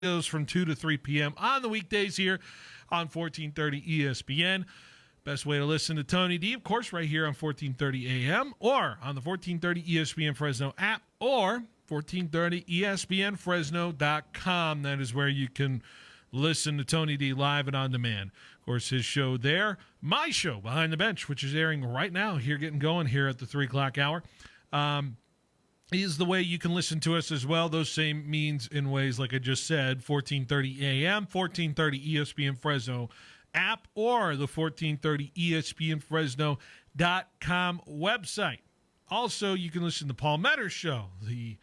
goes from 2 to 3 p.m. on the weekdays here on 1430 ESPN. Best way to listen to Tony D, of course, right here on 1430 AM or on the 1430 ESPN Fresno app or 1430ESPNFresno.com. That is where you can listen to Tony D live and on demand. Of course, his show there, my show, Behind the Bench, which is airing right now here, getting going here at the 3 o'clock hour, is the way you can listen to us as well. Those same means in ways, like I just said, 1430 AM, 1430 ESPN Fresno app, or the 1430 ESPNFresno.com website. Also, you can listen to Paul Metter's show, the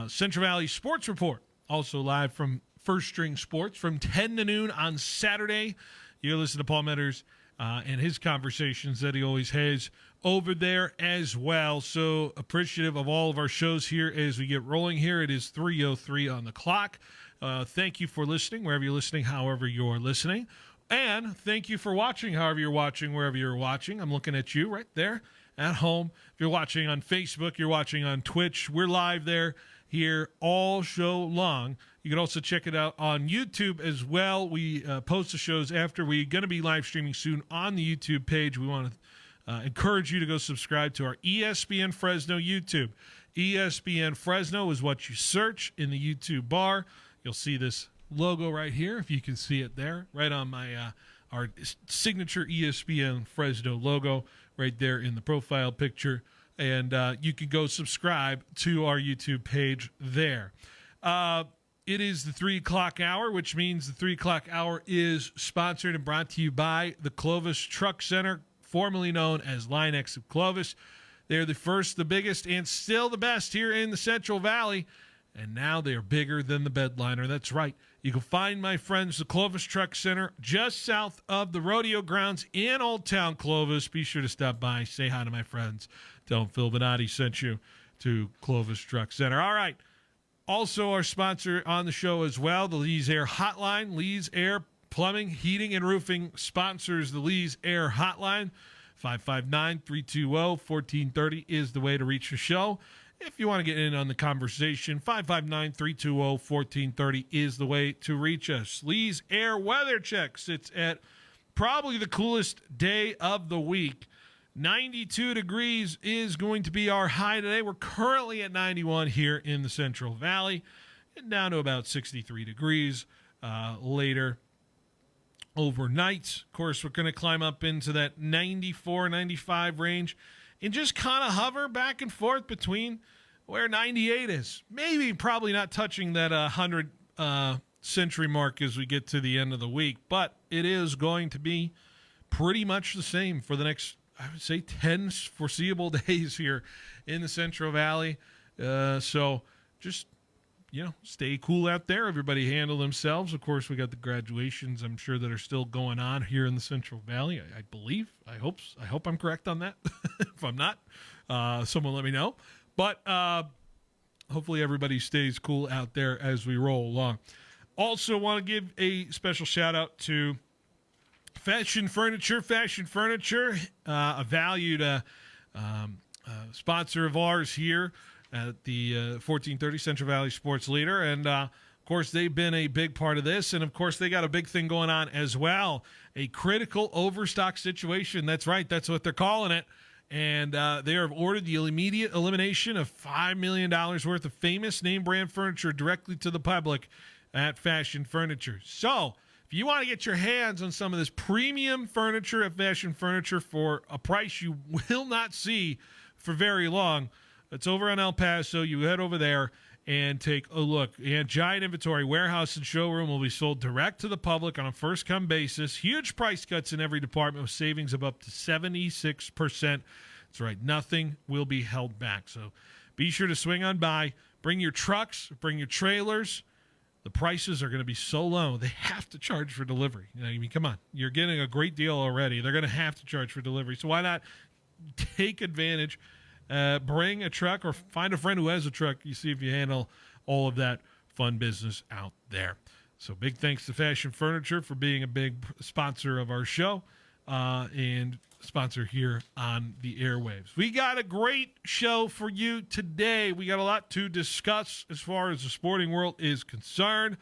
Central Valley Sports Report, also live from First String Sports from 10 to noon on Saturday. You listen to Paul Metter's and his conversations that he always has over there as well. So appreciative of all of our shows here as we get rolling here. It is 3:03 on the clock. Thank you for listening, wherever you're listening, however you're listening. And thank you for watching, however you're watching, wherever you're watching. I'm looking at you right there at home. If you're watching on Facebook, you're watching on Twitch. We're live there here all show long. You can also check it out on YouTube as well. We post the shows after. We're going to be live streaming soon on the YouTube page. We want to encourage you to go subscribe to our ESPN Fresno YouTube. ESPN Fresno is what you search in the YouTube bar. You'll see this logo right here, if you can see it there, right on my our signature ESPN Fresno logo right there in the profile picture. And you can go subscribe to our YouTube page there. It is the 3 o'clock hour, which means the 3 o'clock hour is sponsored and brought to you by the Clovis Truck Center, formerly known as Linex of Clovis. They're the first, the biggest, and still the best here in the Central Valley. And now they are bigger than the Bedliner. That's right. You can find my friends, the Clovis Truck Center, just south of the rodeo grounds in Old Town Clovis. Be sure to stop by, say hi to my friends. Tell them Phil Benotti sent you to Clovis Truck Center. All right. Also, our sponsor on the show as well, the Lee's Air Hotline. Lee's Air Plumbing, Heating, and Roofing sponsors the Lee's Air Hotline. 559-320-1430 is the way to reach the show. If you want to get in on the conversation, 559-320-1430 is the way to reach us. Lee's Air Weather Check sits at probably the coolest day of the week. 92 degrees is going to be our high today. We're currently at 91 here in the Central Valley, and down to about 63 degrees later overnight. Of course, we're going to climb up into that 94, 95 range and just kind of hover back and forth between where 98 is. Maybe probably not touching that 100 century mark as we get to the end of the week, but it is going to be pretty much the same for the next, I would say, 10 foreseeable days here in the Central Valley. So just, stay cool out there. Everybody handle themselves. Of course, we got the graduations, I'm sure, that are still going on here in the Central Valley. I believe. I hope I'm correct on that. If I'm not, someone let me know. But hopefully everybody stays cool out there as we roll along. Also want to give a special shout out to Fashion Furniture, a valued sponsor of ours here at the 1430 Central Valley Sports Leader. And, of course, they've been a big part of this. And, of course, they got a big thing going on as well, a critical overstock situation. That's right. That's what they're calling it. And they have ordered the immediate elimination of $5 million worth of famous name brand furniture directly to the public at Fashion Furniture. So, if you want to get your hands on some of this premium furniture at Fashion Furniture for a price you will not see for very long, it's over on El Paso. You head over there and take a look. And giant inventory, warehouse, and showroom will be sold direct to the public on a first-come basis. Huge price cuts in every department with savings of up to 76%. That's right. Nothing will be held back. So be sure to swing on by. Bring your trucks. Bring your trailers. The prices are going to be so low, they have to charge for delivery. Come on. You're getting a great deal already. They're going to have to charge for delivery. So why not take advantage? Bring a truck or find a friend who has a truck. You see if you handle all of that fun business out there. So big thanks to Fashion Furniture for being a big sponsor of our show and sponsor here on the airwaves. We got a great show for you today. We got a lot to discuss as far as the sporting world is concerned.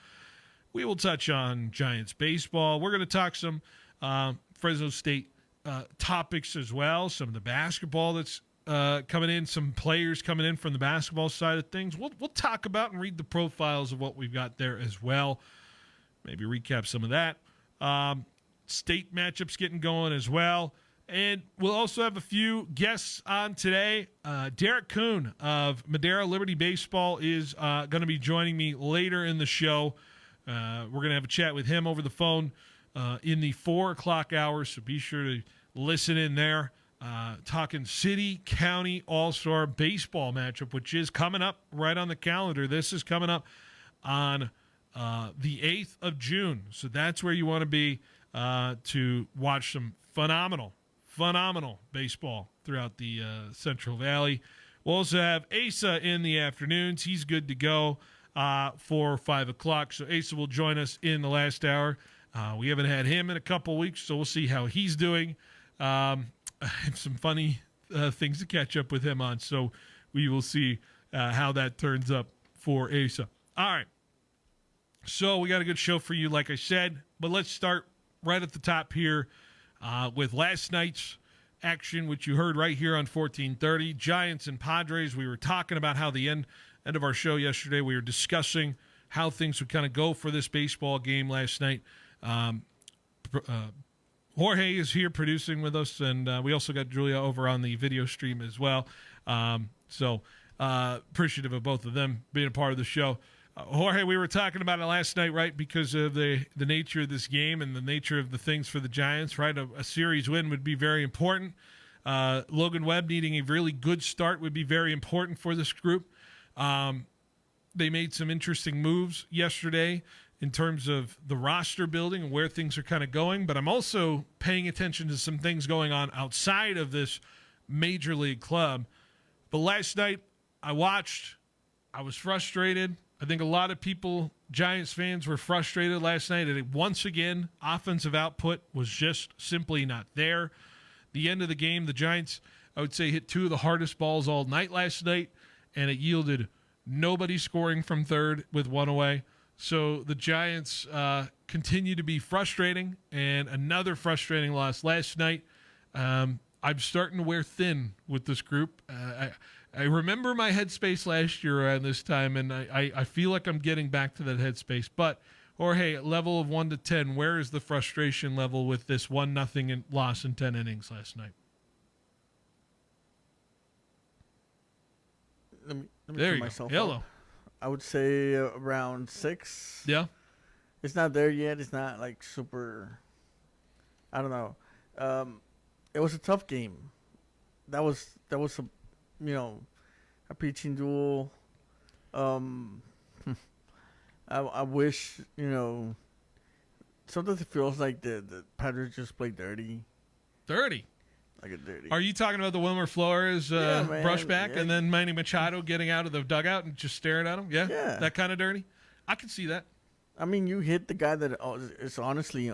We will touch on Giants baseball. We're going to talk some Fresno State topics as well, some of the basketball that's coming in, some players coming in from the basketball side of things. We'll talk about and read the profiles of what we've got there as well. Maybe recap some of that. State matchups getting going as well. And we'll also have a few guests on today. Derek Kuhn of Madera Liberty Baseball is going to be joining me later in the show. We're going to have a chat with him over the phone in the 4 o'clock hour, so be sure to listen in there. Talking city-county all-star baseball matchup, which is coming up right on the calendar. This is coming up on the 8th of June, so that's where you want to be to watch some phenomenal baseball throughout the Central Valley. We'll also have Asa in the afternoons. He's good to go for 5 o'clock. So Asa will join us in the last hour. We haven't had him in a couple weeks, so we'll see how he's doing. I have some funny things to catch up with him on, so we will see how that turns up for Asa. All right. So we got a good show for you, like I said, but let's start right at the top here with last night's action, which you heard right here on 1430. Giants and Padres. We were talking about how the end of our show yesterday, we were discussing how things would kind of go for this baseball game last night. Jorge is here producing with us, and we also got Julia over on the video stream as well. So appreciative of both of them being a part of the show. Jorge, we were talking about it last night, right, because of the nature of this game and the nature of the things for the Giants, right? A series win would be very important. Logan Webb needing a really good start would be very important for this group. They made some interesting moves yesterday in terms of the roster building and where things are kind of going, but I'm also paying attention to some things going on outside of this major league club. But last night I watched, I was frustrated. I think a lot of people, Giants fans, were frustrated last night. And once again, offensive output was just simply not there. The end of the game, the Giants, I would say, hit two of the hardest balls all night last night, and it yielded nobody scoring from third with one away. So the Giants continue to be frustrating, and another frustrating loss last night. I'm starting to wear thin with this group. I remember my headspace last year around this time, and I feel like I'm getting back to that headspace. But, Jorge, at level of 1 to 10, where is the frustration level with this 1-0 loss in 10 innings last night? Let me there you myself go. Hello. Up. I would say around 6. Yeah. It's not there yet. It's not like super. I don't know. It was a tough game. That was a, a pitching duel. I wish, sometimes it feels like the Padres just play dirty. Dirty. Like a dirty. Are you talking about the Wilmer Flores brushback and then Manny Machado getting out of the dugout and just staring at him? Yeah? That kind of dirty? I can see that. I mean, you hit the guy that is honestly,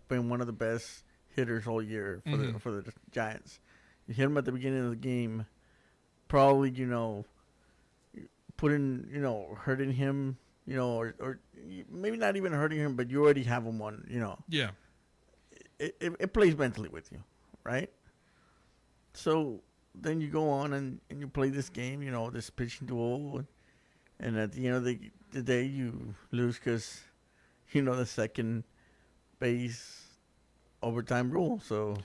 been one of the best hitters all year for the Giants. You hit him at the beginning of the game, probably, hurting him, or maybe not even hurting him, but you already have him one, Yeah. It plays mentally with you, right? So then you go on and you play this game, this pitching duel, and at the end of the day, you lose because, the second base overtime rule. So,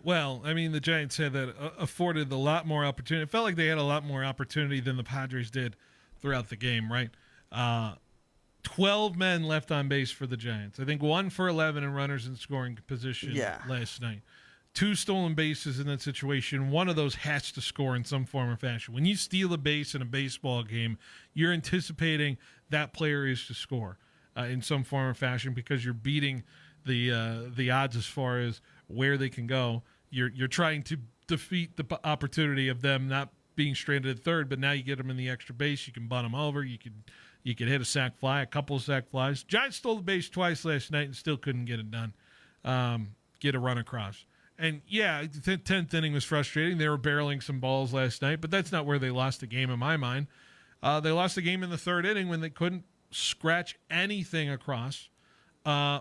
well, I mean, the Giants had that afforded a lot more opportunity. It felt like they had a lot more opportunity than the Padres did throughout the game, right? 12 men left on base for the Giants. I think 1 for 11 in runners in scoring position last night. 2 stolen bases in that situation. One of those has to score in some form or fashion. When you steal a base in a baseball game, you're anticipating that player is to score in some form or fashion because you're beating the odds as far as where they can go. You're trying to defeat the opportunity of them not being stranded at third, but now you get them in the extra base. You can bunt them over. You could hit a sac fly, a couple of sac flies. Giants stole the base twice last night and still couldn't get it done. Get a run across. And, yeah, the 10th inning was frustrating. They were barreling some balls last night, but that's not where they lost the game in my mind. They lost the game in the third inning when they couldn't scratch anything across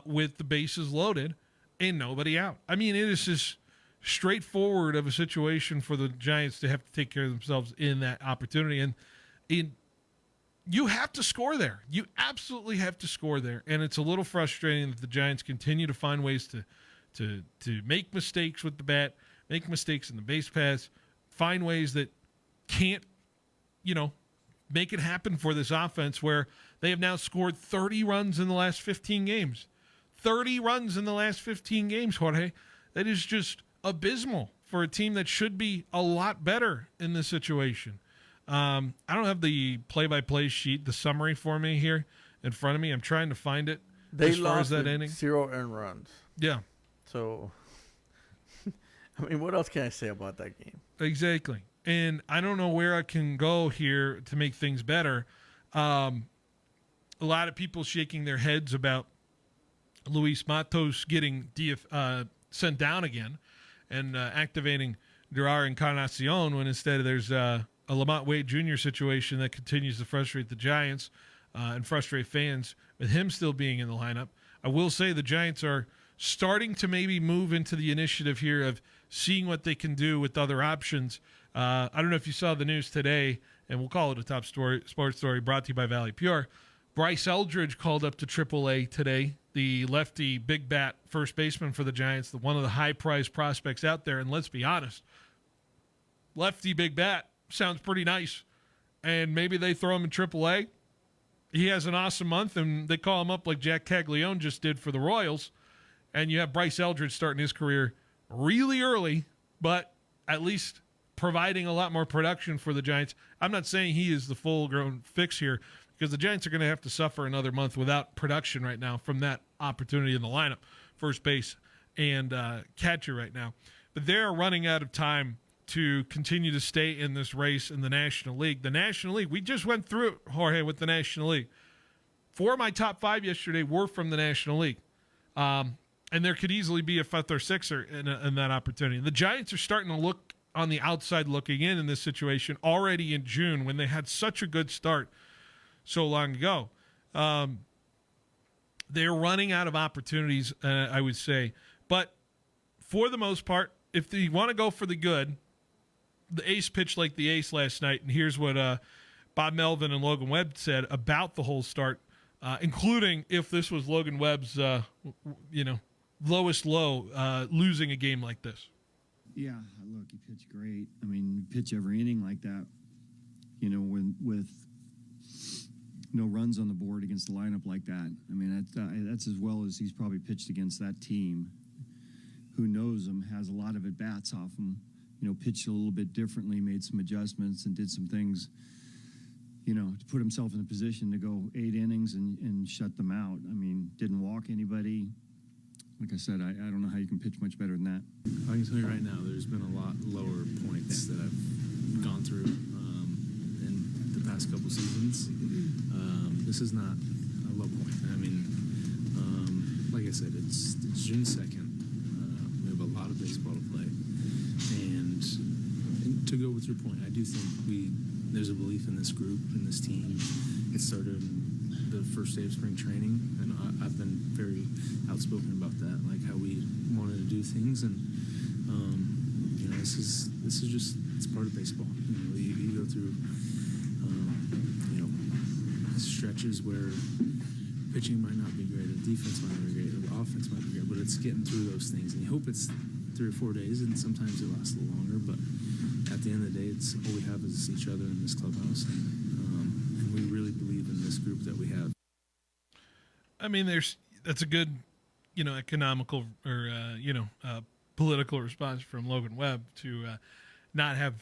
with the bases loaded and nobody out. I mean, it is just straightforward of a situation for the Giants to have to take care of themselves in that opportunity. And you have to score there. You absolutely have to score there. And it's a little frustrating that the Giants continue to find ways to make mistakes with the bat, make mistakes in the base paths, find ways that can't, make it happen for this offense where they have now scored 30 runs in the last 15 games. 30 runs in the last 15 games, Jorge. That is just abysmal for a team that should be a lot better in this situation. I don't have the play-by-play sheet, the summary for me here in front of me. I'm trying to find it. They as far lost as that inning. 0 earned runs. Yeah. So, I mean, what else can I say about that game? Exactly. And I don't know where I can go here to make things better. A lot of people shaking their heads about Luis Matos getting sent down again and activating Durar Encarnacion when instead there's a Lamont Wade Jr. situation that continues to frustrate the Giants and frustrate fans with him still being in the lineup. I will say the Giants are starting to maybe move into the initiative here of seeing what they can do with other options. I don't know if you saw the news today, and we'll call it a top story, sports story brought to you by Valley Pure. Bryce Eldridge called up to AAA today, the lefty big bat first baseman for the Giants, one of the high-priced prospects out there. And let's be honest, lefty big bat sounds pretty nice. And maybe they throw him in AAA. He has an awesome month, and they call him up like Jack Caglione just did for the Royals. And you have Bryce Eldridge starting his career really early, but at least providing a lot more production for the Giants. I'm not saying he is the full-grown fix here because the Giants are going to have to suffer another month without production right now from that opportunity in the lineup, first base and catcher right now. But they're running out of time to continue to stay in this race in the National League. The National League, we just went through it, Jorge, with the National League. 4 of my top 5 yesterday were from the National League. And there could easily be a 5th or 6th in that opportunity. And the Giants are starting to look on the outside looking in this situation already in June when they had such a good start so long ago. They're running out of opportunities, I would say. But for the most part, if you want to go for the good, the ace pitched like the ace last night. And here's what Bob Melvin and Logan Webb said about the whole start, including if this was Logan Webb's, lowest low, losing a game like this. Yeah, look, he pitched great. I mean, you pitch every inning like that, with no runs on the board against the lineup like that. I mean, that's as well as he's probably pitched against that team. Who knows him, has a lot of at-bats off him, pitched a little bit differently, made some adjustments and did some things, to put himself in a position to go 8 innings and shut them out. I mean, didn't walk anybody. Like I said, I don't know how you can pitch much better than that. I can tell you right now, there's been a lot lower points that I've gone through in the past couple seasons. This is not a low point. I mean, like I said, it's June 2nd. We have a lot of baseball to play. And to go with your point, I do think there's a belief in this group, in this team. It started the first day of spring training, and I've been very outspoken about that, like how we wanted to do things, and this is just, it's part of baseball. You go through stretches where pitching might not be great, the defense might not be great, the offense might be great, but it's getting through those things, and you hope it's 3 or 4 days, and sometimes it lasts a little longer, but at the end of the day, it's all we have is each other in this clubhouse, and we really believe in this group that we have. I mean, that's a good, economical or political response from Logan Webb to not have,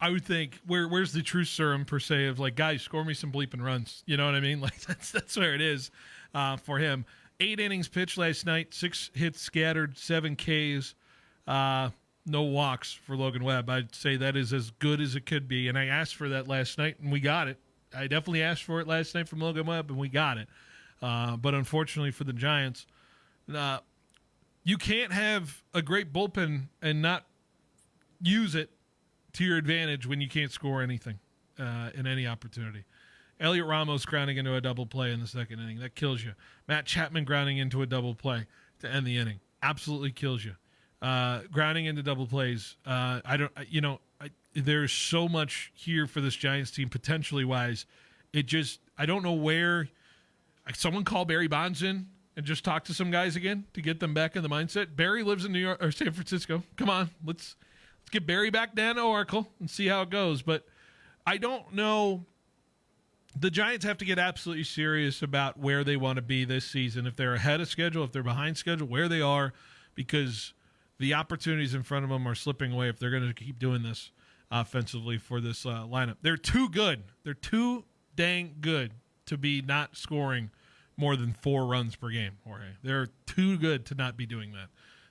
I would think where's the truth serum per se of like, guys, score me some bleeping runs. You know what I mean? Like that's where it is for him. 8 innings pitched last night, 6 hits scattered, 7 Ks, no walks for Logan Webb. I'd say that is as good as it could be, and I asked for that last night, and we got it. I definitely asked for it last night from Logan Webb, and we got it. But unfortunately for the Giants, you can't have a great bullpen and not use it to your advantage when you can't score anything in any opportunity. Elliot Ramos grounding into a double play in the second inning. That kills you. Matt Chapman grounding into a double play to end the inning. Absolutely kills you. Grounding into double plays. There's so much here for this Giants team potentially wise. I don't know where. Someone call Barry Bonds in and just talk to some guys again to get them back in the mindset. Barry lives in New York or San Francisco. Come on, let's get Barry back down to Oracle and see how it goes. But I don't know. The Giants have to get absolutely serious about where they want to be this season. If they're ahead of schedule, if they're behind schedule, where they are, because the opportunities in front of them are slipping away if they're going to keep doing this offensively for this lineup. They're too good. They're too dang good to be not scoring more than 4 runs per game, Jorge. They're too good to not be doing that.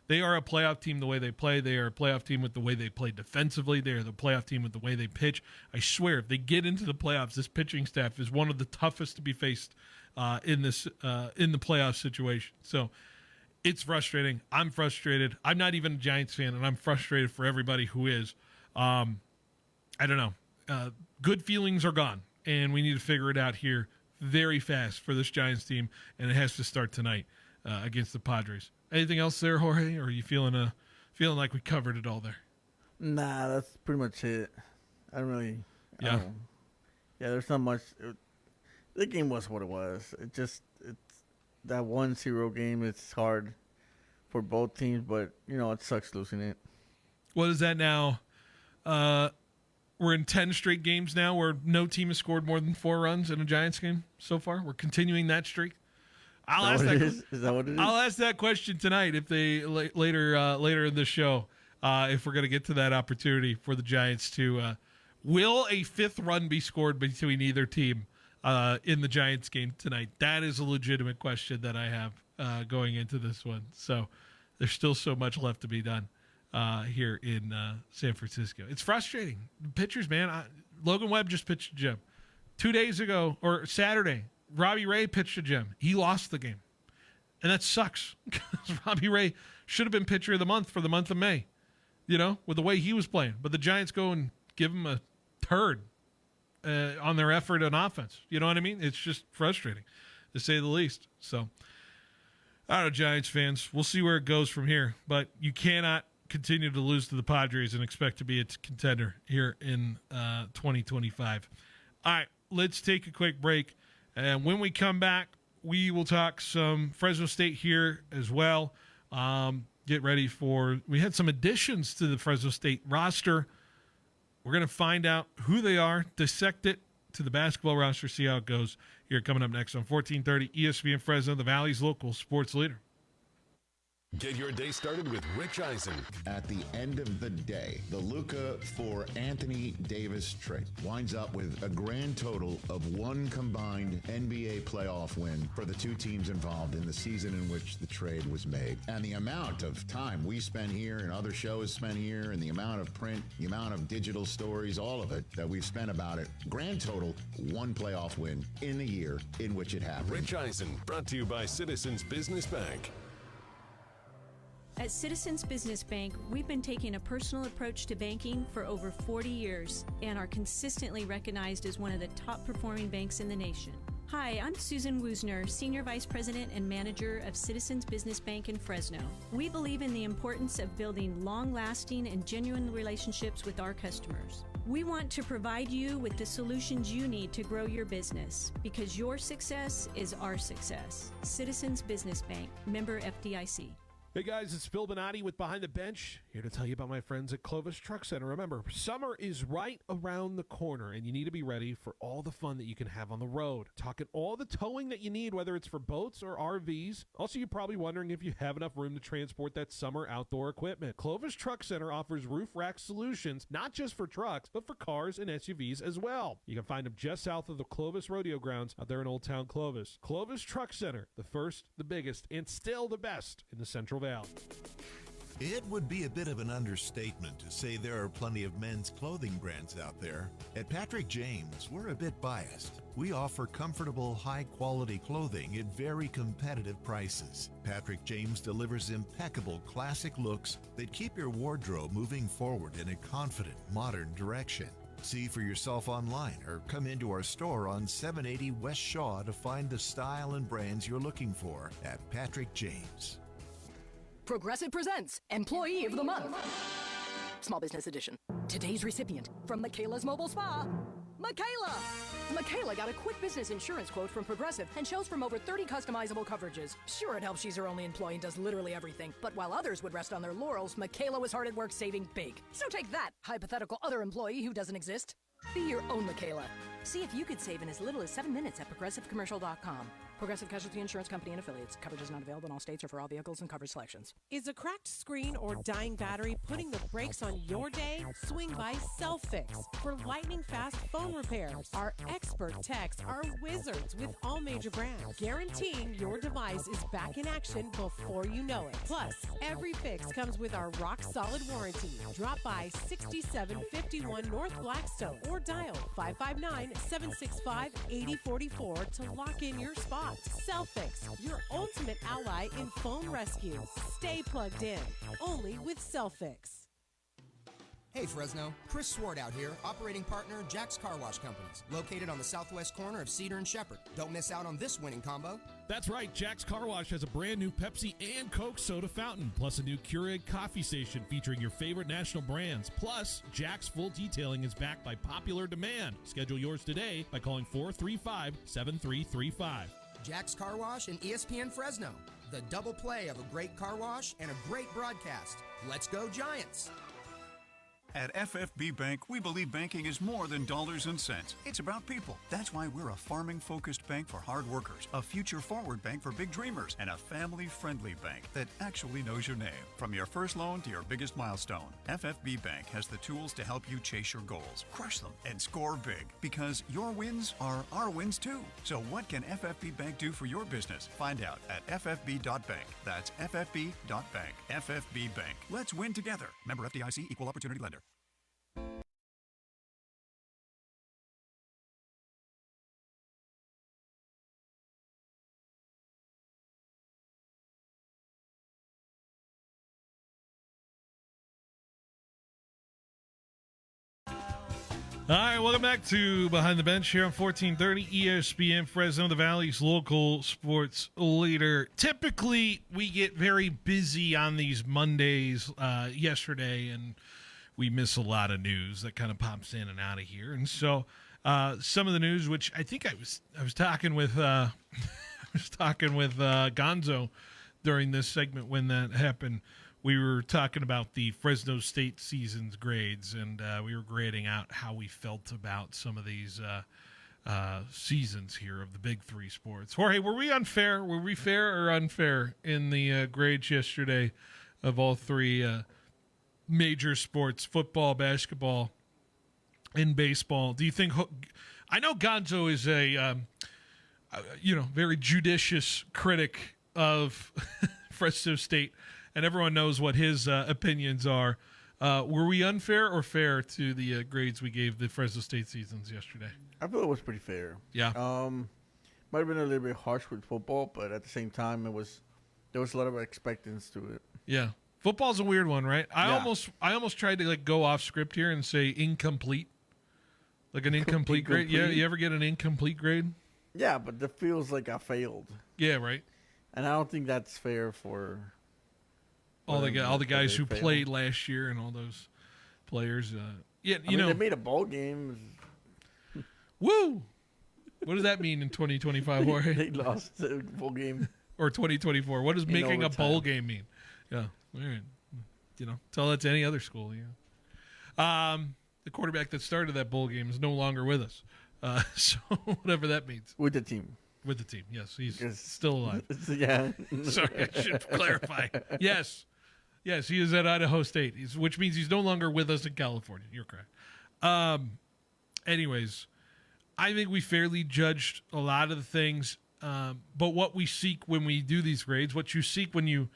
They are a playoff team the way they play. They are a playoff team with the way they play defensively. They are the playoff team with the way they pitch. I swear, if they get into the playoffs, this pitching staff is one of the toughest to be faced in the playoff situation. So it's frustrating. I'm frustrated. I'm not even a Giants fan, and I'm frustrated for everybody who is. I don't know. Good feelings are gone, and we need to figure it out here very fast for this Giants team, and it has to start tonight against the Padres. Anything else there, Jorge, or are you feeling like we covered it all there? Nah, that's pretty much it. I don't really. Yeah. There's not much. The game was what it was. It's that 1-0 game. It's hard for both teams, but it sucks losing it. What is that now? We're in 10 straight games now where no team has scored more than 4 runs in a Giants game so far. We're continuing that streak. Is that what it is? I'll ask that question tonight if they later in the show, if we're going to get to that opportunity for the Giants to will a 5th run be scored between either team in the Giants game tonight? That is a legitimate question that I have going into this one. So there's still so much left to be done here in San Francisco. It's frustrating. Pitchers, man. Logan Webb just pitched a gem 2 days ago or Saturday. Robbie Ray pitched a gem. He lost the game. And that sucks because Robbie Ray should have been pitcher of the month for the month of May, with the way he was playing. But the Giants go and give him a turd on their effort on offense. You know what I mean? It's just frustrating, to say the least. So, I don't know, Giants fans. We'll see where it goes from here. But you cannot continue to lose to the Padres and expect to be a contender here in 2025. All right, let's take a quick break. And when we come back, we will talk some Fresno State here as well. Get ready we had some additions to the Fresno State roster. We're going to find out who they are, dissect it to the basketball roster, see how it goes here coming up next on 1430 ESPN Fresno, the Valley's local sports leader. Get your day started with Rich Eisen. At the end of the day, the Luka for Anthony Davis trade winds up with a grand total of 1 combined NBA playoff win for the 2 teams involved in the season in which the trade was made. And the amount of time we spent here and other shows spent here and the amount of print, the amount of digital stories, all of it that we've spent about it, grand total, 1 playoff win in the year in which it happened. Rich Eisen, brought to you by Citizens Business Bank. At Citizens Business Bank, we've been taking a personal approach to banking for over 40 years and are consistently recognized as one of the top performing banks in the nation. Hi, I'm Susan Woosner, Senior Vice President and Manager of Citizens Business Bank in Fresno. We believe in the importance of building long-lasting and genuine relationships with our customers. We want to provide you with the solutions you need to grow your business because your success is our success. Citizens Business Bank, member FDIC. Hey guys, it's Phil Benotti with Behind the Bench, here to tell you about my friends at Clovis Truck Center. Remember, summer is right around the corner, and you need to be ready for all the fun that you can have on the road. Talking all the towing that you need, whether it's for boats or RVs. Also, you're probably wondering if you have enough room to transport that summer outdoor equipment. Clovis Truck Center offers roof rack solutions, not just for trucks, but for cars and SUVs as well. You can find them just south of the Clovis Rodeo Grounds out there in Old Town Clovis. Clovis Truck Center, the first, the biggest, and still the best in the Central Valley. It would be a bit of an understatement to say there are plenty of men's clothing brands out there. At Patrick James, we're a bit biased. We offer comfortable, high-quality clothing at very competitive prices. Patrick James delivers impeccable classic looks that keep your wardrobe moving forward in a confident, modern direction. See for yourself online or come into our store on 780 West Shaw to find the style and brands you're looking for at Patrick James. Progressive presents Employee of the Month. Small Business Edition. Today's recipient from Michaela's Mobile Spa, Michaela. Michaela got a quick business insurance quote from Progressive and chose from over 30 customizable coverages. Sure, it helps she's her only employee and does literally everything. But while others would rest on their laurels, Michaela was hard at work saving big. So take that, hypothetical other employee who doesn't exist. Be your own Michaela. See if you could save in as little as 7 minutes at progressivecommercial.com. Progressive Casualty Insurance Company and Affiliates. Coverage is not available in all states or for all vehicles and coverage selections. Is a cracked screen or dying battery putting the brakes on your day? Swing by Self-Fix for lightning-fast phone repairs. Our expert techs are wizards with all major brands, guaranteeing your device is back in action before you know it. Plus, every fix comes with our rock-solid warranty. Drop by 6751 North Blackstone or dial 559-765-8044 to lock in your spot. Self-Fix, your ultimate ally in phone rescue. Stay plugged in, only with Self-Fix. Hey Fresno, Chris Swart out here, operating partner Jack's Car Wash Companies, located on the southwest corner of Cedar and Shepherd. Don't miss out on this winning combo. That's right, Jack's Car Wash has a brand new Pepsi and Coke soda fountain, plus a new Keurig coffee station featuring your favorite national brands. Plus, Jack's full detailing is backed by popular demand. Schedule yours today by calling 435-7335. Jack's Car Wash and ESPN Fresno, the double play of a great car wash and a great broadcast. Let's go Giants! At FFB Bank, we believe banking is more than dollars and cents. It's about people. That's why we're a farming-focused bank for hard workers, a future-forward bank for big dreamers, and a family-friendly bank that actually knows your name. From your first loan to your biggest milestone, FFB Bank has the tools to help you chase your goals, crush them, and score big. Because your wins are our wins too. So what can FFB Bank do for your business? Find out at ffb.bank. That's ffb.bank. FFB Bank. Let's win together. Member FDIC, Equal Opportunity Lender. All right, welcome back to Behind the Bench here on 1430 ESPN Fresno, the Valley's local sports leader. Typically, we get very busy on these Mondays yesterday, and we miss a lot of news that kind of pops in and out of here. And so some of the news, which I think I was talking with Gonzo during this segment when that happened. We were talking about the Fresno State season's grades, and we were grading out how we felt about some of these seasons here of the big three sports. Jorge, were we unfair? Were we fair or unfair in the grades yesterday of all three major sports, football, basketball, and baseball? Do you think – I know Gonzo is a very judicious critic of Fresno State, and everyone knows what his opinions are. Were we unfair or fair to the grades we gave the Fresno State seasons yesterday? I feel it was pretty fair. Yeah. Might have been a little bit harsh with football, but at the same time, there was a lot of expectance to it. Yeah. Football's a weird one, right? I almost tried to go off script here and say incomplete. Like an incomplete grade. Yeah, you ever get an incomplete grade? Yeah, but that feels like I failed. Yeah, right. And I don't think that's fair for all the guys who played last year and all those players. They made a bowl game. Woo! What does that mean in 2025, Jorge? They lost the bowl game. Or 2024. What does making a bowl game mean? Yeah. All right. Tell that to any other school. Yeah. The quarterback that started that bowl game is no longer with us. So whatever that means. With the team. With the team, yes. He's still alive. Yeah. Sorry, I should clarify. Yes, he is at Idaho State, which means he's no longer with us in California. You're correct. Anyways, I think we fairly judged a lot of the things, but what we seek when we do these grades, what you seek when you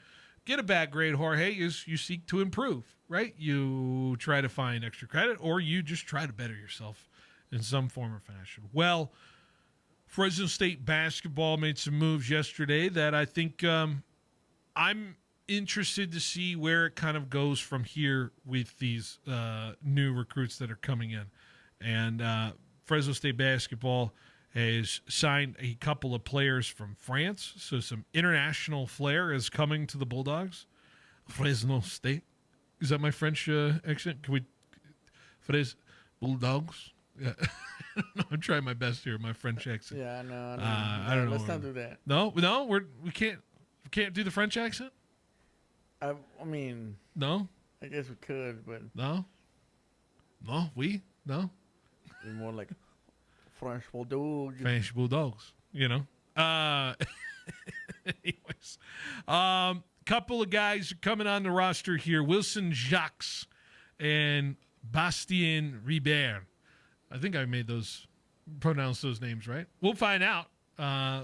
get a bad grade, Jorge, is you seek to improve, right? You try to find extra credit, or you just try to better yourself in some form or fashion. Well, Fresno State basketball made some moves yesterday that I think I'm interested to see where it kind of goes from here with these new recruits that are coming in. And Fresno State basketball has signed a couple of players from France, so some international flair is coming to the Bulldogs. Fresno State. Is that my French accent? Can we... Bulldogs? Yeah. I'm trying my best here, my French accent. Yeah, no. I don't know. Let's not do that. No, we can't do the French accent. I mean, no. I guess we could, but no. You're more like French Bulldogs. French Bulldogs, you know. Anyways, couple of guys are coming on the roster here: Wilson Jacques and Bastien Ribert. I think I pronounced those names right. We'll find out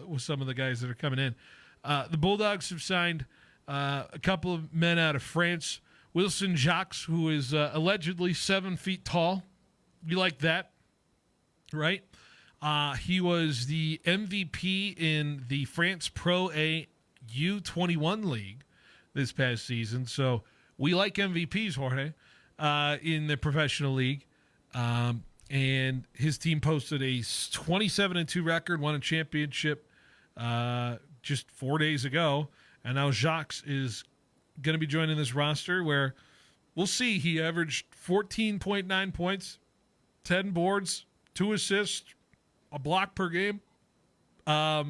with some of the guys that are coming in. The Bulldogs have signed a couple of men out of France. Wilson Jacques, who is allegedly 7 feet tall. You like that, right? He was the MVP in the France Pro A U21 League this past season. So we like MVPs, Jorge, in the professional league. And his team posted a 27-2 record, won a championship just 4 days ago. And now Jacques is going to be joining this roster where we'll see. He averaged 14.9 points, 10 boards, 2 assists, a block per game. I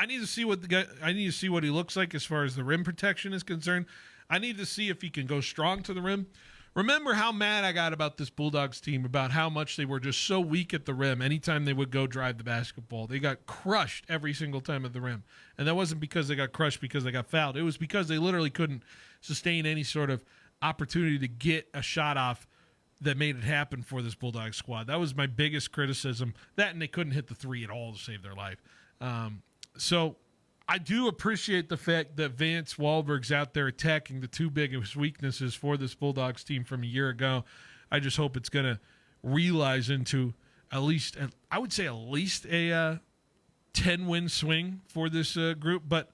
need to see what he looks like as far as the rim protection is concerned. I need to see if he can go strong to the rim. Remember how mad I got about this Bulldogs team, about how much they were just so weak at the rim. Anytime they would go drive the basketball, they got crushed every single time at the rim. And that wasn't because they got crushed because they got fouled. It was because they literally couldn't sustain any sort of opportunity to get a shot off that made it happen for this Bulldogs squad. That was my biggest criticism. That, and they couldn't hit the three at all to save their life. So I do appreciate the fact that Vance Wahlberg's out there attacking the two biggest weaknesses for this Bulldogs team from a year ago. I just hope it's going to realize into at least a 10-win swing for this group. But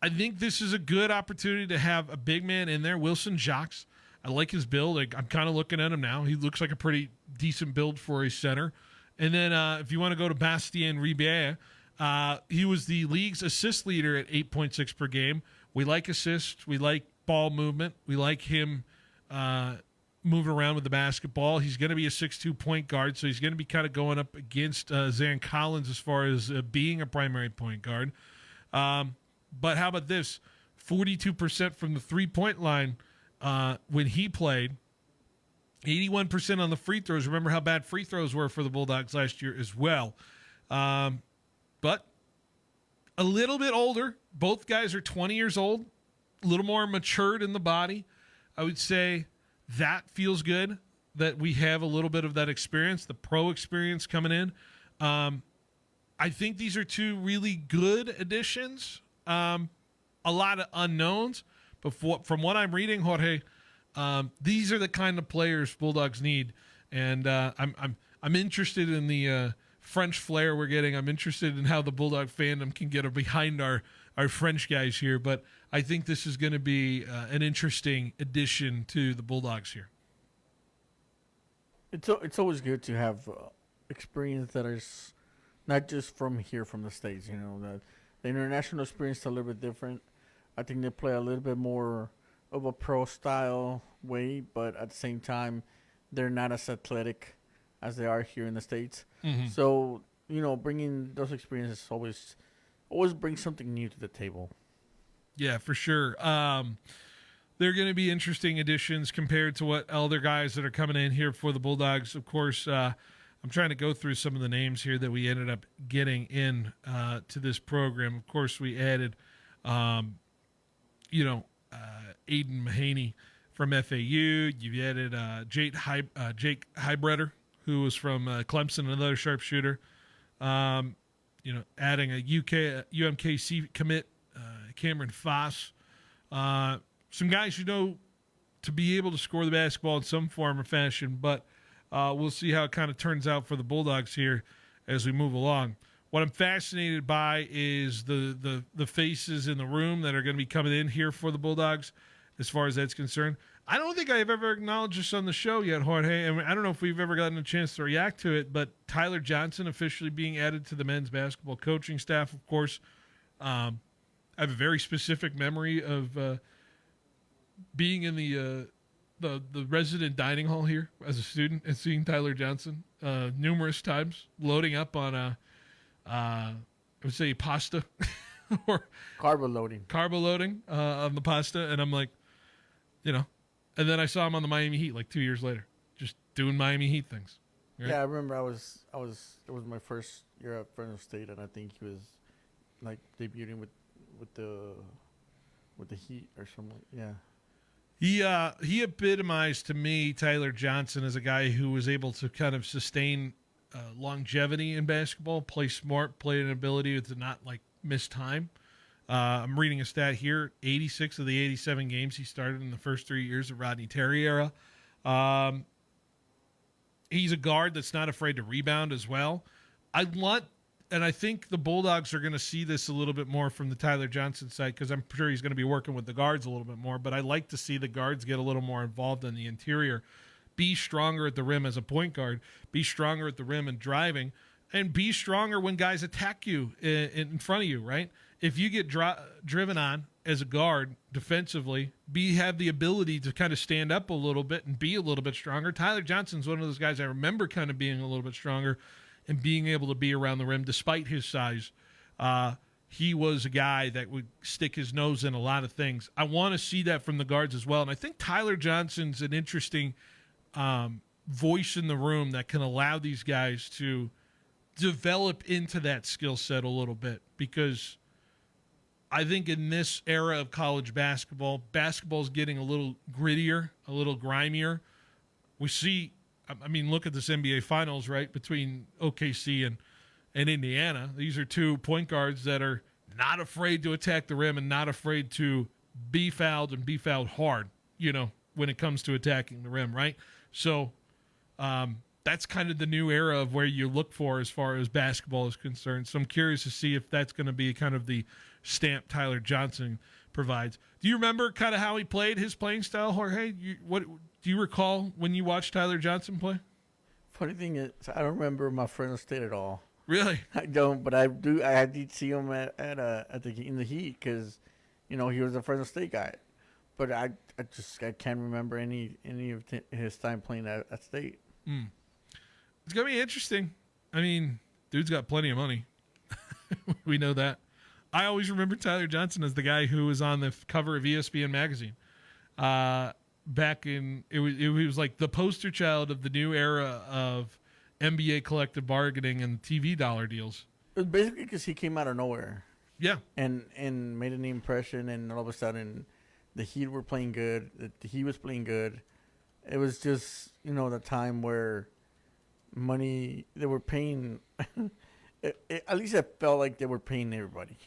I think this is a good opportunity to have a big man in there. Wilson Jacques, I like his build. I'm kind of looking at him now. He looks like a pretty decent build for a center. And then if you want to go to Bastien Ribert, he was the league's assist leader at 8.6 per game. We like assists. We like ball movement. We like him moving around with the basketball. He's going to be a 6'2 point guard, so he's going to be kind of going up against Zan Collins as far as being a primary point guard. But how about this? 42% from the three-point line when he played. 81% on the free throws. Remember how bad free throws were for the Bulldogs last year as well. But a little bit older. Both guys are 20 years old, a little more matured in the body. I would say that feels good that we have a little bit of that experience, the pro experience coming in. I think these are two really good additions. A lot of unknowns, but from what I'm reading, Jorge, these are the kind of players Bulldogs need, and I'm interested in the French flair we're getting. I'm interested in how the Bulldog fandom can get behind our French guys here, but I think this is going to be an interesting addition to the Bulldogs here. It's always good to have experience that is not just from here, from the States. You know, the international experience is a little bit different. I think they play a little bit more of a pro-style way, but at the same time, they're not as athletic as they are here in the States. Mm-hmm. So, you know, bringing those experiences always brings something new to the table. Yeah, for sure. They're going to be interesting additions compared to what other guys that are coming in here for the Bulldogs. Of course, I'm trying to go through some of the names here that we ended up getting in to this program. Of course, we added, Aiden Mahaney from FAU. You've added Jake Hybretter, who was from Clemson, another sharpshooter. Adding a UMKC commit, Cameron Foss. Some guys to be able to score the basketball in some form or fashion, but we'll see how it kind of turns out for the Bulldogs here as we move along. What I'm fascinated by is the faces in the room that are going to be coming in here for the Bulldogs as far as that's concerned. I don't think I've ever acknowledged this on the show yet, Jorge. I don't know if we've ever gotten a chance to react to it, but Tyler Johnson officially being added to the men's basketball coaching staff, of course. I have a very specific memory of being in the resident dining hall here as a student and seeing Tyler Johnson numerous times, loading up on I would say pasta or carbo loading on the pasta, and I'm like, and then I saw him on the Miami Heat like 2 years later, just doing Miami Heat things. Right? Yeah, I remember it was my first year at Fresno State, and I think he was like debuting with the Heat or something. Yeah. He epitomized to me, Tyler Johnson, as a guy who was able to kind of sustain longevity in basketball, play smart, play an ability to not like miss time. I'm reading a stat here: 86 of the 87 games he started in the first 3 years of Rodney Terry era. He's a guard that's not afraid to rebound as well. And I think the Bulldogs are going to see this a little bit more from the Tyler Johnson side, because I'm sure he's going to be working with the guards a little bit more. But I like to see the guards get a little more involved in the interior, be stronger at the rim as a point guard, be stronger at the rim and driving, and be stronger when guys attack you in front of you, right? If you get driven on as a guard defensively, have the ability to kind of stand up a little bit and be a little bit stronger. Tyler Johnson's one of those guys I remember kind of being a little bit stronger and being able to be around the rim despite his size. He was a guy that would stick his nose in a lot of things. I want to see that from the guards as well. And I think Tyler Johnson's an interesting voice in the room that can allow these guys to develop into that skill set a little bit, because I think in this era of college basketball is getting a little grittier, a little grimier. We see, I mean, look at this NBA Finals, right, between OKC and Indiana. These are two point guards that are not afraid to attack the rim and not afraid to be fouled and be fouled hard, when it comes to attacking the rim, right? So that's kind of the new era of where you look for as far as basketball is concerned. So I'm curious to see if that's going to be kind of the stamp Tyler Johnson provides. Do you remember kind of how he played, his playing style, Jorge? What do you recall when you watched Tyler Johnson play? Funny thing is, I don't remember my Fresno State at all. Really? I don't, but I do. I did see him in the Heat, because, he was a Fresno State guy. But I can't remember any of his time playing at State. It's gonna be interesting. I mean, dude's got plenty of money. We know that. I always remember Tyler Johnson as the guy who was on the cover of ESPN magazine. Back in it was like the poster child of the new era of NBA collective bargaining and TV dollar deals. It was basically because he came out of nowhere. Yeah. And made an impression, and all of a sudden the Heat were playing good. He was playing good. It was just, the time where money, they were paying. At least I felt like they were paying everybody.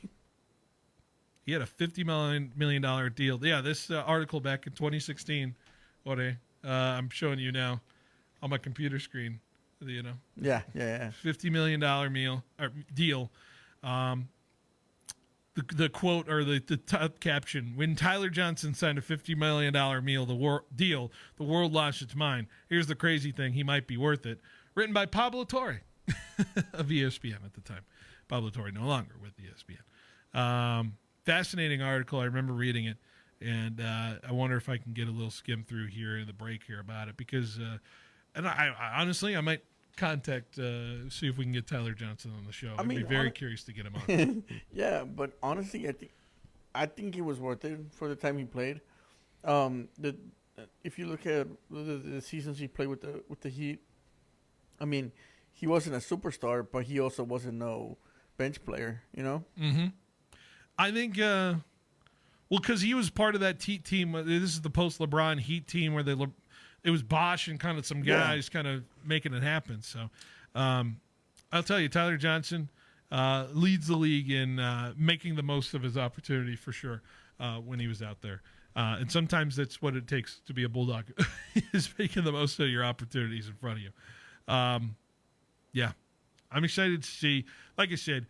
He had a $50 million deal. Yeah, this article back in 2016, I'm showing you now on my computer screen. Yeah. $50 million deal. The quote, or the top caption: when Tyler Johnson signed a $50 million deal, the world lost its mind. Here's the crazy thing: he might be worth it. Written by Pablo Torre of ESPN at the time. Pablo Torre no longer with ESPN. Fascinating article. I remember reading it, and I wonder if I can get a little skim through here in the break here about it, because and I honestly, I might contact, see if we can get Tyler Johnson on the show. I'd be very curious to get him on. Yeah, but honestly, I think it was worth it for the time he played. If you look at the seasons he played with the Heat, I mean, he wasn't a superstar, but he also wasn't no bench player, Mm-hmm. I think, because he was part of that Heat team. This is the post-LeBron Heat team where it was Bosch and kind of some guys kind of making it happen. So I'll tell you, Tyler Johnson leads the league in making the most of his opportunity for sure when he was out there. And sometimes that's what it takes to be a Bulldog, is making the most of your opportunities in front of you. Yeah, I'm excited to see. Like I said,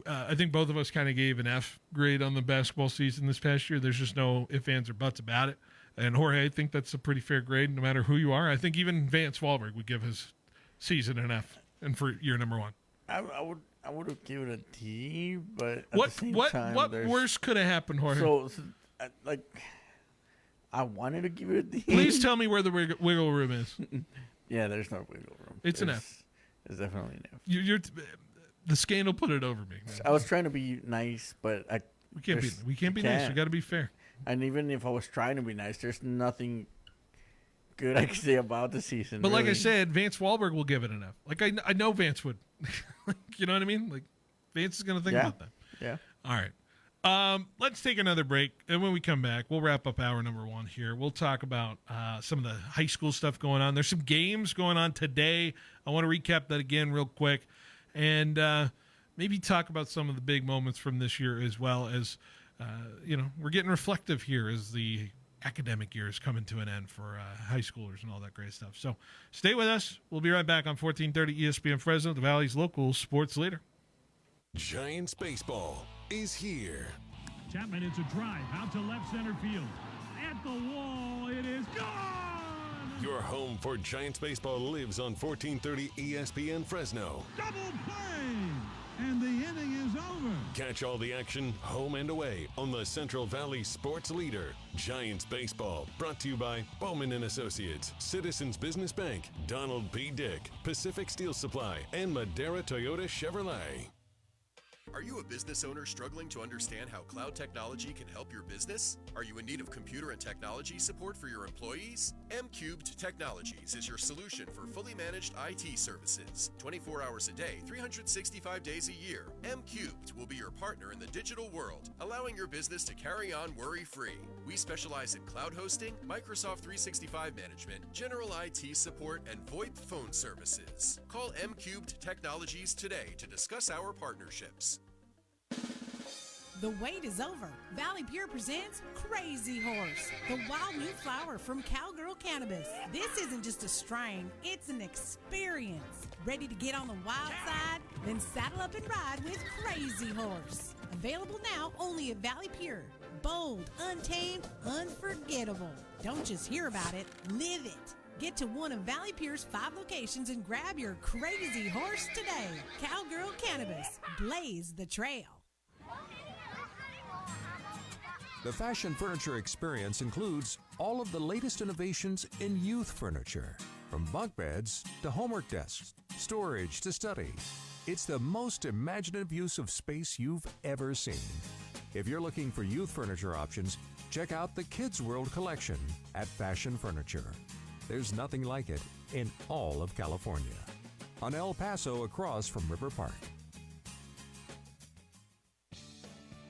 I think both of us kind of gave an F grade on the basketball season this past year. There's just no ifs, ands, or buts about it. And Jorge, I think that's a pretty fair grade no matter who you are. I think even Vance Wahlberg would give his season an F and for year number one. I would give it a D, but at the same time, what worse could have happened, Jorge? So I wanted to give it a D. Please tell me where the wiggle room is. Yeah, there's no wiggle room. It's an F. It's definitely an F. The scandal put it over me, man. I was trying to be nice, but we can't be nice. We got to be fair. And even if I was trying to be nice, there's nothing good I can say about the season. But really. like I said, Vance Wahlberg will give it an F. Like I know Vance would. You know what I mean? Like Vance is going to think about that. Yeah. All right. Let's take another break, and when we come back, we'll wrap up hour number one here. We'll talk about some of the high school stuff going on. There's some games going on today. I want to recap that again real quick, and maybe talk about some of the big moments from this year as well as, we're getting reflective here as the academic year is coming to an end for high schoolers and all that great stuff. So stay with us. We'll be right back on 1430 ESPN Fresno, the Valley's local sports leader. Giants baseball is here. Chapman, it's a drive out to left center field. At the wall, it is gone! Your home for Giants baseball lives on 1430 ESPN Fresno. Double play! And the inning is over. Catch all the action, home and away, on the Central Valley sports leader. Giants baseball, brought to you by Bowman & Associates, Citizens Business Bank, Donald P. Dick, Pacific Steel Supply, and Madera Toyota Chevrolet. Are you a business owner struggling to understand how cloud technology can help your business? Are you in need of computer and technology support for your employees? M-Cubed Technologies is your solution for fully managed IT services. 24 hours a day, 365 days a year. M-Cubed will be your partner in the digital world, allowing your business to carry on worry-free. We specialize in cloud hosting, Microsoft 365 management, general IT support, and VoIP phone services. Call M-Cubed Technologies today to discuss our partnerships. The wait is over. Valley Pure presents Crazy Horse, the wild new flower from Cowgirl Cannabis. This isn't just a strain, it's an experience. Ready to get on the wild side? Then saddle up and ride with Crazy Horse. Available now only at Valley Pure. Bold, untamed, unforgettable. Don't just hear about it, live it. Get to one of Valley Pure's 5 locations and grab your Crazy Horse today. Cowgirl Cannabis. Blaze the trail. The Fashion Furniture experience includes all of the latest innovations in youth furniture, from bunk beds to homework desks, storage to study. It's the most imaginative use of space you've ever seen. If you're looking for youth furniture options, check out the Kids World collection at Fashion Furniture. There's nothing like it in all of California. On El Paso across from River Park.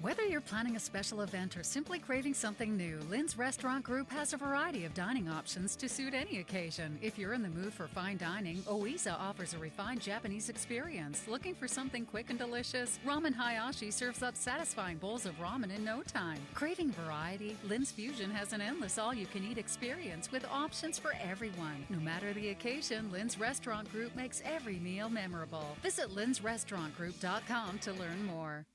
Whether you're planning a special event or simply craving something new, Lynn's Restaurant Group has a variety of dining options to suit any occasion. If you're in the mood for fine dining, Oisa offers a refined Japanese experience. Looking for something quick and delicious? Ramen Hayashi serves up satisfying bowls of ramen in no time. Craving variety? Lynn's Fusion has an endless all-you-can-eat experience with options for everyone. No matter the occasion, Lynn's Restaurant Group makes every meal memorable. Visit lynsrestaurantgroup.com to learn more.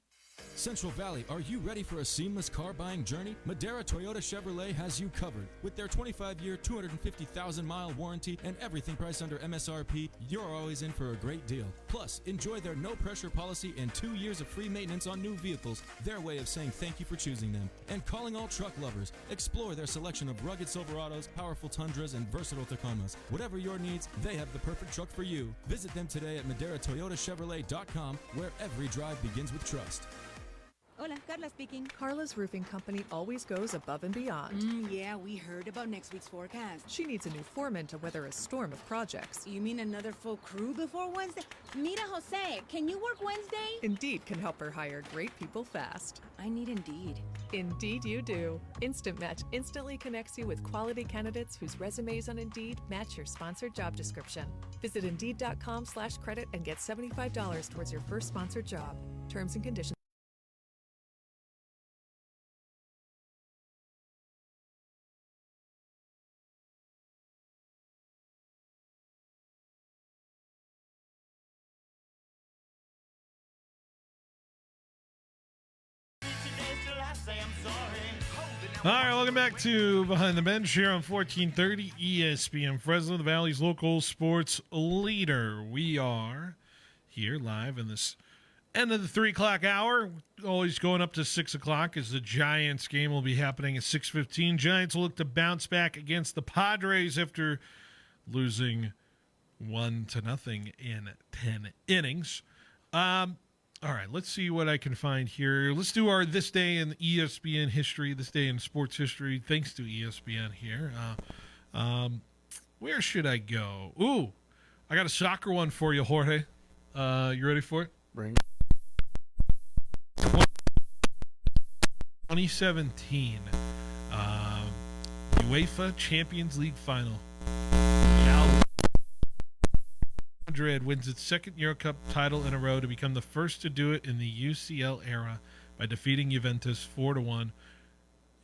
Central Valley, are you ready for a seamless car buying journey? Madera Toyota Chevrolet has you covered. With their 25-year, 250,000-mile warranty and everything priced under MSRP, you're always in for a great deal. Plus, enjoy their no-pressure policy and 2 years of free maintenance on new vehicles, their way of saying thank you for choosing them. And calling all truck lovers, explore their selection of rugged Silverados, powerful Tundras, and versatile Tacomas. Whatever your needs, they have the perfect truck for you. Visit them today at MaderaToyotaChevrolet.com, where every drive begins with trust. Hola, Carla speaking. Carla's roofing company always goes above and beyond. Yeah, we heard about next week's forecast. She needs a new foreman to weather a storm of projects. You mean another full crew before Wednesday? Mira, Jose, can you work Wednesday? Indeed can help her hire great people fast. I need Indeed. Indeed you do. Instant Match instantly connects you with quality candidates whose resumes on Indeed match your sponsored job description. Visit Indeed.com/credit and get $75 towards your first sponsored job. Terms and conditions. Say I'm sorry, holding All right, welcome back to Behind the Bench here on 1430 ESPN Fresno, the Valley's local sports leader. We are here live in this end of the 3 o'clock hour, always going up to 6 o'clock as the Giants game will be happening at 6:15. Giants will look to bounce back against the Padres after losing 1-0 in 10 innings. All right, let's see what I can find here. Let's do our This Day in ESPN History, This Day in Sports History, thanks to ESPN here. Where should I go? Ooh, I got a soccer one for you, Jorge. You ready for it? Bring 2017 UEFA Champions League final. Madrid wins its second Euro Cup title in a row to become the first to do it in the UCL era by defeating Juventus 4-1.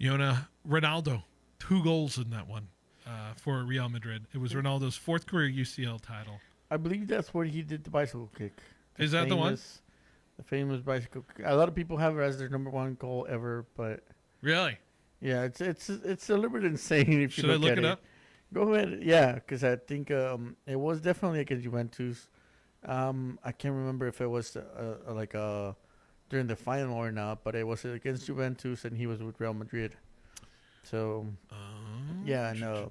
Ronaldo, 2 goals in that one for Real Madrid. It was Ronaldo's 4th career UCL title. I believe that's where he did the bicycle kick. Is that the one? The famous bicycle kick. A lot of people have it as their number 1 goal ever, but really, yeah, it's a little bit insane if should you I look it up? Go ahead. Yeah, because I think it was definitely against Juventus. I can't remember if it was during the final or not, but it was against Juventus, and he was with Real Madrid. So, yeah, no.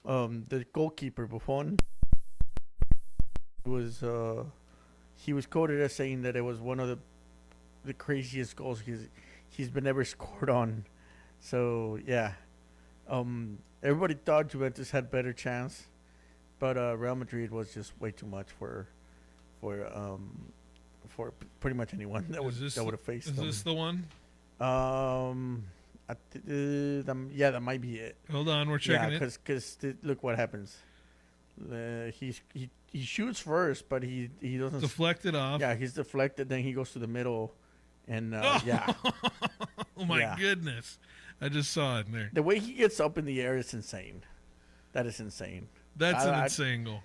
The goalkeeper Buffon he was quoted as saying that it was one of the craziest goals he's been ever scored on. So yeah. Everybody thought Juventus had better chance, but Real Madrid was just way too much for pretty much anyone that would have faced them. Is this the one? Yeah, that might be it. Hold on, we're checking it. Because look what happens. He shoots first, but he doesn't deflected off. Yeah, he's deflected. Then he goes to the middle, and yeah. Oh my goodness. I just saw it in there. The way he gets up in the air is insane. That is insane. That's an insane goal.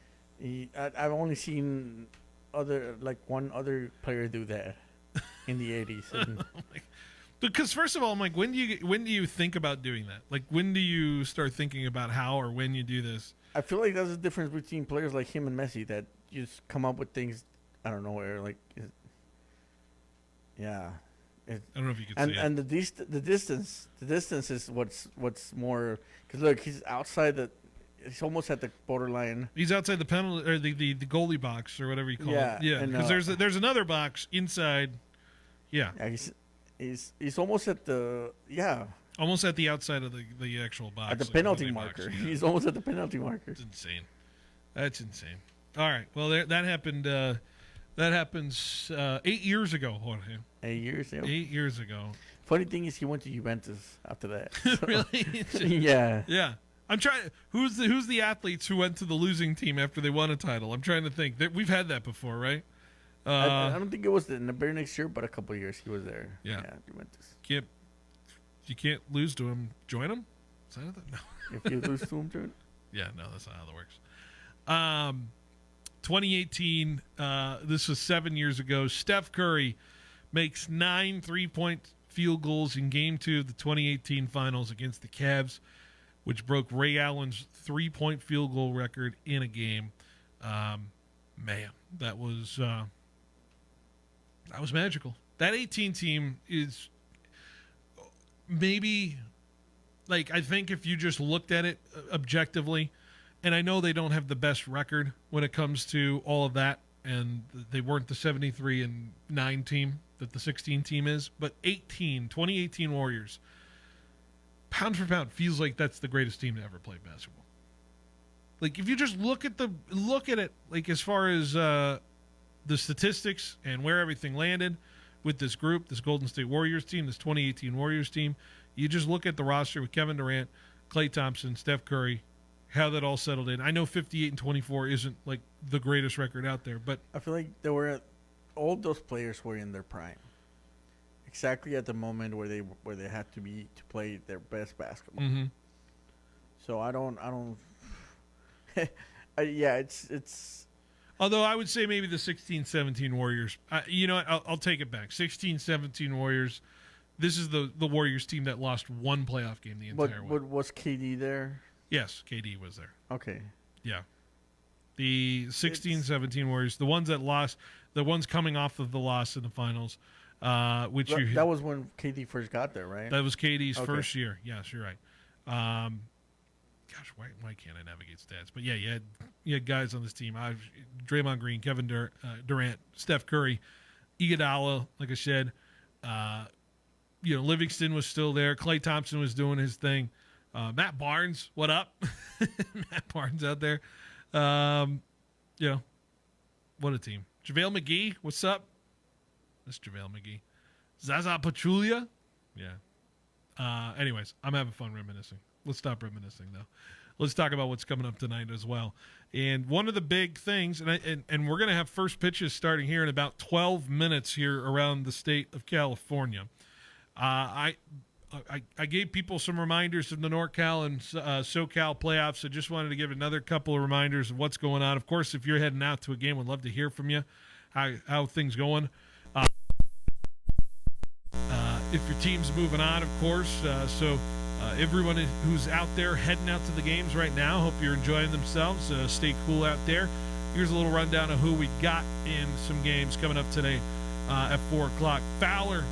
I've only seen one other player do that in the 80s. Because first of all, I'm like, when do you think about doing that? Like, when do you start thinking about how or when you do this? I feel like that's the difference between players like him and Messi that just come up with things I don't know where. Yeah. I don't know if you could see it. And the distance is what's more, because look, he's outside he's almost at the borderline. He's outside the penalty or the goalie box or whatever you call it. Yeah, because there's another box inside. Yeah. Yeah, he's almost at the almost at the outside of the actual box. At the penalty marker. Yeah. He's almost at the penalty marker. It's insane. That's insane. All right. Well, that happened. That happens 8 years ago, Jorge. 8 years? Yeah. 8 years ago. Funny thing is, he went to Juventus after that. So. Really? Yeah. Yeah. I'm trying. Who's the athletes who went to the losing team after they won a title? I'm trying to think. We've had that before, right? I don't think it was in the very next year, but a couple of years he was there. Yeah. Juventus. You can't lose to him. Join him? Is that it? No. If you lose to him, join. Yeah. No, that's not how that works. 2018, this was 7 years ago. Steph Curry makes 9 3-point field goals in Game 2 of the 2018 Finals against the Cavs, which broke Ray Allen's 3-point field goal record in a game. Man, that was magical. That 18 team is maybe, I think if you just looked at it objectively, and I know they don't have the best record when it comes to all of that, and they weren't the 73-9 team that the 16 team is, but 2018 Warriors, pound for pound, feels like that's the greatest team to ever play basketball. If you just look at it, as far as the statistics and where everything landed with this group, this Golden State Warriors team, this 2018 Warriors team, you just look at the roster with Kevin Durant, Klay Thompson, Steph Curry, how that all settled in. I know 58-24 isn't the greatest record out there, but I feel like all those players were in their prime, exactly at the moment where they had to be to play their best basketball. Mm-hmm. So I don't. Yeah, it's. Although I would say maybe the 16-17 Warriors. You know what? I'll take it back. 16-17 Warriors This is the Warriors team that lost one playoff game the entire way. But was KD there? Yes, KD was there. Okay. Yeah. The 16-17 Warriors, the ones that lost, the ones coming off of the loss in the finals, which that was when KD first got there, right? That was KD's first year. Yes, you're right. Gosh, why can't I navigate stats? But yeah, you had guys on this team. Draymond Green, Kevin Durant, Steph Curry, Iguodala, like I said. Livingston was still there. Klay Thompson was doing his thing. Matt Barnes, what up? Matt Barnes out there. What a team. JaVale McGee, what's up? That's JaVale McGee. Zaza Pachulia? Yeah. Anyways, I'm having fun reminiscing. Let's stop reminiscing, though. Let's talk about what's coming up tonight as well. And one of the big things, and we're going to have first pitches starting here in about 12 minutes here around the state of California. I gave people some reminders of the NorCal and SoCal playoffs. I just wanted to give another couple of reminders of what's going on. Of course, if you're heading out to a game, we'd love to hear from you, how things going. If your team's moving on, of course. Everyone who's out there heading out to the games right now, hope you're enjoying themselves. Stay cool out there. Here's a little rundown of who we got in some games coming up today at 4 o'clock. Fowler's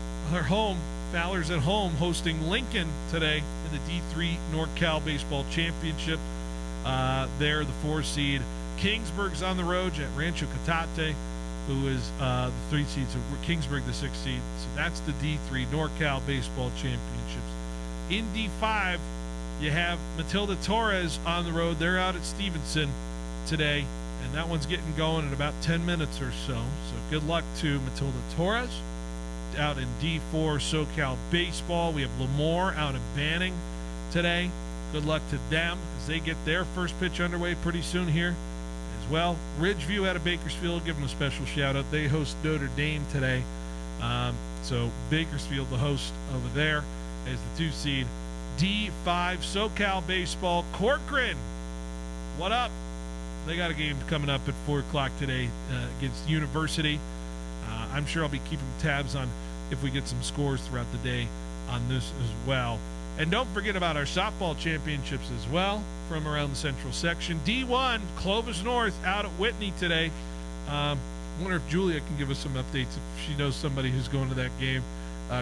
at home hosting Lincoln today in the D3 NorCal Baseball Championship. They're the 4 seed. Kingsburg's on the road at Rancho Catate, who is the 3 seed. So Kingsburg, the 6 seed. So that's the D3 NorCal Baseball Championships. In D5, you have Matilda Torres on the road. They're out at Stevenson today, and that one's getting going in about 10 minutes or so. So good luck to Matilda Torres. Out in D4 SoCal Baseball, we have Lemoore out in Banning today. Good luck to them as they get their first pitch underway pretty soon here as well. Ridgeview out of Bakersfield, give them a special shout-out. They host Notre Dame today. So Bakersfield, the host over there, is the 2 seed. D5 SoCal Baseball, Corcoran, what up? They got a game coming up at 4 o'clock today against University. I'm sure I'll be keeping tabs on if we get some scores throughout the day on this as well. And don't forget about our softball championships as well from around the central section. D1, Clovis North out at Whitney today. I wonder if Julia can give us some updates if she knows somebody who's going to that game.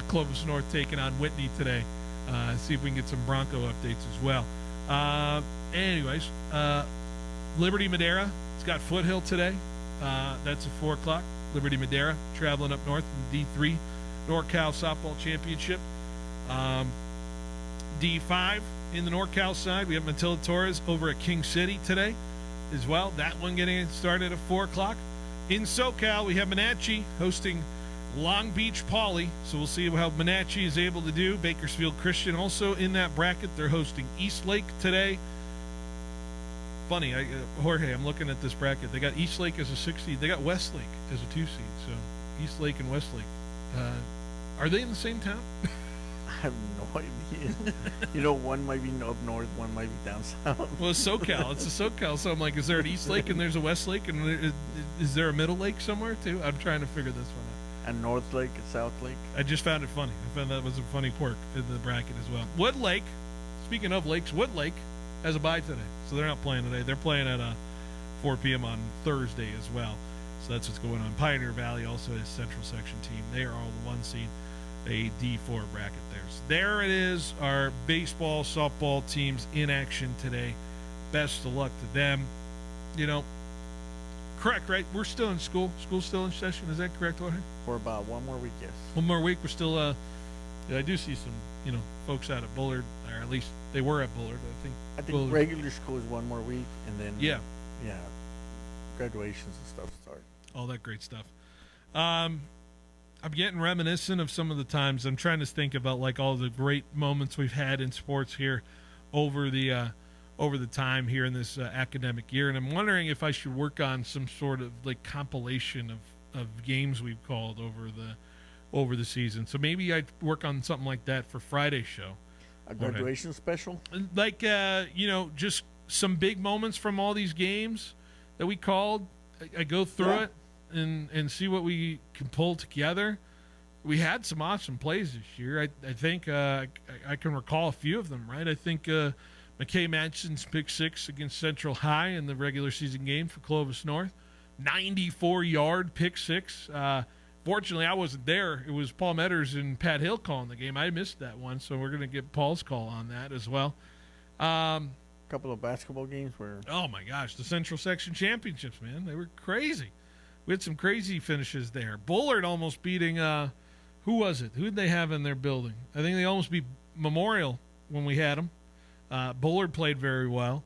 Clovis North taking on Whitney today. See if we can get some Bronco updates as well. Anyways, Liberty Madera, it's got Foothill today. That's at 4 o'clock. Liberty Madera traveling up north in the D3 NorCal Softball Championship. D5 in the NorCal side, we have Matilda Torres over at King City today as well. That one getting started at 4 o'clock. In SoCal, we have Monache hosting Long Beach Poly, so we'll see how Monache is able to do. Bakersfield Christian also in that bracket. They're hosting Eastlake today. Funny, Jorge, I'm looking at this bracket. They got Eastlake as a 6 seed. They got Westlake as a 2 seed. So Eastlake and Westlake. Are they in the same town? I have no idea. One might be up north, one might be down south. Well, it's SoCal. It's a SoCal. So I'm like, is there an Eastlake and there's a Westlake? And is there a Middle Lake somewhere, too? I'm trying to figure this one out. And North Lake and South Lake. I just found it funny. I found that was a funny quirk in the bracket as well. Wood Lake, speaking of lakes, Wood Lake has a bye today. So they're not playing today. They're playing at 4 p.m. on Thursday as well. So that's what's going on. Pioneer Valley also has Central Section team. They are all the 1 seed, a D4 bracket there. So there it is, our baseball, softball teams in action today. Best of luck to them. Correct, right? We're still in school. School's still in session. Is that correct, Jorge? For about 1 more week, yes. 1 more week. We're still, I do see some, folks out at Bullard, or at least they were at Bullard. I think regular school is 1 more week, and then yeah, graduations and stuff start. All that great stuff. I'm getting reminiscent of some of the times. I'm trying to think about like all the great moments we've had in sports here over the time here in this academic year, and I'm wondering if I should work on some sort of like compilation of games we've called over the season. So maybe I'd work on something like that for Friday's show. A graduation special? Like, just some big moments from all these games that we called. I go through it and see what we can pull together. we had some awesome plays this year. I think I can recall a few of them, right? I think McKay Madsen's pick 6 against Central High in the regular season game for Clovis North. 94-yard pick 6. Fortunately, I wasn't there. It was Paul Metters and Pat Hill calling the game. I missed that one, so we're going to get Paul's call on that as well. Couple of basketball games where... Oh, my gosh. The Central Section Championships, man. They were crazy. We had some crazy finishes there. Bullard almost beating... who was it? Who did they have in their building? I think they almost beat Memorial when we had them. Bullard played very well.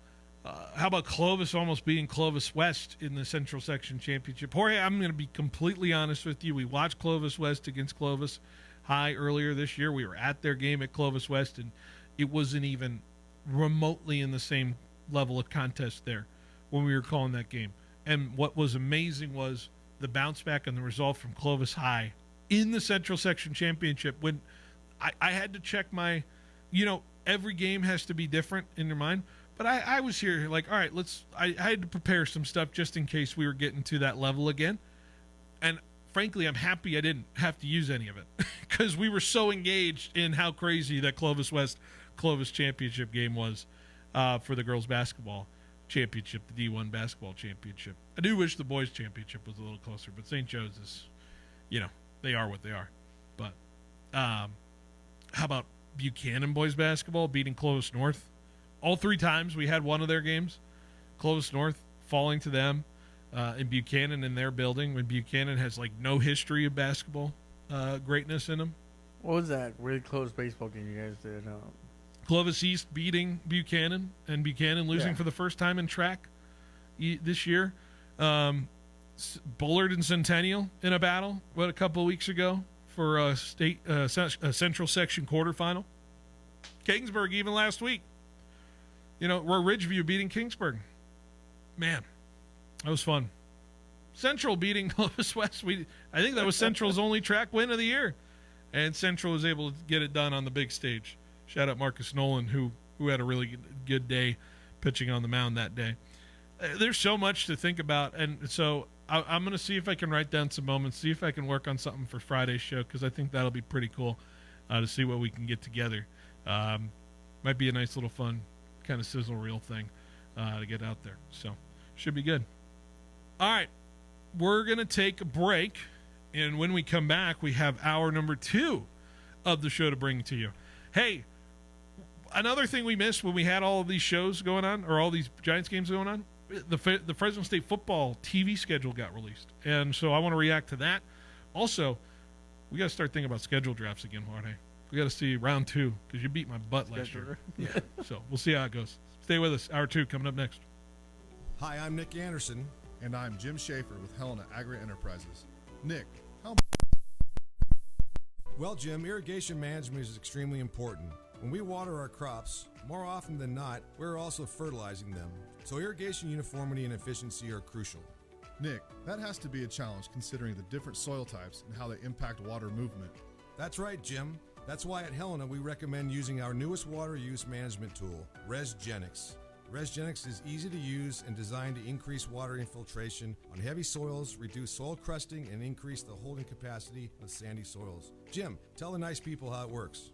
How about Clovis almost beating Clovis West in the Central Section Championship? Jorge, I'm going to be completely honest with you. We watched Clovis West against Clovis High earlier this year. We were at their game at Clovis West, and it wasn't even remotely in the same level of contest there when we were calling that game. And what was amazing was the bounce back and the result from Clovis High in the Central Section Championship. When I had to check my, every game has to be different in your mind. But I was here like, all right, I had to prepare some stuff just in case we were getting to that level again. And frankly, I'm happy I didn't have to use any of it because we were so engaged in how crazy that Clovis West Clovis championship game was for the girls basketball championship, the D1 basketball championship. I do wish the boys championship was a little closer, but St. Joe's is, they are what they are. But how about Buchanan boys basketball beating Clovis North? All 3 times we had one of their games, Clovis North falling to them in Buchanan in their building when Buchanan has no history of basketball greatness in them. What was that really close baseball game you guys did? Clovis East beating Buchanan and Buchanan losing for the first time in track this year. Bullard and Centennial in a battle, a couple of weeks ago for a Central Section quarterfinal. Kingsburg even last week. We're Ridgeview beating Kingsburg. Man, that was fun. Central beating Clovis West. I think that was Central's only track win of the year. And Central was able to get it done on the big stage. Shout out Marcus Nolan, who had a really good day pitching on the mound that day. There's so much to think about. And so I'm going to see if I can write down some moments, see if I can work on something for Friday's show, because I think that'll be pretty cool to see what we can get together. Might be a nice little fun kind of sizzle reel thing to get out there. So should be good. All right. We're going to take a break. And when we come back, we have hour number 2 of the show to bring to you. Hey, another thing we missed when we had all of these shows going on, or all these Giants games going on, the Fresno State Football TV schedule got released. And so I want to react to that. Also, we got to start thinking about schedule drafts again, Jorge. We got to see round 2 because you beat my butt last year. Yeah. So we'll see how it goes. Stay with us. Hour 2 coming up next. Hi, I'm Nick Anderson. And I'm Jim Schaefer with Helena Agri-Enterprises. Nick, how... Well, Jim, irrigation management is extremely important. When we water our crops, more often than not, we're also fertilizing them. So irrigation uniformity and efficiency are crucial. Nick, that has to be a challenge considering the different soil types and how they impact water movement. That's right, Jim. That's why at Helena we recommend using our newest water use management tool, ResGenix. ResGenix is easy to use and designed to increase water infiltration on heavy soils, reduce soil crusting, and increase the holding capacity of sandy soils. Jim, tell the nice people how it works.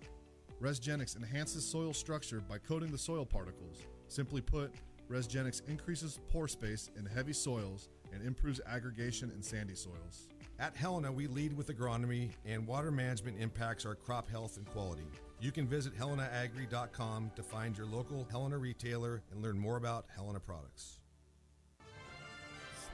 ResGenix enhances soil structure by coating the soil particles. Simply put, ResGenix increases pore space in heavy soils and improves aggregation in sandy soils. At Helena, we lead with agronomy, and water management impacts our crop health and quality. You can visit helenaagri.com to find your local Helena retailer and learn more about Helena products.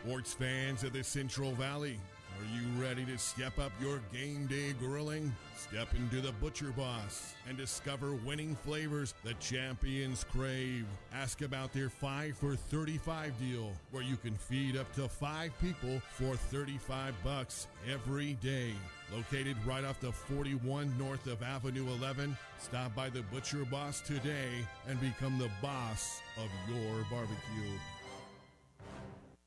Sports fans of the Central Valley, are you ready to step up your game day grilling? Step into the Butcher Boss and discover winning flavors the champions crave. Ask about their 5 for $35 deal, where you can feed up to 5 people for $35 every day. Located right off the 41 north of Avenue 11, stop by the Butcher Boss today and become the boss of your barbecue.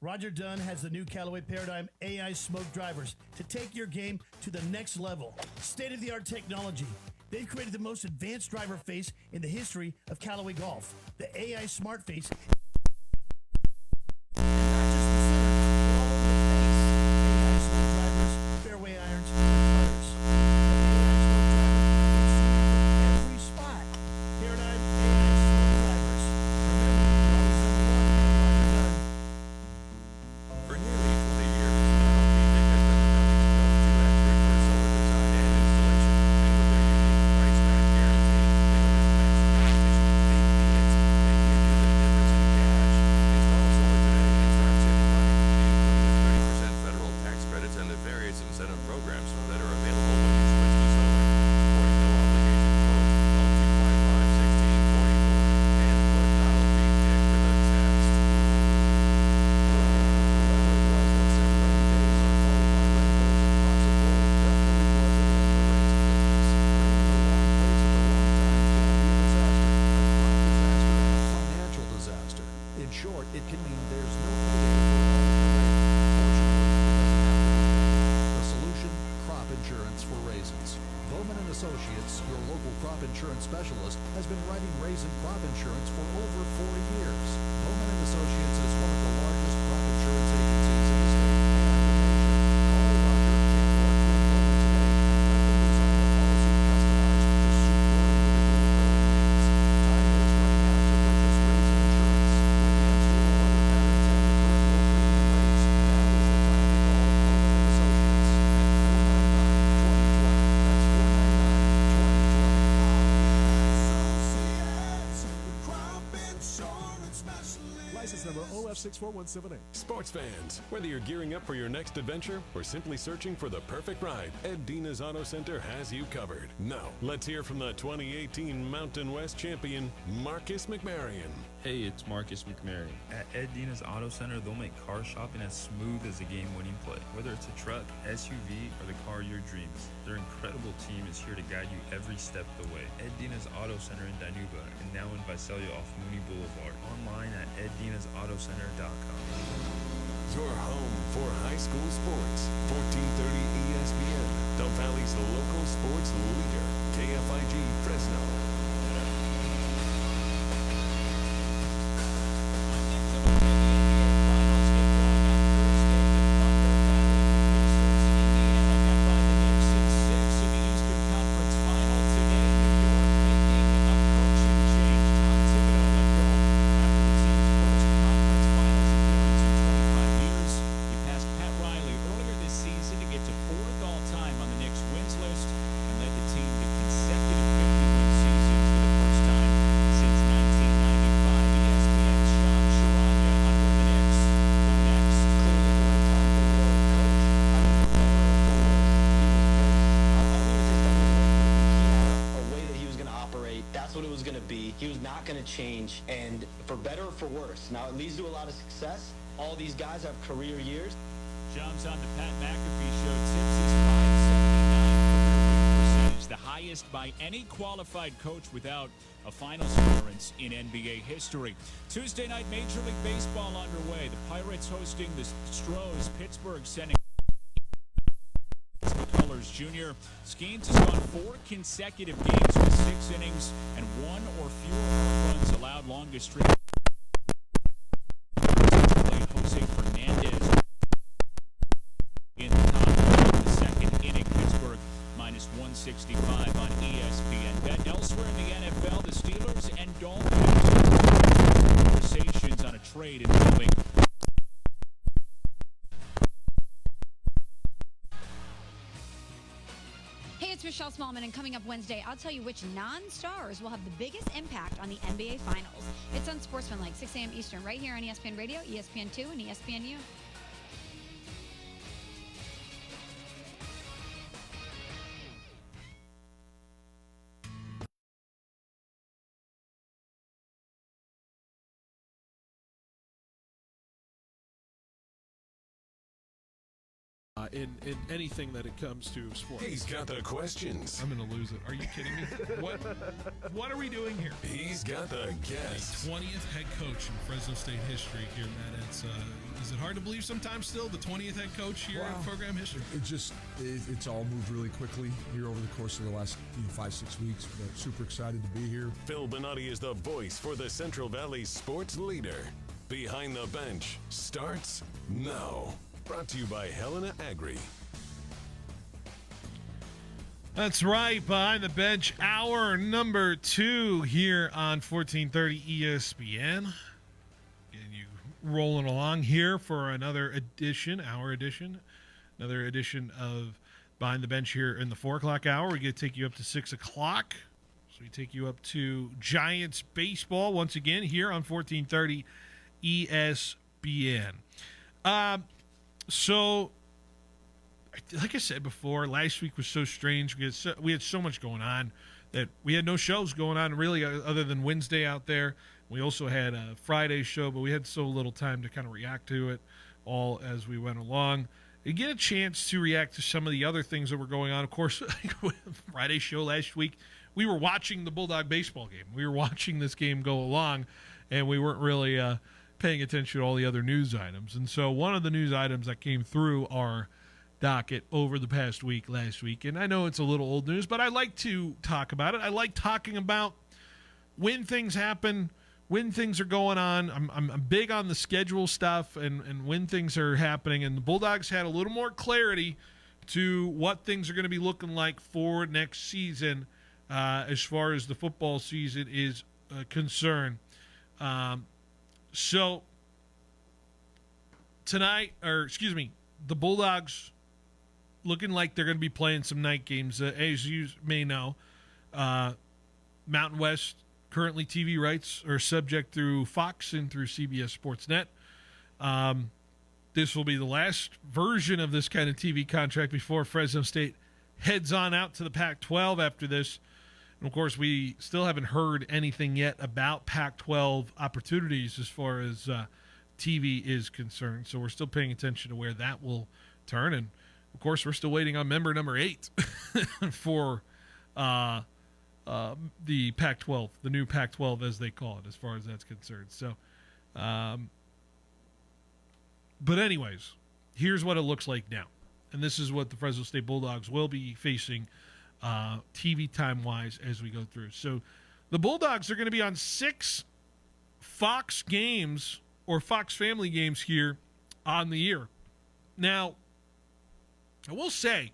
Roger Dunn has the new Callaway Paradigm AI smoke drivers to take your game to the next level. State-of-the-art technology. They've created the most advanced driver face in the history of Callaway Golf. The AI Smart Face. And not just the center, but all over the face. AI smoke drivers, fairway irons, and putters. Associates, your local crop insurance specialist, has been writing raisin crop insurance for over 40 years. Bowman and Associates is one of the largest crop insurance agencies in the state and the nation. Call Roger License number OF64178. Sports fans, whether you're gearing up for your next adventure or simply searching for the perfect ride, Ed Dina's Auto Center has you covered. Now, let's hear from the 2018 Mountain West champion, Marcus McMarion. Hey, it's Marcus McMarion. At Ed Dina's Auto Center, they'll make car shopping as smooth as a game-winning play. Whether it's a truck, SUV, or the car of your dreams, their incredible team is here to guide you every step of the way. Ed Dina's Auto Center in Dinuba and now in Visalia off Mooney Boulevard. Online at eddinasautocenter.com. Your home for high school sports. 1430 ESPN, the Valley's local sports leader. KFIG Fresno. Change, and for better or for worse. Now, it leads to a lot of success. All these guys have career years. Jumps on to Pat McAfee showed Tips' 579 career win percentage, the highest by any qualified coach without a finals appearance in NBA history. Tuesday night Major League Baseball underway. The Pirates hosting the Stros. Pittsburgh sending Colors Jr. Skeens has gone 4 consecutive games with 6 innings and 1 or fewer runs allowed. Longest streak played Jose Fernandez in the top of the second inning. Pittsburgh minus 165 on ESPN. Bet elsewhere in the NFL, the Steelers and Dolphins conversations on a trade involving It's Michelle Smallman, and coming up Wednesday, I'll tell you which non-stars will have the biggest impact on the NBA Finals. It's Unsportsmanlike, 6 a.m. Eastern, right here on ESPN Radio, ESPN2, and ESPNU. In anything that it comes to sports. He's got the questions. I'm going to lose it. Are you kidding me? What are we doing here? He's got the guests. 20th head coach in Fresno State history here, Matt. Is it hard to believe sometimes still the 20th head coach here in program history? It's all moved really quickly here over the course of the last 5-6 weeks, but super excited to be here. Phil Benotti is the voice for the Central Valley sports leader. Behind the Bench starts now. Brought to you by Helena Agri. That's right, Behind the Bench, hour number 2 here on 1430 ESPN. Getting you rolling along here for another edition of Behind the Bench here in the 4 o'clock hour. We're going to take you up to 6 o'clock. So we take you up to Giants baseball once again here on 1430 ESPN. So, like I said before, last week was so strange. We had so much going on that we had no shows going on really other than Wednesday out there. We also had a Friday show, but we had so little time to kind of react to it all as we went along. You get a chance to react to some of the other things that were going on. Of course, Friday show last week, we were watching the Bulldog baseball game. We were watching this game go along, and we weren't really paying attention to all the other news items. And so one of the news items that came through our docket over the past week, last week. And I know it's a little old news, but I like to talk about it. I like talking about when things happen, when things are going on. I'm big on the schedule stuff and when things are happening. And the Bulldogs had a little more clarity to what things are going to be looking like for next season as far as the football season is concerned. So tonight, the Bulldogs looking like they're going to be playing some night games. As you may know, Mountain West currently TV rights are subject through Fox and through CBS Sportsnet. This will be the last version of this kind of TV contract before Fresno State heads on out to the Pac-12 after this. And, of course, we still haven't heard anything yet about Pac-12 opportunities as far as TV is concerned. So we're still paying attention to where that will turn. And, of course, we're still waiting on member number 8 for the Pac-12, the new Pac-12 as they call it, as far as that's concerned. So, but anyways, here's what it looks like now. And this is what the Fresno State Bulldogs will be facing TV time-wise as we go through. So the Bulldogs are going to be on 6 Fox games or Fox family games here on the year. Now, I will say,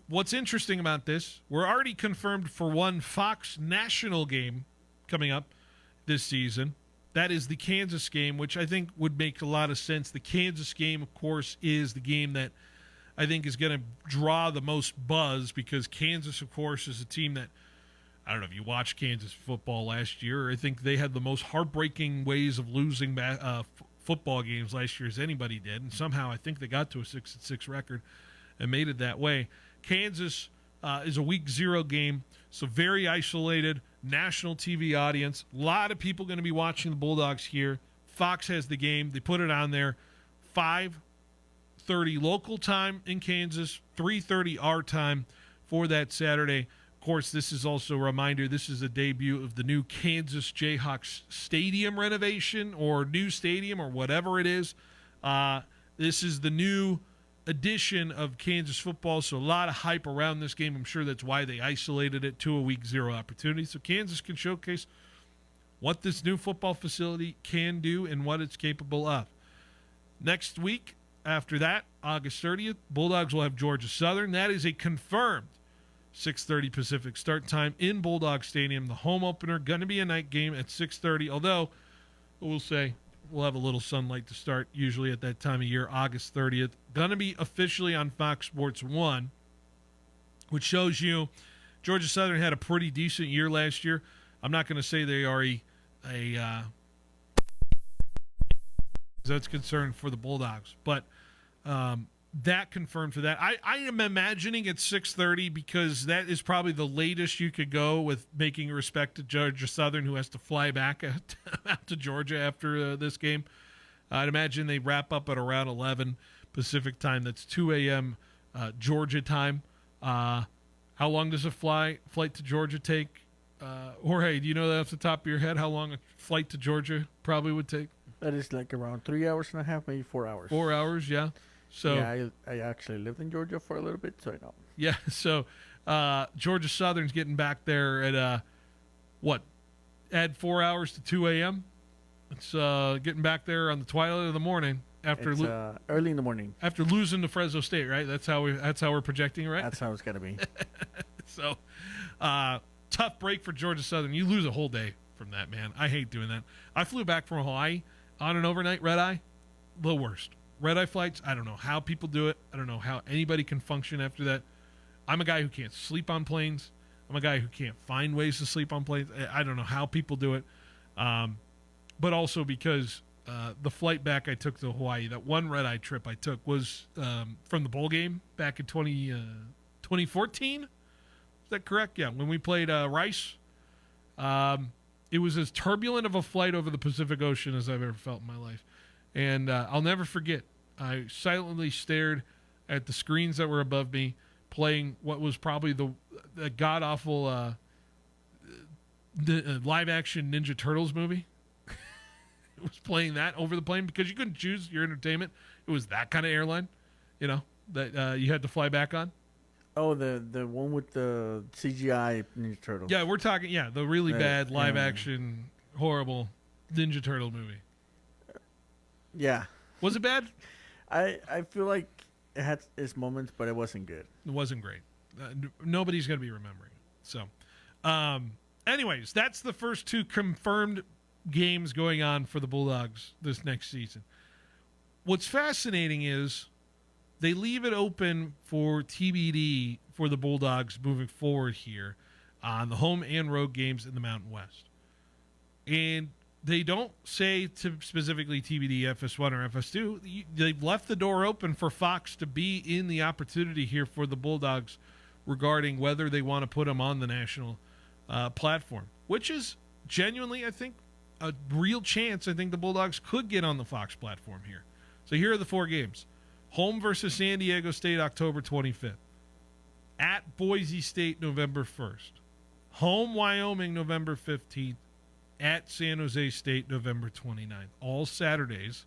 what's interesting about this, we're already confirmed for one Fox national game coming up this season. That is the Kansas game, which I think would make a lot of sense. The Kansas game, of course, is the game that I think is going to draw the most buzz because Kansas, of course, is a team that, I don't know if you watched Kansas football last year. I think they had the most heartbreaking ways of losing football games last year as anybody did. And somehow I think they got to a 6-6 record and made it that way. Kansas is a week 0 game, so very isolated, national TV audience. A lot of people going to be watching the Bulldogs here. Fox has the game. They put it on there. 5:30 local time in Kansas, 3:30 our time for that Saturday. Of course, this is also a reminder, this is a debut of the new Kansas Jayhawks stadium renovation or new stadium or whatever it is. This is the new edition of Kansas football, so a lot of hype around this game. I'm sure that's why they isolated it to a week 0 opportunity, so Kansas can showcase what this new football facility can do and what it's capable of. Next week, after that, August 30th, Bulldogs will have Georgia Southern. That is a confirmed 6:30 Pacific start time in Bulldog Stadium. The home opener, going to be a night game at 6:30, although we'll say we'll have a little sunlight to start, usually at that time of year, August 30th. Going to be officially on Fox Sports 1, which shows you Georgia Southern had a pretty decent year last year. I'm not going to say they are that's concerned for the Bulldogs, but that confirmed for that. I am imagining it's 6:30 because that is probably the latest you could go with making respect to Georgia Southern, who has to fly back out to Georgia after this game. I'd imagine they wrap up at around 11 Pacific time. That's 2 a.m. Georgia time. How long does a flight to Georgia take? Jorge, do you know that off the top of your head how long a flight to Georgia probably would take? That is like around 3 hours and a half, maybe 4 hours. 4 hours, yeah. So yeah, I actually lived in Georgia for a little bit, so I know. Yeah, so Georgia Southern's getting back there at add 4 hours to 2 a.m. It's getting back there on the twilight of the morning after early in the morning after losing to Fresno State, right? That's how we're projecting it, right? That's how it's got to be. So tough break for Georgia Southern. You lose a whole day from that, man. I hate doing that. I flew back from Hawaii on an overnight red-eye. The worst. Red-eye flights, I don't know how people do it. I don't know how anybody can function after that. I'm a guy who can't sleep on planes. I'm a guy who can't find ways to sleep on planes. I don't know how people do it. But also because the flight back I took to Hawaii, that one red-eye trip I took was from the bowl game back in 2014. Is that correct? Yeah, when we played Rice. It was as turbulent of a flight over the Pacific Ocean as I've ever felt in my life. And I'll never forget, I silently stared at the screens that were above me, playing what was probably the god-awful live-action Ninja Turtles movie. It was playing that over the plane because you couldn't choose your entertainment. It was that kind of airline, you know. that you had to fly back on? Oh, the one with the CGI Ninja Turtle. Yeah, we're talking. Yeah, the really bad live action, horrible Ninja Turtle movie. Yeah. Was it bad? I feel like it had its moments, but it wasn't good. It wasn't great. Nobody's going to be remembering it. So, anyways, that's the first two confirmed games going on for the Bulldogs this next season. What's fascinating is they leave it open for TBD for the Bulldogs moving forward here on the home and road games in the Mountain West. And they don't say to specifically TBD, FS1 or FS2. They've left the door open for Fox to be in the opportunity here for the Bulldogs regarding whether they want to put them on the national platform, which is genuinely, I think, a real chance. I think the Bulldogs could get on the Fox platform here. So here are the four games. Home versus San Diego State, October 25th. At Boise State, November 1st. Home, Wyoming, November 15th. At San Jose State, November 29th. All Saturdays.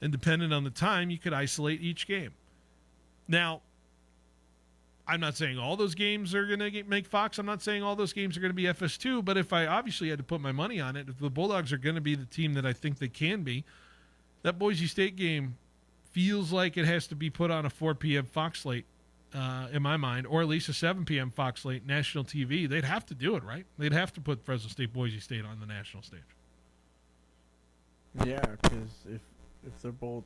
And depending on the time, you could isolate each game. Now, I'm not saying all those games are going to make Fox. I'm not saying all those games are going to be FS2. But if I obviously had to put my money on it, if the Bulldogs are going to be the team that I think they can be, that Boise State game feels like it has to be put on a 4 p.m. Fox slate in my mind, or at least a 7 p.m. Fox slate, national TV. They'd have to do it, right? They'd have to put Fresno State, Boise State on the national stage. Yeah, because if they're both,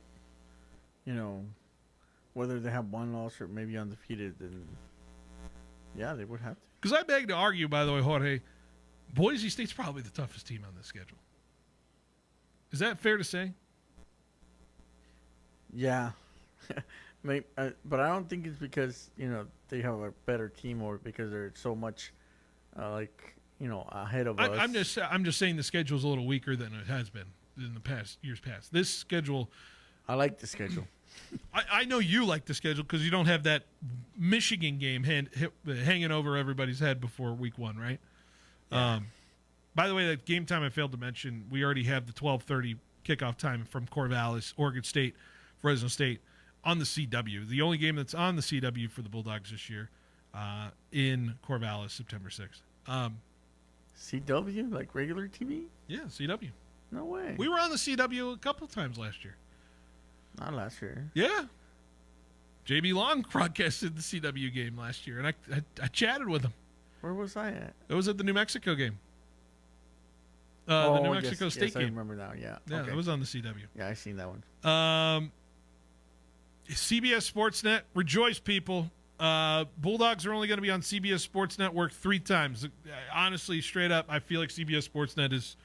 whether they have one loss or maybe undefeated, then yeah, they would have to. Because I beg to argue, by the way, Jorge, Boise State's probably the toughest team on this schedule. Is that fair to say? Yeah. But I don't think it's because, they have a better team or because they're so much, ahead of us. I'm just saying the schedule's a little weaker than it has been in the years past. This schedule... I like the schedule. I know you like the schedule because you don't have that Michigan game hanging over everybody's head before week one, right? Yeah. By the way, that game time I failed to mention, we already have the 12:30 kickoff time from Corvallis, Oregon State, Fresno State on the CW. The only game that's on the CW for the Bulldogs this year in Corvallis, September 6th. CW? Like regular TV? Yeah, CW. No way. We were on the CW a couple times last year. Not last year. Yeah. JB Long broadcasted the CW game last year, and I chatted with him. Where was I at? It was at the New Mexico game. The New Mexico State game. I remember now, yeah. Yeah, okay. It was on the CW. Yeah, I seen that one. CBS Sportsnet, rejoice, people. Bulldogs are only going to be on CBS Sports Network 3 times. Honestly, straight up, I feel like CBS Sportsnet is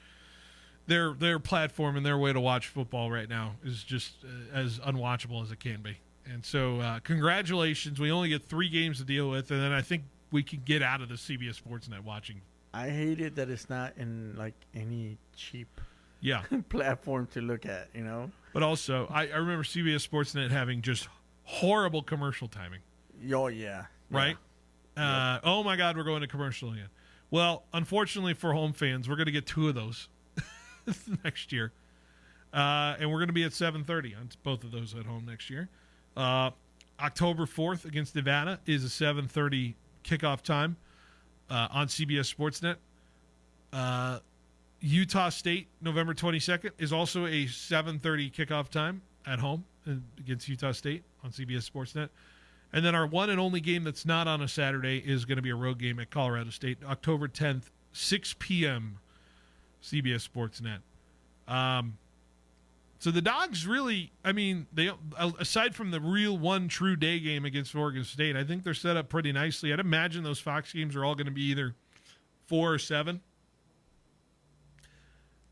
their platform and their way to watch football right now is just as unwatchable as it can be. And so, congratulations. We only get 3 games to deal with, and then I think we can get out of the CBS Sportsnet watching. I hate it that it's not in like any cheap platform to look at, But also, I remember CBS Sportsnet having just horrible commercial timing. Oh, yeah. Right? Yeah. Oh, my God, we're going to commercial again. Well, unfortunately for home fans, we're going to get 2 of those next year. And we're going to be at 7:30 on both of those at home next year. October 4th against Nevada is a 7:30 kickoff time on CBS Sportsnet. Utah State, November 22nd, is also a 7:30 kickoff time at home against Utah State on CBS Sportsnet. And then our one and only game that's not on a Saturday is going to be a road game at Colorado State, October 10th, 6 p.m., CBS Sportsnet. So the Dogs really, they aside from the real one true day game against Oregon State, I think they're set up pretty nicely. I'd imagine those Fox games are all going to be either 4 or 7.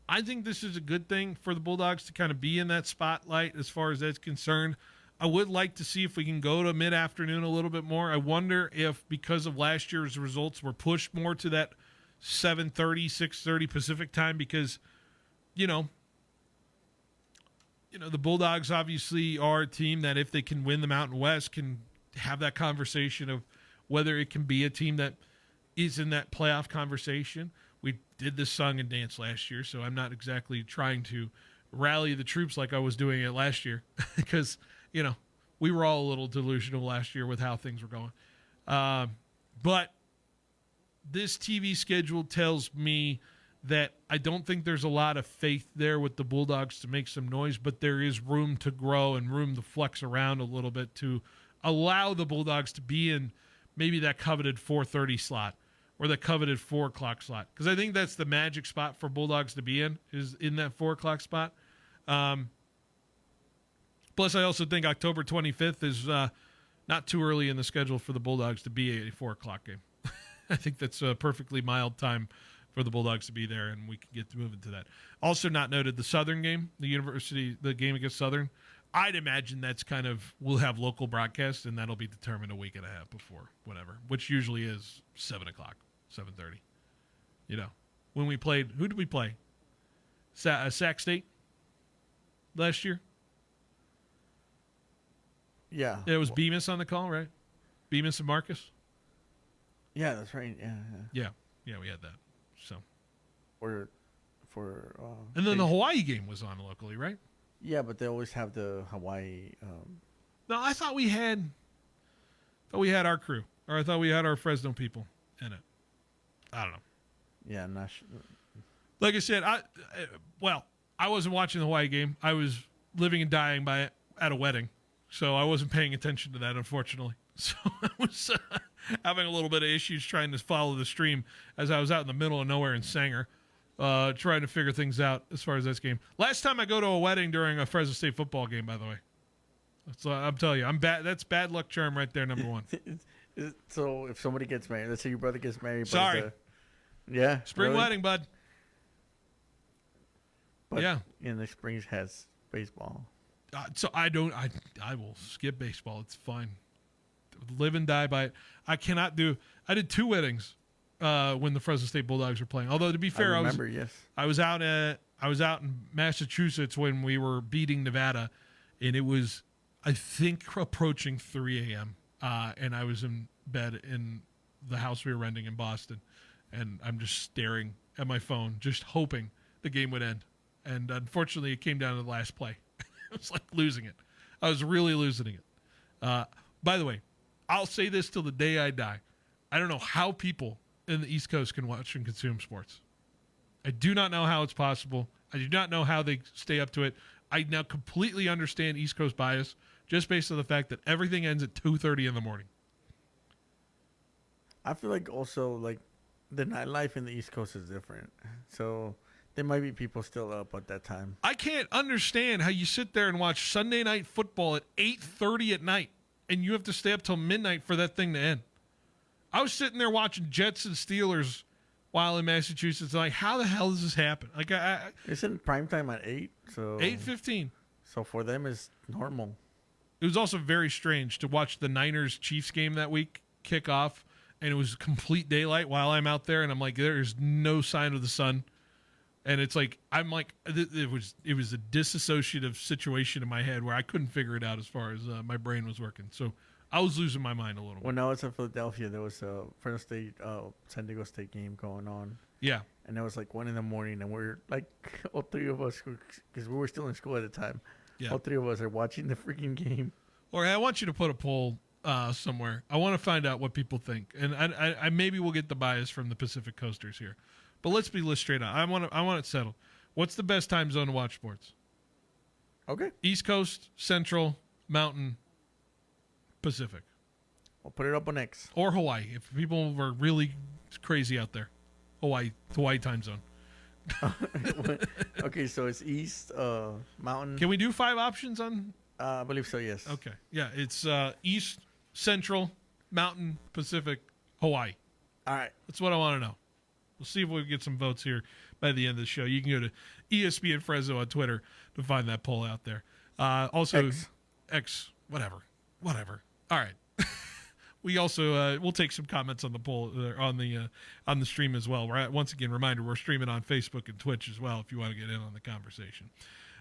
I think this is a good thing for the Bulldogs to kind of be in that spotlight as far as that's concerned. I would like to see if we can go to mid-afternoon a little bit more. I wonder if because of last year's results, we're pushed more to that 7:30, 6:30 Pacific time because, the Bulldogs obviously are a team that if they can win the Mountain West can have that conversation of whether it can be a team that is in that playoff conversation. We did this song and dance last year, so I'm not exactly trying to rally the troops like I was doing it last year because, we were all a little delusional last year with how things were going. But this TV schedule tells me that I don't think there's a lot of faith there with the Bulldogs to make some noise, but there is room to grow and room to flex around a little bit to allow the Bulldogs to be in maybe that coveted 4:30 slot or the coveted 4 o'clock slot. Because I think that's the magic spot for Bulldogs to be in, is in that 4 o'clock spot. Plus, I also think October 25th is not too early in the schedule for the Bulldogs to be a 4 o'clock game. I think that's a perfectly mild time for the Bulldogs to be there, and we can get to moving to that. Also not noted, the Southern game, the game against Southern. I'd imagine that's kind of, we'll have local broadcast, and that'll be determined a week and a half before, whatever, which usually is 7 o'clock, 7:30. You know, when we played, who did we play? Sac State last year? Yeah. It was Bemis on the call, right? Bemis and Marcus? Yeah, that's right. Yeah, we had that. So, and then the Hawaii game was on locally, right? Yeah, but they always have the Hawaii. No, I thought we had our crew, or I thought we had our Fresno people in it. I don't know. Yeah, I'm not sure. Like I said, I wasn't watching the Hawaii game. I was living and dying by it at a wedding, so I wasn't paying attention to that, unfortunately. So I was having a little bit of issues trying to follow the stream as I was out in the middle of nowhere in Sanger, trying to figure things out as far as this game. Last time I go to a wedding during a Fresno State football game, by the way. So I'm telling you, I'm bad. That's bad luck charm right there, number one. So if somebody gets married, let's say your brother gets married. Sorry. Spring really? wedding, bud. But yeah. In the springs has baseball. So I will skip baseball. It's fine. Live and die by it. I did 2 weddings when the Fresno State Bulldogs were playing. Although to be fair, I was out in Massachusetts when we were beating Nevada, and it was, I think, approaching 3 a.m. And I was in bed in the house we were renting in Boston, and I'm just staring at my phone, just hoping the game would end. And unfortunately, it came down to the last play. It was like losing it. I was really losing it. By the way, I'll say this till the day I die. I don't know how people in the East Coast can watch and consume sports. I do not know how it's possible. I do not know how they stay up to it. I now completely understand East Coast bias just based on the fact that everything ends at 2:30 in the morning. I feel like also like the nightlife in the East Coast is different. So there might be people still up at that time. I can't understand how you sit there and watch Sunday night football at 8:30 at night and you have to stay up till midnight for that thing to end. I was sitting there watching Jets and Steelers while in Massachusetts. Like, how the hell does this happen? Like, isn't prime time at 8? So 8:15. So for them, it's normal. It was also very strange to watch the Niners-Chiefs game that week kick off, and it was complete daylight while I'm out there, and I'm like, there is no sign of the sun. And it's like, I'm like, it was a disassociative situation in my head where I couldn't figure it out as far as my brain was working. So I was losing my mind a little bit. When I was in Philadelphia, there was a Fresno State, San Diego State game going on. Yeah. And it was like 1 a.m, and we're like, all 3 of us, because we were still in school at the time. Yeah. All 3 of us are watching the freaking game. Or I want you to put a poll somewhere. I want to find out what people think. And I maybe we'll get the bias from the Pacific Coasters here. But let's be straight on. I want it settled. What's the best time zone to watch sports? Okay. East Coast, Central, Mountain, Pacific. We'll put it up on X. Or Hawaii, if people were really crazy out there. Hawaii time zone. Okay, so it's East, Mountain. Can we do 5 options on? I believe so, yes. Okay. Yeah, it's East, Central, Mountain, Pacific, Hawaii. All right. That's what I want to know. We'll see if we can get some votes here by the end of the show. You can go to ESPN Fresno on Twitter to find that poll out there. Also, X, whatever. All right. We also we'll take some comments on the poll on the stream as well. Once again, reminder, we're streaming on Facebook and Twitch as well if you want to get in on the conversation.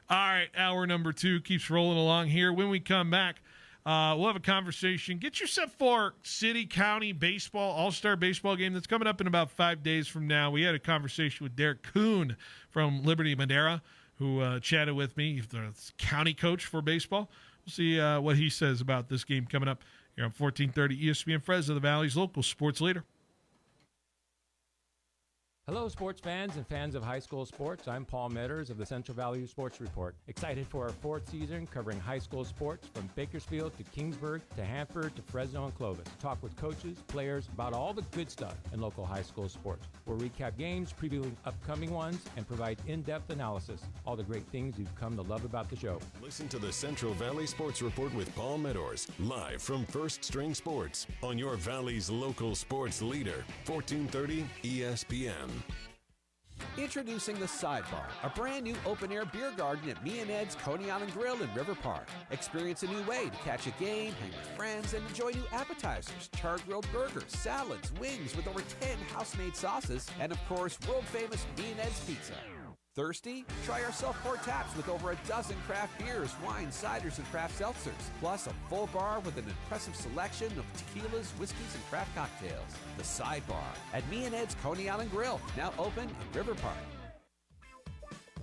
All right, hour number 2 keeps rolling along here. When we come back, we'll have a conversation. Get yourself for city, county baseball, all-star baseball game that's coming up in about 5 days from now. We had a conversation with Derek Kuhn from Liberty Madera, who chatted with me, the county coach for baseball. We'll see what he says about this game coming up here on 1430 ESPN Fresno, the Valley's local sports leader. Hello, sports fans and fans of high school sports. I'm Paul Metters of the Central Valley Sports Report. Excited for our fourth season covering high school sports from Bakersfield to Kingsburg to Hanford to Fresno and Clovis. Talk with coaches, players about all the good stuff in local high school sports. We'll recap games, preview upcoming ones, and provide in-depth analysis. All the great things you've come to love about the show. Listen to the Central Valley Sports Report with Paul Meadors, live from First String Sports on your Valley's local sports leader, 1430 ESPN. Introducing The Sidebar, a brand new open-air beer garden at Me and Ed's Coney Island Grill in River Park. Experience a new way to catch a game, hang with friends, and enjoy new appetizers, char-grilled burgers, salads, wings with over 10 house-made sauces, and of course, world-famous Me and Ed's pizza. Thirsty? Try our self-poured taps with over a dozen craft beers, wines, ciders, and craft seltzers. Plus a full bar with an impressive selection of tequilas, whiskeys, and craft cocktails. The Sidebar at Me and Ed's Coney Island Grill, now open in River Park.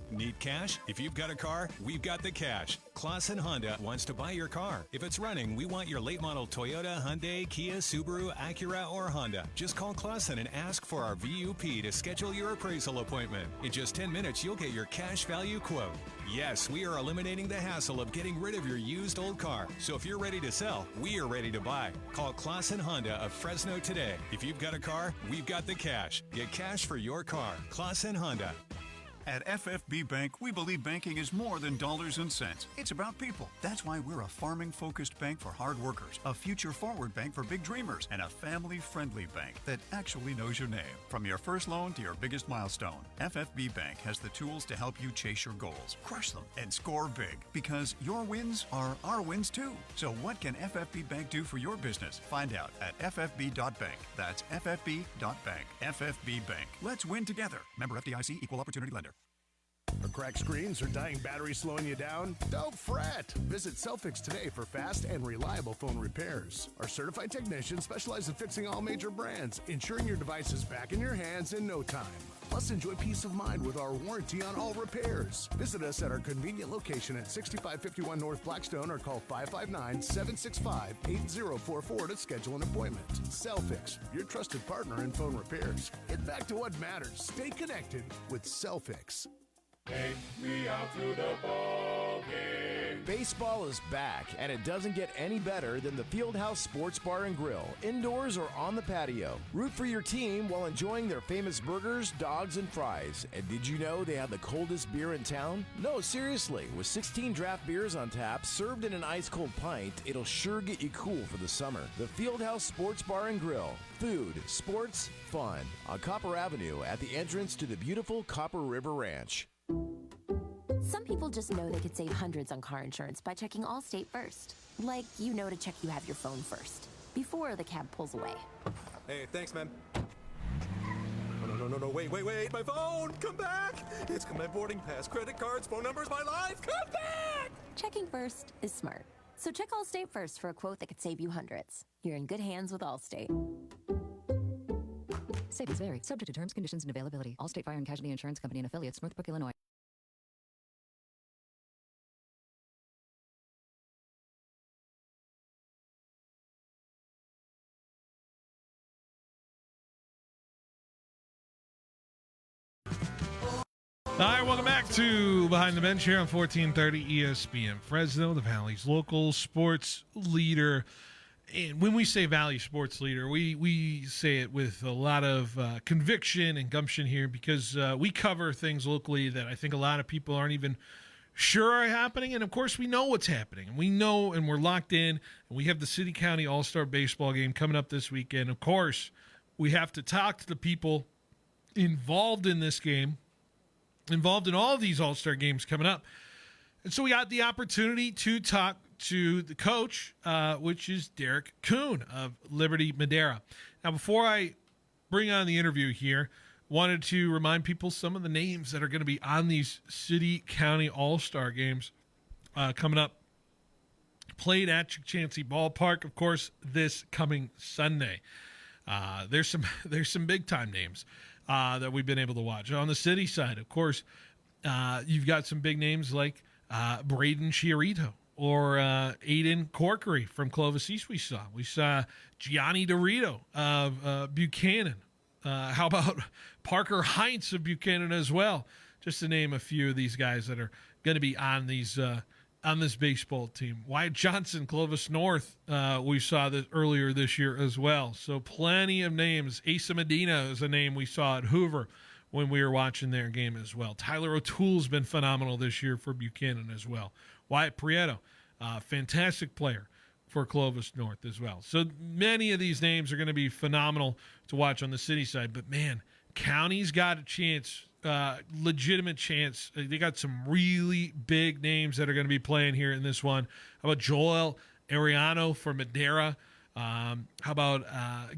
Need cash? If you've got a car, we've got the cash. Clausen Honda wants to buy your car. If it's running, we want your late model Toyota, Hyundai, Kia, Subaru, Acura, or Honda. Just call Clausen and ask for our VUP to schedule your appraisal appointment. In just 10 minutes, you'll get your cash value quote. Yes, we are eliminating the hassle of getting rid of your used old car. So if you're ready to sell, we are ready to buy. Call Clausen Honda of Fresno today. If you've got a car, we've got the cash. Get cash for your car. Clausen Honda. At FFB Bank, we believe banking is more than dollars and cents. It's about people. That's why we're a farming-focused bank for hard workers, a future-forward bank for big dreamers, and a family-friendly bank that actually knows your name. From your first loan to your biggest milestone, FFB Bank has the tools to help you chase your goals, crush them, and score big. Because your wins are our wins too. So what can FFB Bank do for your business? Find out at ffb.bank. That's ffb.bank. FFB Bank. Let's win together. Member FDIC, Equal Opportunity Lender. Are cracked screens or dying batteries slowing you down? Don't fret! Visit Cellfix today for fast and reliable phone repairs. Our certified technicians specialize in fixing all major brands, ensuring your device is back in your hands in no time. Plus, enjoy peace of mind with our warranty on all repairs. Visit us at our convenient location at 6551 North Blackstone or call 559-765-8044 to schedule an appointment. Cellfix, your trusted partner in phone repairs. Get back to what matters. Stay connected with Cellfix. Take me out to the ball game. Baseball is back, and it doesn't get any better than the Fieldhouse Sports Bar and Grill, indoors or on the patio. Root for your team while enjoying their famous burgers, dogs, and fries. And did you know they have the coldest beer in town? No, seriously. With 16 draft beers on tap, served in an ice-cold pint, it'll sure get you cool for the summer. The Fieldhouse Sports Bar and Grill. Food, sports, fun. On Copper Avenue at the entrance to the beautiful Copper River Ranch. Some people just know they could save hundreds on car insurance by checking Allstate first. Like, you know to check you have your phone first, before the cab pulls away. Hey, thanks, man. No, wait, my phone! Come back! It's got my boarding pass, credit cards, phone numbers, my life! Come back! Checking first is smart. So check Allstate first for a quote that could save you hundreds. You're in good hands with Allstate. Savings vary. Subject to terms, conditions, and availability. Allstate Fire and Casualty Insurance Company and affiliates, Northbrook, Illinois. All right, welcome back to Behind the Bench here on 1430 ESPN Fresno, the Valley's local sports leader. And when we say Valley sports leader, we say it with a lot of conviction and gumption here because we cover things locally that I think a lot of people aren't even sure are happening. And, of course, we know what's happening. We know and we're locked in. And we have the City-County All-Star Baseball game coming up this weekend. Of course, we have to talk to the people involved in this game, involved in all of these All-Star games coming up. And so we got the opportunity to talk to the coach, which is Derek Kuhn of Liberty Madera. Now, before I bring on the interview here, wanted to remind people some of the names that are going to be on these city-county all-star games coming up. Played at Chancey Ballpark, of course, this coming Sunday. There's some big-time names that we've been able to watch. On the city side, of course, you've got some big names like Braden Chiarito or Aiden Corkery from Clovis East we saw Gianni Dorito of Buchanan. How about Parker Heinz of Buchanan as well? Just to name a few of these guys that are going to be on these on this baseball team. Wyatt Johnson, Clovis North, we saw this earlier this year as well. So plenty of names. Asa Medina is a name we saw at Hoover when we were watching their game as well. Tyler O'Toole's been phenomenal this year for Buchanan as well. Wyatt Prieto, fantastic player for Clovis North as well. So many of these names are going to be phenomenal to watch on the city side. But, man, County's got a chance, legitimate chance. They got some really big names that are going to be playing here in this one. How about Joel Ariano for Madera? How about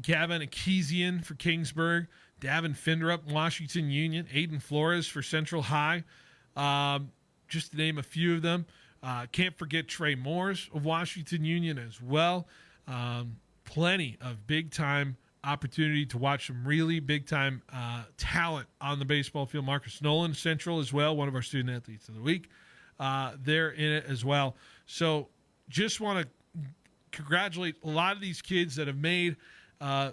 Gavin Akesian for Kingsburg? Davin Findrup, Washington Union. Aiden Flores for Central High. Just to name a few of them. Can't forget Trey Morris of Washington Union as well. Plenty of big-time opportunity to watch some really big-time talent on the baseball field. Marcus Nolan, Central as well, one of our student athletes of the week. They're in it as well. So just want to congratulate a lot of these kids that have made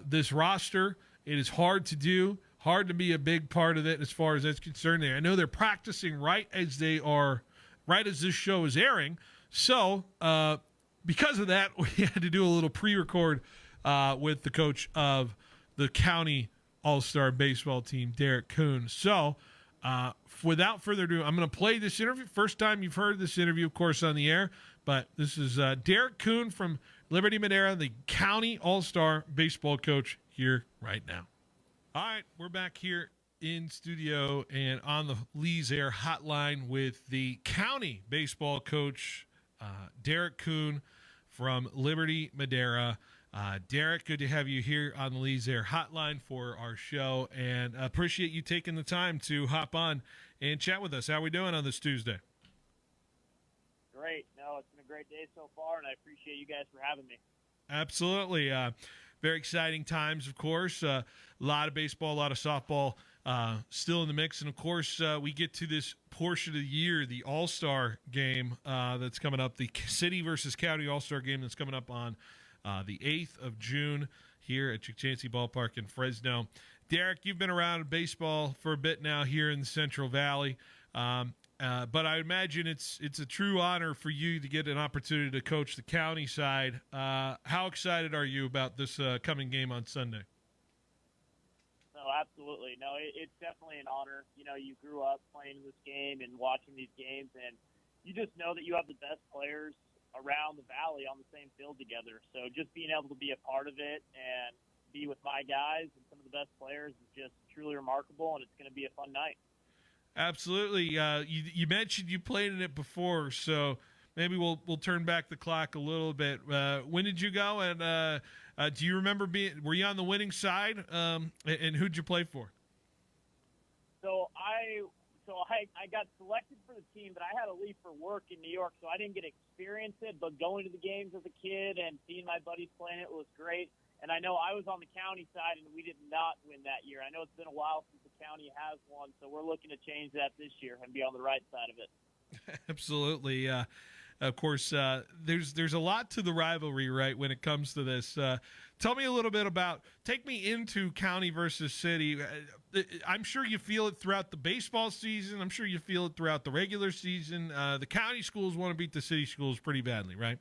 this roster. It is hard to do, hard to be a big part of it as far as that's concerned. I know they're practicing right as this show is airing. So because of that, we had to do a little pre-record with the coach of the county all-star baseball team, Derek Kuhn. So without further ado, I'm going to play this interview. First time you've heard this interview, of course, on the air. But this is Derek Kuhn from Liberty Madera, the county all-star baseball coach here right now. All right, we're back here in studio and on the Lee's Air hotline with the county baseball coach, Derek Kuhn from Liberty Madera. Derek, good to have you here on the Lee's Air hotline for our show, and appreciate you taking the time to hop on and chat with us. How are we doing on this Tuesday? Great. No, it's been a great day so far, and I appreciate you guys for having me. Absolutely. Very exciting times, of course. A lot of baseball, a lot of softball still in the mix. And, of course, we get to this portion of the year, the All-Star game that's coming up, the city versus county All-Star game that's coming up on the 8th of June here at Chick-Chancey Ballpark in Fresno. Derek, you've been around baseball for a bit now here in the Central Valley. But I imagine it's a true honor for you to get an opportunity to coach the county side. How excited are you about this coming game on Sunday? No, absolutely. No, it's definitely an honor. You know, you grew up playing this game and watching these games, and you just know that you have the best players around the valley on the same field together. So just being able to be a part of it and be with my guys and some of the best players is just truly remarkable, and it's going to be a fun night. Absolutely. You mentioned you played in it before, so maybe we'll turn back the clock a little bit. When did you go, and do you remember were you on the winning side, and who'd you play for? So I got selected for the team, but I had to leave for work in New York, so I didn't get to experience it. But going to the games as a kid and seeing my buddies playing it was great. And I know I was on the county side, and we did not win that year. I know it's been a while since the county has won, so we're looking to change that this year and be on the right side of it. Absolutely. Of course, there's a lot to the rivalry, right, when it comes to this. Tell me a little bit take me into county versus city. I'm sure you feel it throughout the baseball season. I'm sure you feel it throughout the regular season. The county schools want to beat the city schools pretty badly, right?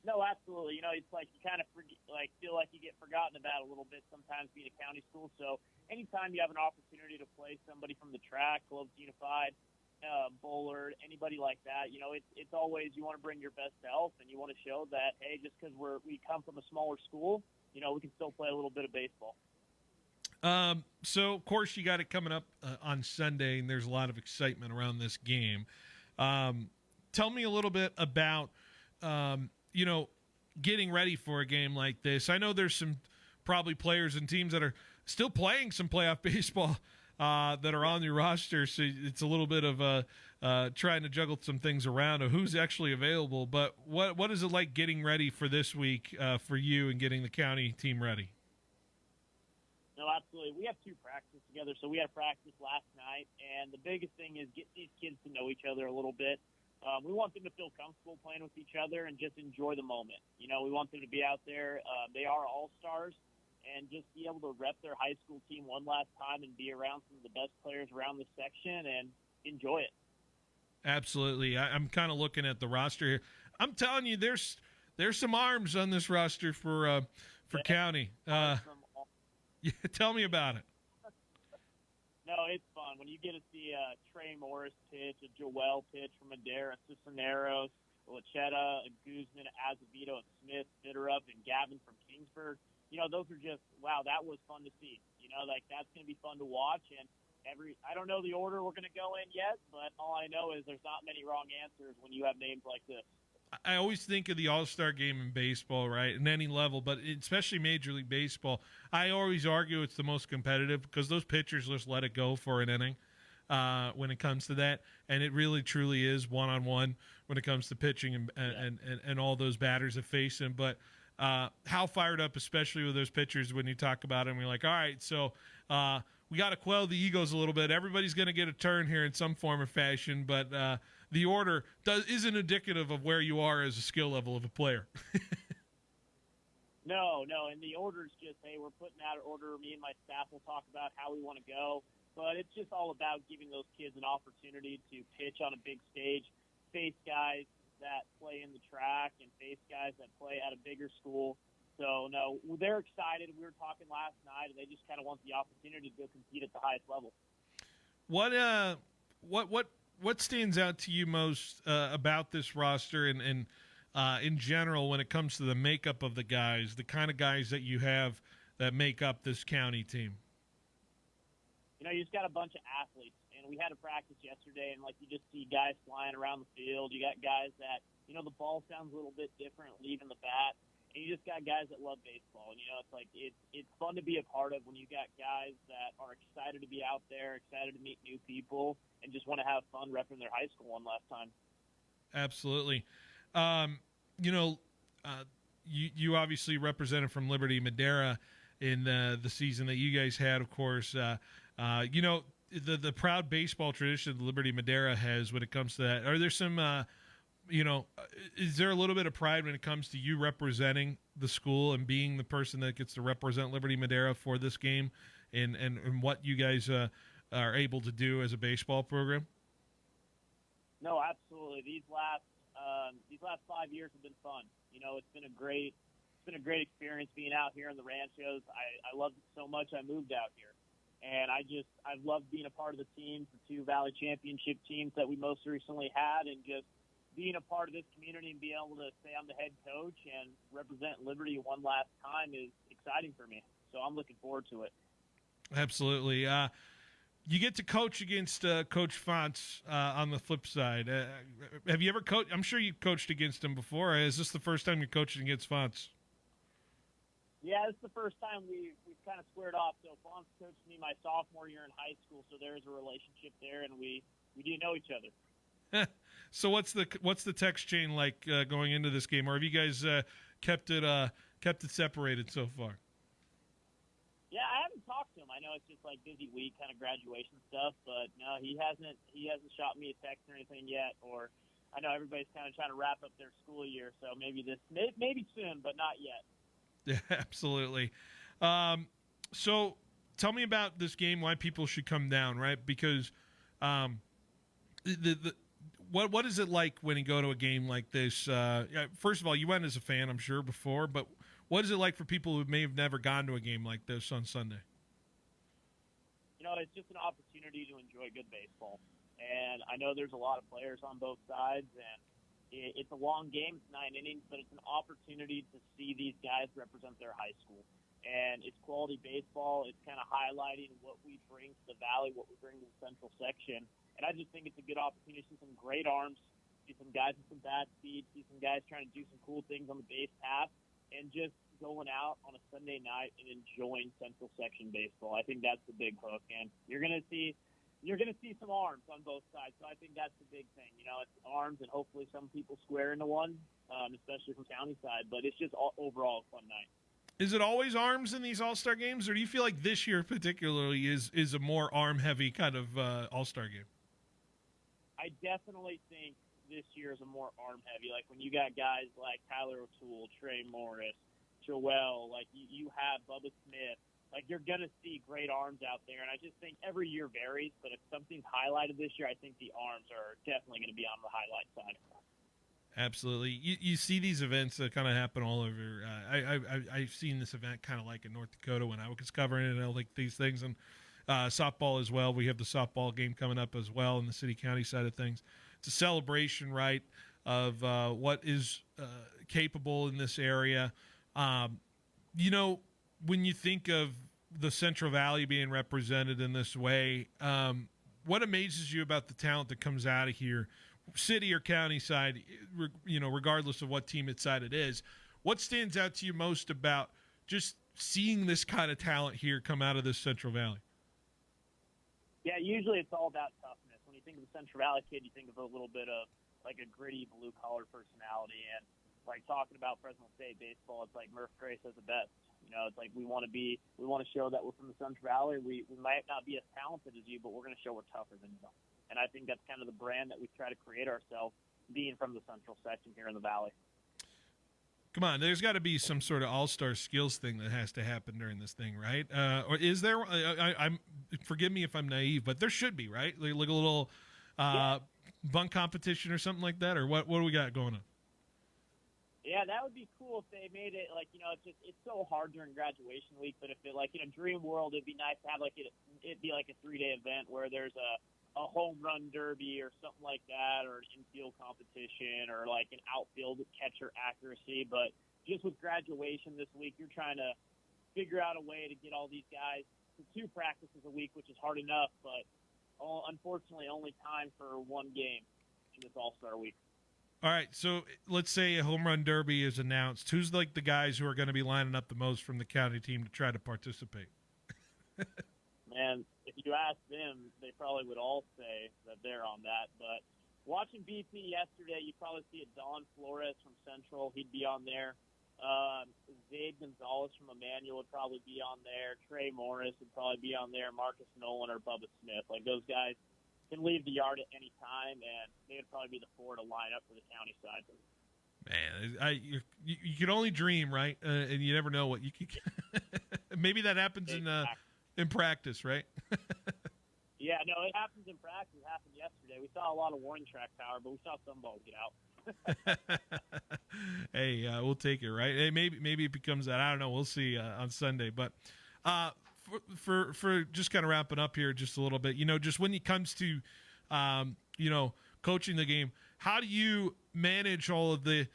No, absolutely. You know, it's like you kind of feel like you get forgotten about a little bit sometimes being a county school. So anytime you have an opportunity to play somebody from the track, Clovis Unified, Bullard, anybody like that, you know, it's always you want to bring your best self and you want to show that, hey, just because we come from a smaller school, you know, we can still play a little bit of baseball. So, of course, you got it coming up on Sunday, and there's a lot of excitement around this game. Tell me a little bit about you know, getting ready for a game like this. I know there's some probably players and teams that are still playing some playoff baseball that are on your roster, so it's a little bit of trying to juggle some things around of who's actually available. But what is it like getting ready for this week for you and getting the county team ready? No, absolutely. We have 2 practices together, so we had a practice last night, and the biggest thing is get these kids to know each other a little bit. We want them to feel comfortable playing with each other and just enjoy the moment. You know, we want them to be out there. They are all-stars, and just be able to rep their high school team one last time and be around some of the best players around the section and enjoy it. Absolutely. I'm kind of looking at the roster here. I'm telling you, there's some arms on this roster for County. Yeah, tell me about it. No, it's fun. When you get to see Trey Morris pitch, a Joel pitch from Madera, Cisneros, Lachetta, Guzman, Azevedo, Smith, Bitterup, and Gavin from Kingsburg. You know, those are just, wow, that was fun to see. You know, like, that's going to be fun to watch. And I don't know the order we're going to go in yet, but all I know is there's not many wrong answers when you have names like this. I always think of the All-Star game in baseball, right, in any level, but especially Major League Baseball. I always argue it's the most competitive because those pitchers just let it go for an inning when it comes to that, and it really, truly is one-on-one when it comes to pitching and all those batters that face him. But how fired up, especially with those pitchers, when you talk about them, you're like, all right, so we got to quell the egos a little bit. Everybody's going to get a turn here in some form or fashion, but the order isn't indicative of where you are as a skill level of a player. No, and the order's just, hey, we're putting out an order. Me and my staff will talk about how we want to go, but it's just all about giving those kids an opportunity to pitch on a big stage, face guys that play in the track and face guys that play at a bigger school. So, no, they're excited. We were talking last night, and they just kind of want the opportunity to go compete at the highest level. What stands out to you most about this roster and in general when it comes to the makeup of the guys, the kind of guys that you have that make up this county team? You know, you just got a bunch of athletes. And we had a practice yesterday, and, like, you just see guys flying around the field. You got guys that, you know, the ball sounds a little bit different leaving the bat. And you just got guys that love baseball. And, you know, it's like it's fun to be a part of when you got guys that are excited to be out there, excited to meet new people, and just want to have fun repping their high school one last time. Absolutely. You know, you obviously represented from Liberty Madera in the season that you guys had, of course. You know, the proud baseball tradition that Liberty Madera has when it comes to that. Are there some, is there a little bit of pride when it comes to you representing the school and being the person that gets to represent Liberty Madera for this game and what you guys are able to do as a baseball program? No, absolutely. These last 5 years have been fun. You know, it's been a great experience being out here in the ranchos. I loved it so much I moved out here. And I've loved being a part of the teams, the two Valley Championship teams that we most recently had, and just being a part of this community and being able to say I'm the head coach and represent Liberty one last time is exciting for me. So I'm looking forward to it. Absolutely. You get to coach against Coach Fonts on the flip side. Have you ever coached? I'm sure you coached against him before. Is this the first time you're coaching against Fonts? Yeah, it's the first time we've kind of squared off. So Fonts coached me my sophomore year in high school, so there is a relationship there, and we do know each other. So what's the text chain like going into this game, or have you guys kept it separated so far? Yeah, I haven't talked to him. I know it's just like busy week, kind of graduation stuff, but no, he hasn't shot me a text or anything yet. Or I know everybody's kind of trying to wrap up their school year, so maybe soon, but not yet. Yeah, absolutely. So tell me about this game, why people should come down, right? Because what is it like when you go to a game like this? First of all, you went as a fan, I'm sure, before, but what is it like for people who may have never gone to a game like this on Sunday? You know, it's just an opportunity to enjoy good baseball. And I know there's a lot of players on both sides, and it's a long game. It's 9 innings, but it's an opportunity to see these guys represent their high school. And it's quality baseball. It's kind of highlighting what we bring to the Valley, what we bring to the Central section. And I just think it's a good opportunity to see some great arms, see some guys with some bat speed, see some guys trying to do some cool things on the base path, and just going out on a Sunday night and enjoying Central section baseball. I think that's the big hook. And you're going to see some arms on both sides. So I think that's the big thing. You know, it's arms, and hopefully some people square into one, especially from county side. But it's just overall a fun night. Is it always arms in these All-Star games, or do you feel like this year particularly is a more arm-heavy kind of All-Star game? I definitely think this year is a more arm-heavy. Like, when you got guys like Tyler O'Toole, Trey Morris, Joel, like, you have Bubba Smith. Like, you're going to see great arms out there, and I just think every year varies, but if something's highlighted this year, I think the arms are definitely going to be on the highlight side. Absolutely. You see these events that kind of happen all over. I've seen this event kind of like in North Dakota when I was covering it, and I like these things. And softball as well. We have the softball game coming up as well in the city-county side of things. It's a celebration, right, of what is capable in this area. You know, when you think of the Central Valley being represented in this way, what amazes you about the talent that comes out of here, city or county side, you know, regardless of what team its side it is? What stands out to you most about just seeing this kind of talent here come out of this Central Valley? Yeah, usually it's all about toughness. When you think of the Central Valley kid, you think of a little bit of like a gritty blue-collar personality. And like talking about Fresno State baseball, it's like Murph Gray says it best. You know, it's like we want to show that we're from the Central Valley. We might not be as talented as you, but we're going to show we're tougher than you. And I think that's kind of the brand that we try to create ourselves, being from the Central section here in the Valley. Come on, there's got to be some sort of all-star skills thing that has to happen during this thing, right? Or is there? I'm forgive me if I'm naive, but there should be, right? Like a little bunt competition or something like that, or what? What do we got going on? Yeah, that would be cool if they made it like, you know, it's so hard during graduation week, but if it like in a dream world, it'd be nice to have like it'd be like a 3-day event where there's a home run derby or something like that, or an infield competition, or like an outfield catcher accuracy. But just with graduation this week, you're trying to figure out a way to get all these guys to 2 practices a week, which is hard enough, but unfortunately only time for 1 game in this All-Star week. All right, so let's say a home run derby is announced. Who's like the guys who are going to be lining up the most from the county team to try to participate? Man, if you ask them, they probably would all say that they're on that. But watching BP yesterday, you probably see a Don Flores from Central. He'd be on there. Zaid Gonzalez from Emmanuel would probably be on there. Trey Morris would probably be on there. Marcus Nolan or Bubba Smith. Like, those guys can leave the yard at any time, and they would probably be the 4 to line up for the county side. Man, you can only dream, right? And you never know what you can. Maybe that happens in practice, right? Yeah, no, it happens in practice. It happened yesterday. We saw a lot of warning track power, but we saw some balls get out. Hey, we'll take it, right? Hey, maybe it becomes that. I don't know. We'll see on Sunday. But for just kind of wrapping up here just a little bit, you know, just when it comes to, you know, coaching the game, how do you manage all of the,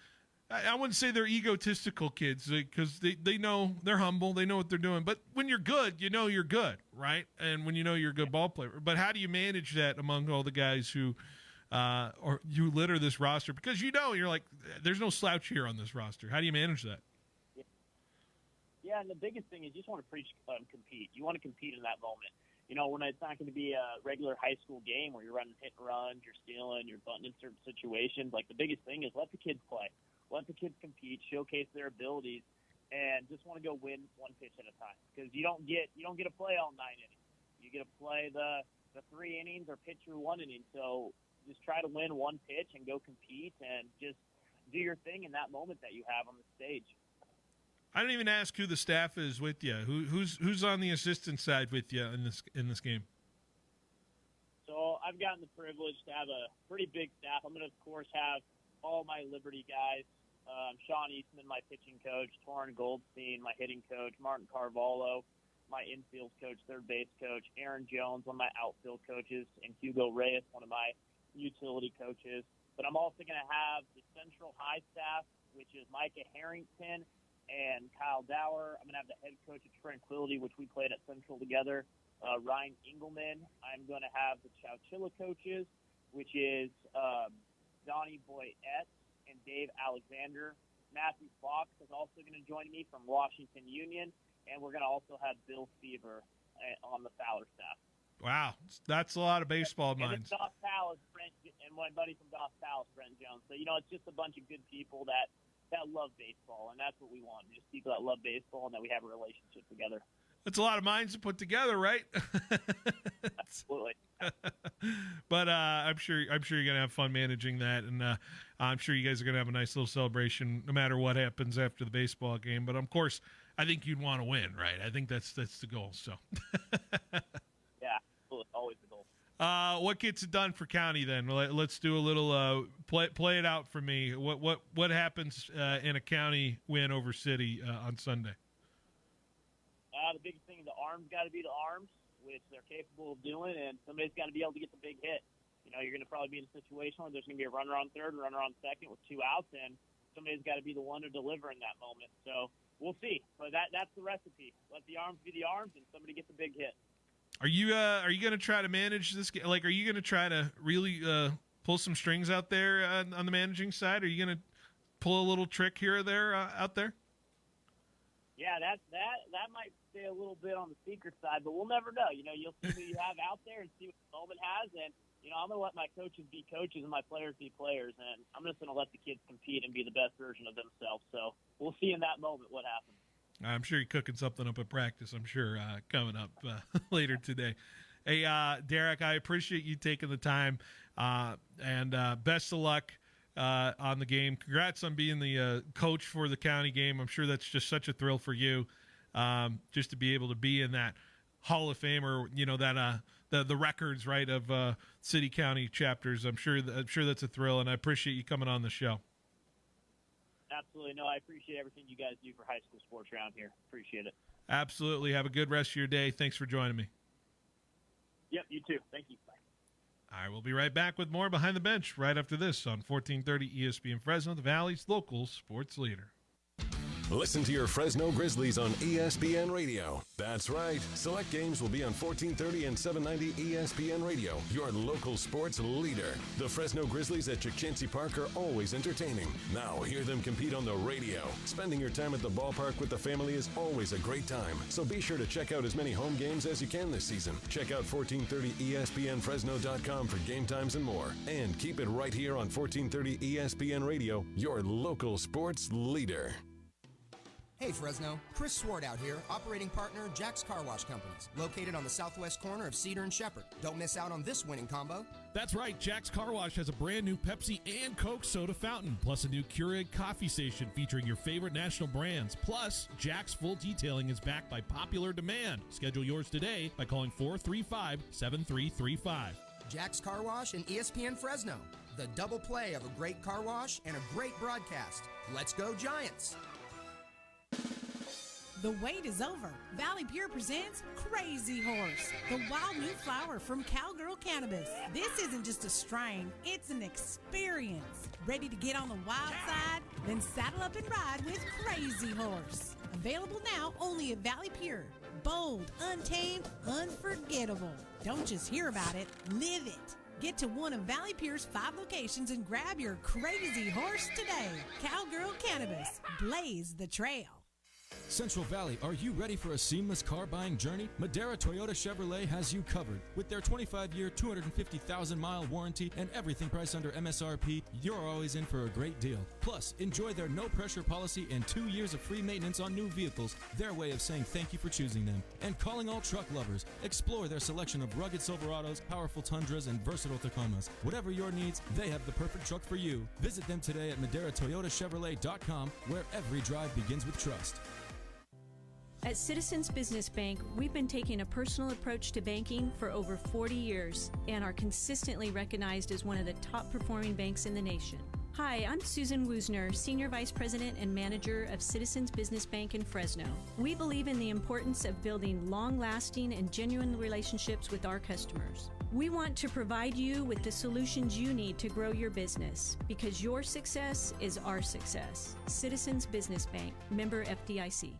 I wouldn't say they're egotistical kids, because they know, they're humble, they know what they're doing. But when you're good, you know you're good, right? And when you know you're a good ball player. But how do you manage that among all the guys who or you litter this roster? Because you know, you're like, there's no slouch here on this roster. How do you manage that? Yeah, and the biggest thing is you just want to compete. You want to compete in that moment. You know, when it's not going to be a regular high school game where you're running hit and runs, you're stealing, you're butting in certain situations. Like, the biggest thing is let the kids play. Let the kids compete, showcase their abilities, and just want to go win 1 pitch at a time. Because you don't get to play all 9 innings. You get to play the 3 innings or pitch through 1 inning. So just try to win 1 pitch and go compete and just do your thing in that moment that you have on the stage. I didn't even ask who the staff is with you. Who's on the assistant side with you in this game? So I've gotten the privilege to have a pretty big staff. I'm going to, of course, have all my Liberty guys. Sean Eastman, my pitching coach, Torrin Goldstein, my hitting coach, Martin Carvalho, my infield coach, third base coach, Aaron Jones, one of my outfield coaches, and Hugo Reyes, one of my utility coaches. But I'm also going to have the Central High staff, which is Micah Harrington and Kyle Dower. I'm going to have the head coach at Tranquility, which we played at Central together, Ryan Engelman. I'm going to have the Chowchilla coaches, which is Donnie Boyette and Dave Alexander. Matthew Fox is also going to join me from Washington Union, and we're going to also have Bill Fever on the Fowler staff. Wow, that's a lot of baseball minds. And Goss Palace, Brent, and my buddy from Goss Palace, Brent Jones. So, you know, it's just a bunch of good people that love baseball, and that's what we want, just people that love baseball and that we have a relationship together. That's a lot of minds to put together, right? Absolutely. But I'm sure you're gonna have fun managing that, and I'm sure you guys are gonna have a nice little celebration no matter what happens after the baseball game. But of course, I think you'd want to win, right? I think that's the goal. So. Yeah, absolutely. Always the goal. What gets it done for County then? Let's do a little play it out for me. What happens in a County win over City on Sunday? The biggest thing, the arms got to be the arms, which they're capable of doing, and somebody's got to be able to get the big hit. You know, you're going to probably be in a situation where there's going to be a runner on third, a runner on second with 2 outs, and somebody's got to be the one to deliver in that moment. So we'll see. But that's the recipe. Let the arms be the arms, and somebody get the big hit. Are you going to try to manage this game? Like, are you going to try to really pull some strings out there on the managing side? Are you going to pull a little trick here or there out there? Yeah, that might stay a little bit on the secret side, but we'll never know. You know, you'll see who you have out there and see what the moment has, and you know, I'm going to let my coaches be coaches and my players be players, and I'm just going to let the kids compete and be the best version of themselves. So we'll see in that moment what happens. I'm sure you're cooking something up at practice, I'm sure, coming up later today. Hey, Derek, I appreciate you taking the time, and best of luck on the game. Congrats on being the coach for the county game. I'm sure that's just such a thrill for you, just to be able to be in that Hall of Fame, or you know, that the records, right, of city county chapters. I'm sure that's a thrill, and I appreciate you coming on the show. Absolutely. No, I appreciate everything you guys do for high school sports around here. Appreciate it. Absolutely. Have a good rest of your day. Thanks for joining me. Yep, you too. Thank you. Bye. All right, we'll be right back with more Behind the Bench right after this on 1430 ESPN Fresno, the Valley's local sports leader. Listen to your Fresno Grizzlies on ESPN Radio. That's right. Select games will be on 1430 and 790 ESPN Radio, your local sports leader. The Fresno Grizzlies at Chikchincy Park are always entertaining. Now hear them compete on the radio. Spending your time at the ballpark with the family is always a great time, so be sure to check out as many home games as you can this season. Check out 1430ESPNFresno.com for game times and more. And keep it right here on 1430 ESPN Radio, your local sports leader. Hey Fresno, Chris Swart out here, operating partner of Jack's Car Wash Companies, located on the southwest corner of Cedar and Shepherd. Don't miss out on this winning combo. That's right, Jack's Car Wash has a brand new Pepsi and Coke soda fountain, plus a new Keurig coffee station featuring your favorite national brands. Plus, Jack's full detailing is backed by popular demand. Schedule yours today by calling 435-7335. Jack's Car Wash and ESPN Fresno, the double play of a great car wash and a great broadcast. Let's go Giants! The wait is over. Valley Pure presents Crazy Horse, the wild new flower from Cowgirl Cannabis. This isn't just a strain, it's an experience. Ready to get on the wild side? Then saddle up and ride with Crazy Horse. Available now only at Valley Pure. Bold, untamed, unforgettable. Don't just hear about it, live it. Get to one of Valley Pure's 5 locations and grab your Crazy Horse today. Cowgirl Cannabis. Blaze the trail. Central Valley, are you ready for a seamless car buying journey? Madera Toyota Chevrolet has you covered. With their 25-year, 250,000-mile warranty and everything priced under MSRP, you're always in for a great deal. Plus, enjoy their no-pressure policy and 2 years of free maintenance on new vehicles, their way of saying thank you for choosing them. And calling all truck lovers, explore their selection of rugged Silverados, powerful Tundras, and versatile Tacomas. Whatever your needs, they have the perfect truck for you. Visit them today at MaderaToyotaChevrolet.com, where every drive begins with trust. At Citizens Business Bank, we've been taking a personal approach to banking for over 40 years and are consistently recognized as one of the top performing banks in the nation. Hi, I'm Susan Woosner, Senior Vice President and Manager of Citizens Business Bank in Fresno. We believe in the importance of building long-lasting and genuine relationships with our customers. We want to provide you with the solutions you need to grow your business because your success is our success. Citizens Business Bank, member FDIC.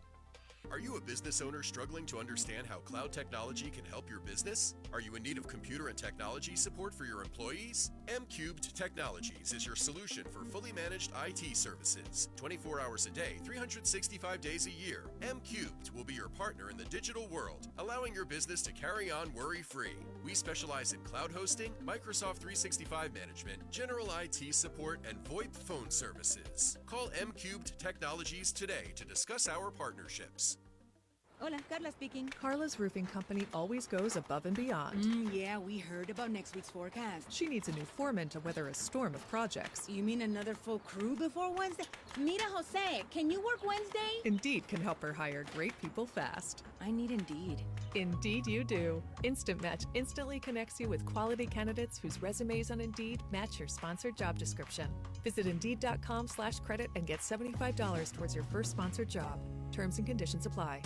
Are you a business owner struggling to understand how cloud technology can help your business? Are you in need of computer and technology support for your employees? M-Cubed Technologies is your solution for fully managed IT services. 24 hours a day, 365 days a year. M-Cubed will be your partner in the digital world, allowing your business to carry on worry-free. We specialize in cloud hosting, Microsoft 365 management, general IT support, and VoIP phone services. Call M-Cubed Technologies today to discuss our partnerships. Hola, Carla speaking. Carla's roofing company always goes above and beyond. Yeah, we heard about next week's forecast. She needs a new foreman to weather a storm of projects. You mean another full crew before Wednesday? Mira, Jose, can you work Wednesday? Indeed can help her hire great people fast. I need Indeed. Indeed you do. Instant Match instantly connects you with quality candidates whose resumes on Indeed match your sponsored job description. Visit Indeed.com/credit and get $75 towards your first sponsored job. Terms and conditions apply.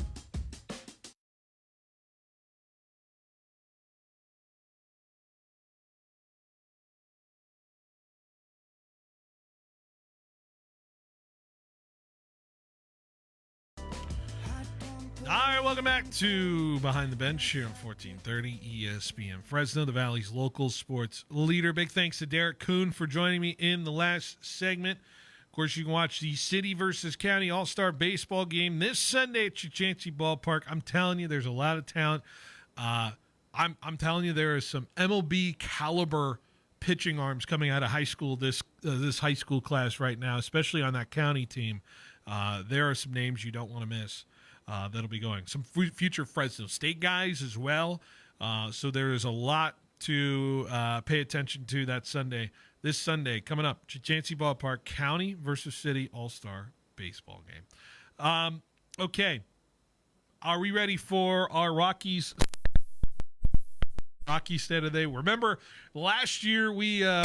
All right, welcome back to Behind the Bench here on 1430 ESPN Fresno, the Valley's local sports leader. Big thanks to Derek Kuhn for joining me in the last segment. Of course, you can watch the City versus County All-Star Baseball game this Sunday at Chichansee Ballpark. I'm telling you, there's a lot of talent. I'm telling you, there is some MLB caliber pitching arms coming out of high school this high school class right now, especially on that county team. There are some names you don't want to miss. That'll be going. Some future Fresno State guys as well. So there is a lot to pay attention to that Sunday. This Sunday, coming up, Chichansee Ballpark, County versus City All-Star Baseball game. Okay. Are we ready for our Rockies State of the Day? Remember, last year we and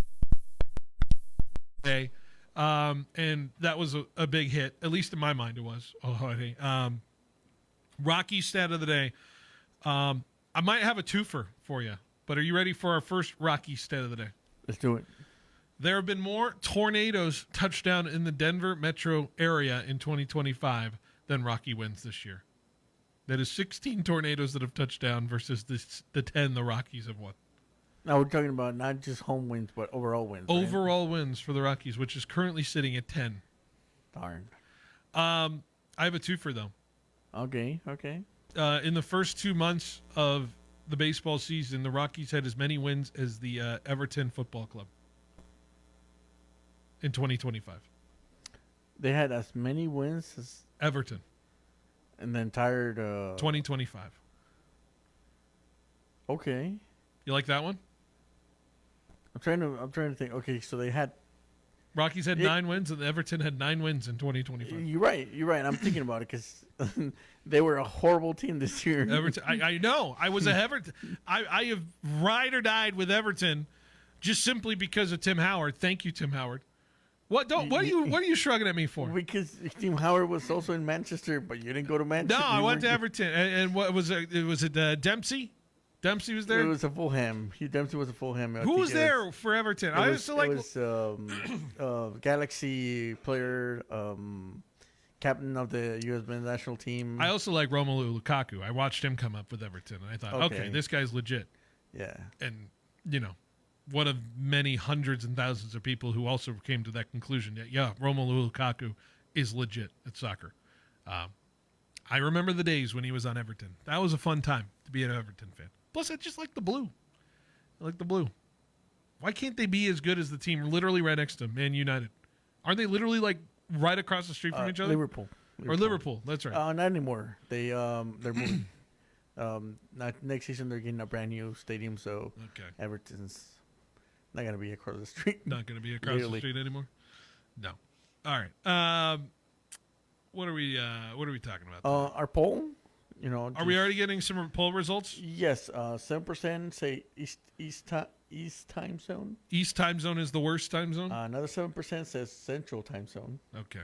that was a big hit. At least in my mind it was. Rocky Stat of the Day. I might have a twofer for you, but are you ready for our first Rocky Stat of the Day? Let's do it. There have been more tornadoes touched down in the Denver metro area in 2025 than Rocky wins this year. That is 16 tornadoes that have touched down versus the 10 the Rockies have won. Now we're talking about not just home wins, but overall wins. Right? Overall wins for the Rockies, which is currently sitting at 10. Darn. I have a twofer, though. Okay. In the first 2 months of the baseball season, the Rockies had as many wins as the Everton Football Club in 2025. They had as many wins as Everton in the entire 2025. Okay. You like that one? I'm trying to think. Okay, so they had Rockies had 9 wins, and Everton had 9 wins in 2025. You're right. I'm thinking about it because they were a horrible team this year. Everton, I know. I was a Everton. I have ride or died with Everton, just simply because of Tim Howard. Thank you, Tim Howard. What are you shrugging at me for? Because Tim Howard was also in Manchester, but you didn't go to Manchester. No, I went to Everton, and what was it? Was it Dempsey? Dempsey was there. It was a Fulham. Dempsey was a Fulham. Who was there for Everton? It was Galaxy player, captain of the U.S. men's national team. I also like Romelu Lukaku. I watched him come up with Everton, and I thought, okay, this guy's legit. Yeah, and one of many hundreds and thousands of people who also came to that conclusion. Yeah, Romelu Lukaku is legit at soccer. I remember the days when he was on Everton. That was a fun time to be an Everton fan. Plus, I just like the blue. I like the blue. Why can't they be as good as the team literally right next to Man United? Aren't they literally like right across the street from each other? Liverpool. Or Liverpool. That's right. Not anymore. They're moving. Next season they're getting a brand new stadium, so Everton's not gonna be across the street. Not gonna be across the street anymore. No. All right. What are we talking about? Our poll. Are we already getting some poll results? Yes. 7% say East time zone. East time zone is the worst time zone. Another 7% says Central time zone. Okay.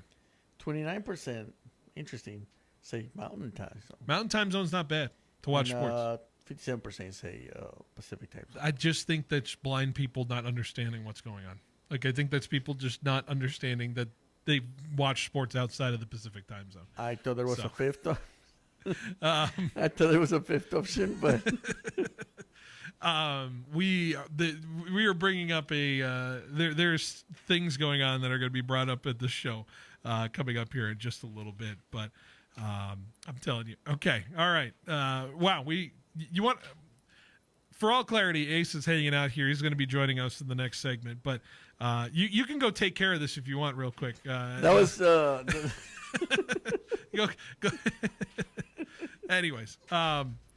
29%, interesting, say Mountain time zone. Mountain time zone's not bad to watch sports. 57% say Pacific time zone. I just think that's blind people not understanding what's going on. Like, I think that's people just not understanding that they watch sports outside of the Pacific time zone. I thought there was a fifth. I thought there was a fifth option, but we are bringing up there's things going on that are going to be brought up at the show coming up here in just a little bit. But I'm telling you, okay, all right. Wow, you want. For all clarity, Ace is hanging out here. He's going to be joining us in the next segment. But you can go take care of this if you want real quick. That was... go. Anyways,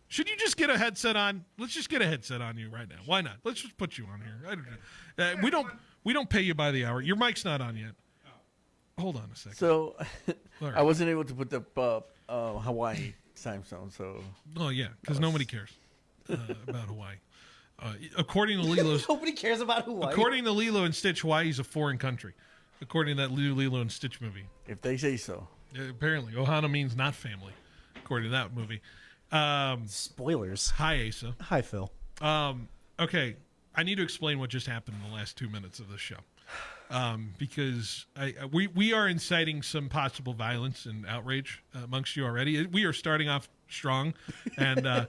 should you just get a headset on? Let's just get a headset on you right now. Why not? Let's just put you on here. I don't know. We don't pay you by the hour. Your mic's not on yet. Hold on a second. So, All right. I wasn't able to put the Hawaii time zone. So. Oh yeah, because nobody cares about Hawaii. According to Lilo's, Nobody cares about Hawaii. according to Lilo and Stitch, Hawaii is a foreign country. According to that Lilo and Stitch movie. If they say so. Apparently, Ohana means not family. According to that movie. Spoilers. Hi, Asa. Hi, Phil. Okay, I need to explain what just happened in the last 2 minutes of the show. Because we are inciting some possible violence and outrage amongst you already. We are starting off strong, and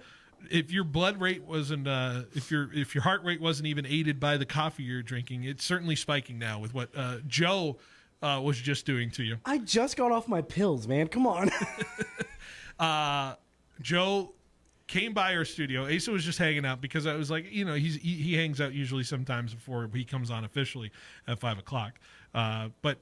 if your blood rate wasn't, if your heart rate wasn't even aided by the coffee you're drinking, it's certainly spiking now with what Joe was just doing to you. I just got off my pills, man. Come on. Joe came by our studio. Asa was just hanging out because I was like, he hangs out usually sometimes before he comes on officially at 5:00. But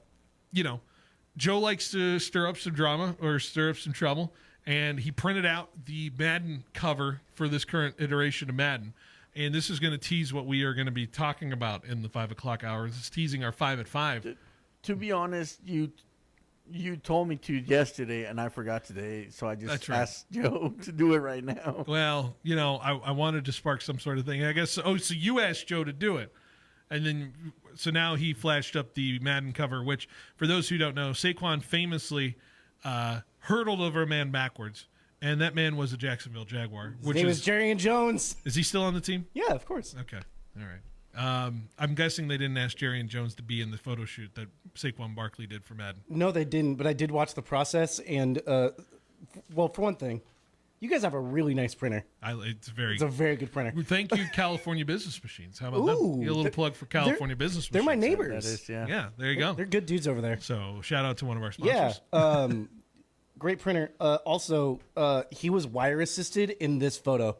Joe likes to stir up some drama or stir up some trouble, and he printed out the Madden cover for this current iteration of Madden. And this is going to tease what we are going to be talking about in the 5:00 hour. It's teasing our 5 at 5. To be honest, you told me to yesterday, and I forgot today, so I just asked Joe to do it right now. Well, I wanted to spark some sort of thing. I guess. So you asked Joe to do it, and then so now he flashed up the Madden cover. Which, for those who don't know, Saquon famously hurdled over a man backwards, and that man was a Jacksonville Jaguar. His name is Jerry Jones. Is he still on the team? Yeah, of course. Okay, all right. I'm guessing they didn't ask Jerry and Jones to be in the photo shoot that Saquon Barkley did for Madden. No, they didn't, but I did watch the process, and well, for one thing, you guys have a really nice printer. It's a very good printer. Thank you, California Business Machines. How about that? Get a little plug for California Business They're Machines. my neighbors. That is, yeah. Yeah, there you go. They're good dudes over there. So shout out to one of our sponsors. Yeah, great printer. Also, he was wire assisted in this photo.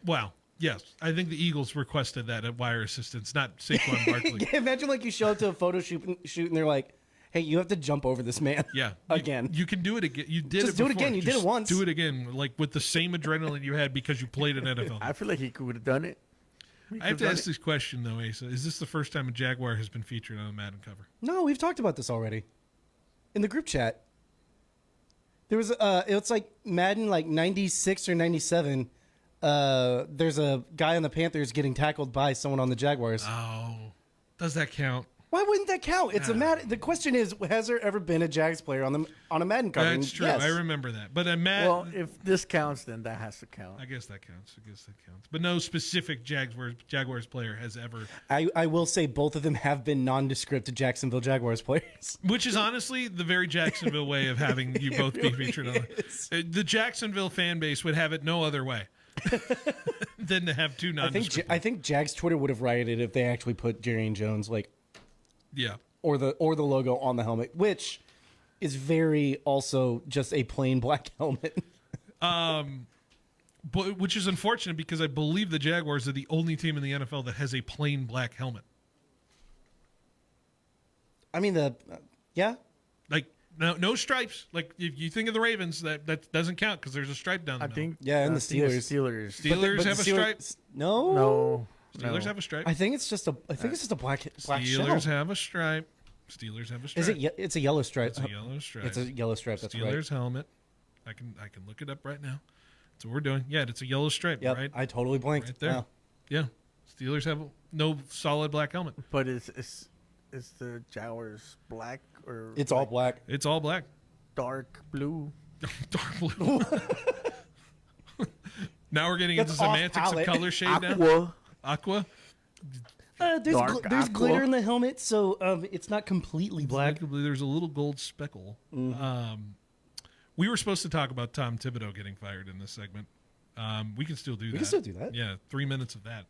Wow. Yes, I think the Eagles requested that at wire assistance, not Saquon Barkley. Imagine like you show up to a photo shoot and they're like, "Hey, you have to jump over this man." Yeah, again. You can do it again. You did Just it do before. it again. You did it once. Do it again, like with the same adrenaline you had because you played an NFL. I feel like he could have done it. I have to ask this question though, Asa. Is this the first time a Jaguar has been featured on a Madden cover? No, we've talked about this already in the group chat. There was it's like Madden like 96 or 97. There's a guy on the Panthers getting tackled by someone on the Jaguars. Oh, does that count? Why wouldn't that count? It's a Madden. The question is, has there ever been a Jags player on a Madden cover? That's true. Yes. I remember that. But a Madden. Well, if this counts, then that has to count. I guess that counts. But no specific Jaguars player has ever. I will say both of them have been nondescript Jacksonville Jaguars players. Which is honestly the very Jacksonville way of having you both be featured on. The Jacksonville fan base would have it no other way than to have two nondescript. I think Jags Twitter would have rioted if they actually put Jerry and Jones or the logo on the helmet, which is very also just a plain black helmet. But which is unfortunate because I believe the Jaguars are the only team in the NFL that has a plain black helmet. I mean like no stripes. Like if you think of the Ravens, that doesn't count because there's a stripe down the middle. And the Steelers. Steelers have a stripe. No. Steelers have a stripe. I think it's just a black Steelers shell. have a stripe. Steelers have a stripe. Is it? It's a yellow stripe. It's a yellow stripe. It's a yellow stripe. That's right. Steelers helmet. I can look it up right now. That's what we're doing. Yeah, it's a yellow stripe. Yep, right. I totally blanked. Right there. Wow. Yeah. Steelers have no solid black helmet. But is the Jaguars black or? It's all black. It's all black. Dark blue. Dark blue. Now we're getting into semantics of color shade now. Aqua. There's glitter in the helmet, so it's not completely black. There's a little gold speckle. Mm-hmm. We were supposed to talk about Tom Thibodeau getting fired in this segment. We can still do that. We can still do that. Yeah, 3 minutes of that.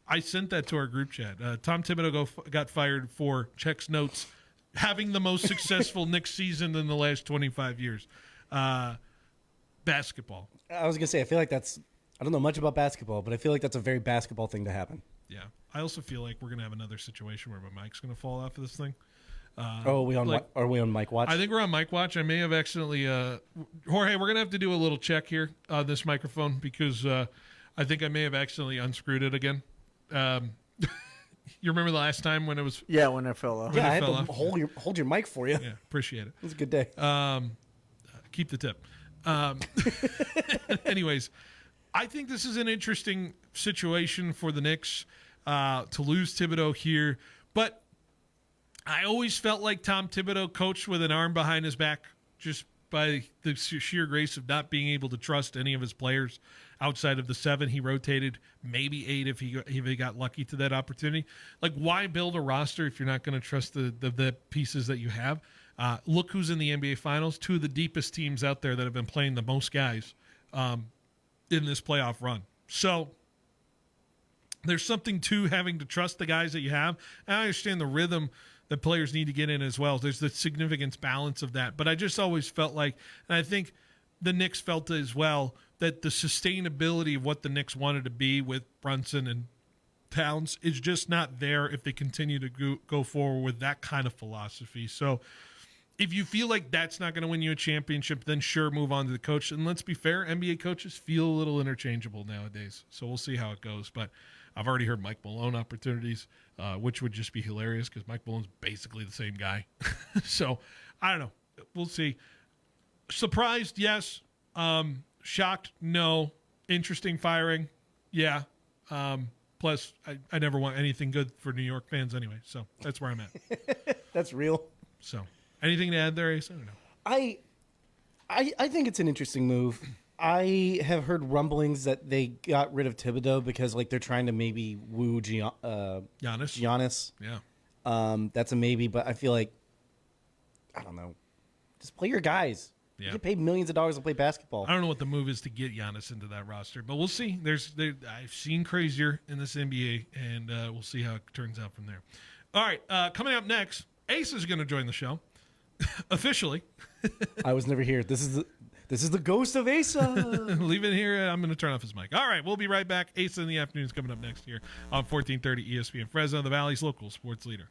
I sent that to our group chat. Tom Thibodeau got fired for checks notes, having the most successful Knicks season in the last 25 years. Basketball. I was going to say, I feel like I don't know much about basketball, but I feel like that's a very basketball thing to happen. Yeah. I also feel like we're going to have another situation where my mic's going to fall off of this thing. Are we on Mike Watch? I think we're on Mike Watch. I may have accidentally Jorge, we're gonna have to do a little check here on this microphone because I think I may have accidentally unscrewed it again. You remember the last time when it was? Yeah, when it fell off. Yeah, I had to hold your mic for you. Yeah, appreciate it. It was a good day. Keep the tip. Anyways, I think this is an interesting situation for the Knicks to lose Thibodeau here, but I always felt like Tom Thibodeau coached with an arm behind his back, just by the sheer grace of not being able to trust any of his players outside of the 7 he rotated, maybe 8 if he got lucky to that opportunity. Like, why build a roster if you're not going to trust the pieces that you have? Look who's in the NBA Finals, 2 of the deepest teams out there that have been playing the most guys in this playoff run. So there's something to having to trust the guys that you have. And I understand the rhythm that players need to get in as well. There's the significance balance of that. But I just always felt like, and I think the Knicks felt as well, that the sustainability of what the Knicks wanted to be with Brunson and Towns is just not there if they continue to go forward with that kind of philosophy. So if you feel like that's not going to win you a championship, then sure, move on to the coach. And let's be fair, NBA coaches feel a little interchangeable nowadays. So we'll see how it goes. But I've already heard Mike Malone opportunities, which would just be hilarious because Mike Malone's basically the same guy. So I don't know. We'll see. Surprised, yes. Shocked, no. Interesting firing, yeah. Plus, I never want anything good for New York fans anyway. So that's where I'm at. That's real. So anything to add there, Ace? I don't know. I think it's an interesting move. I have heard rumblings that they got rid of Thibodeau because they're trying to maybe woo Giannis. Yeah. That's a maybe, but I feel like, I don't know. Just play your guys. Yeah. You get paid millions of dollars to play basketball. I don't know what the move is to get Giannis into that roster, but we'll see. I've seen crazier in this NBA, and we'll see how it turns out from there. All right, coming up next, Ace is going to join the show officially. I was never here. This is the ghost of Asa. Leave it here. I'm going to turn off his mic. All right, we'll be right back. Asa in the afternoon is coming up next year on 1430 ESPN Fresno, the Valley's local sports leader.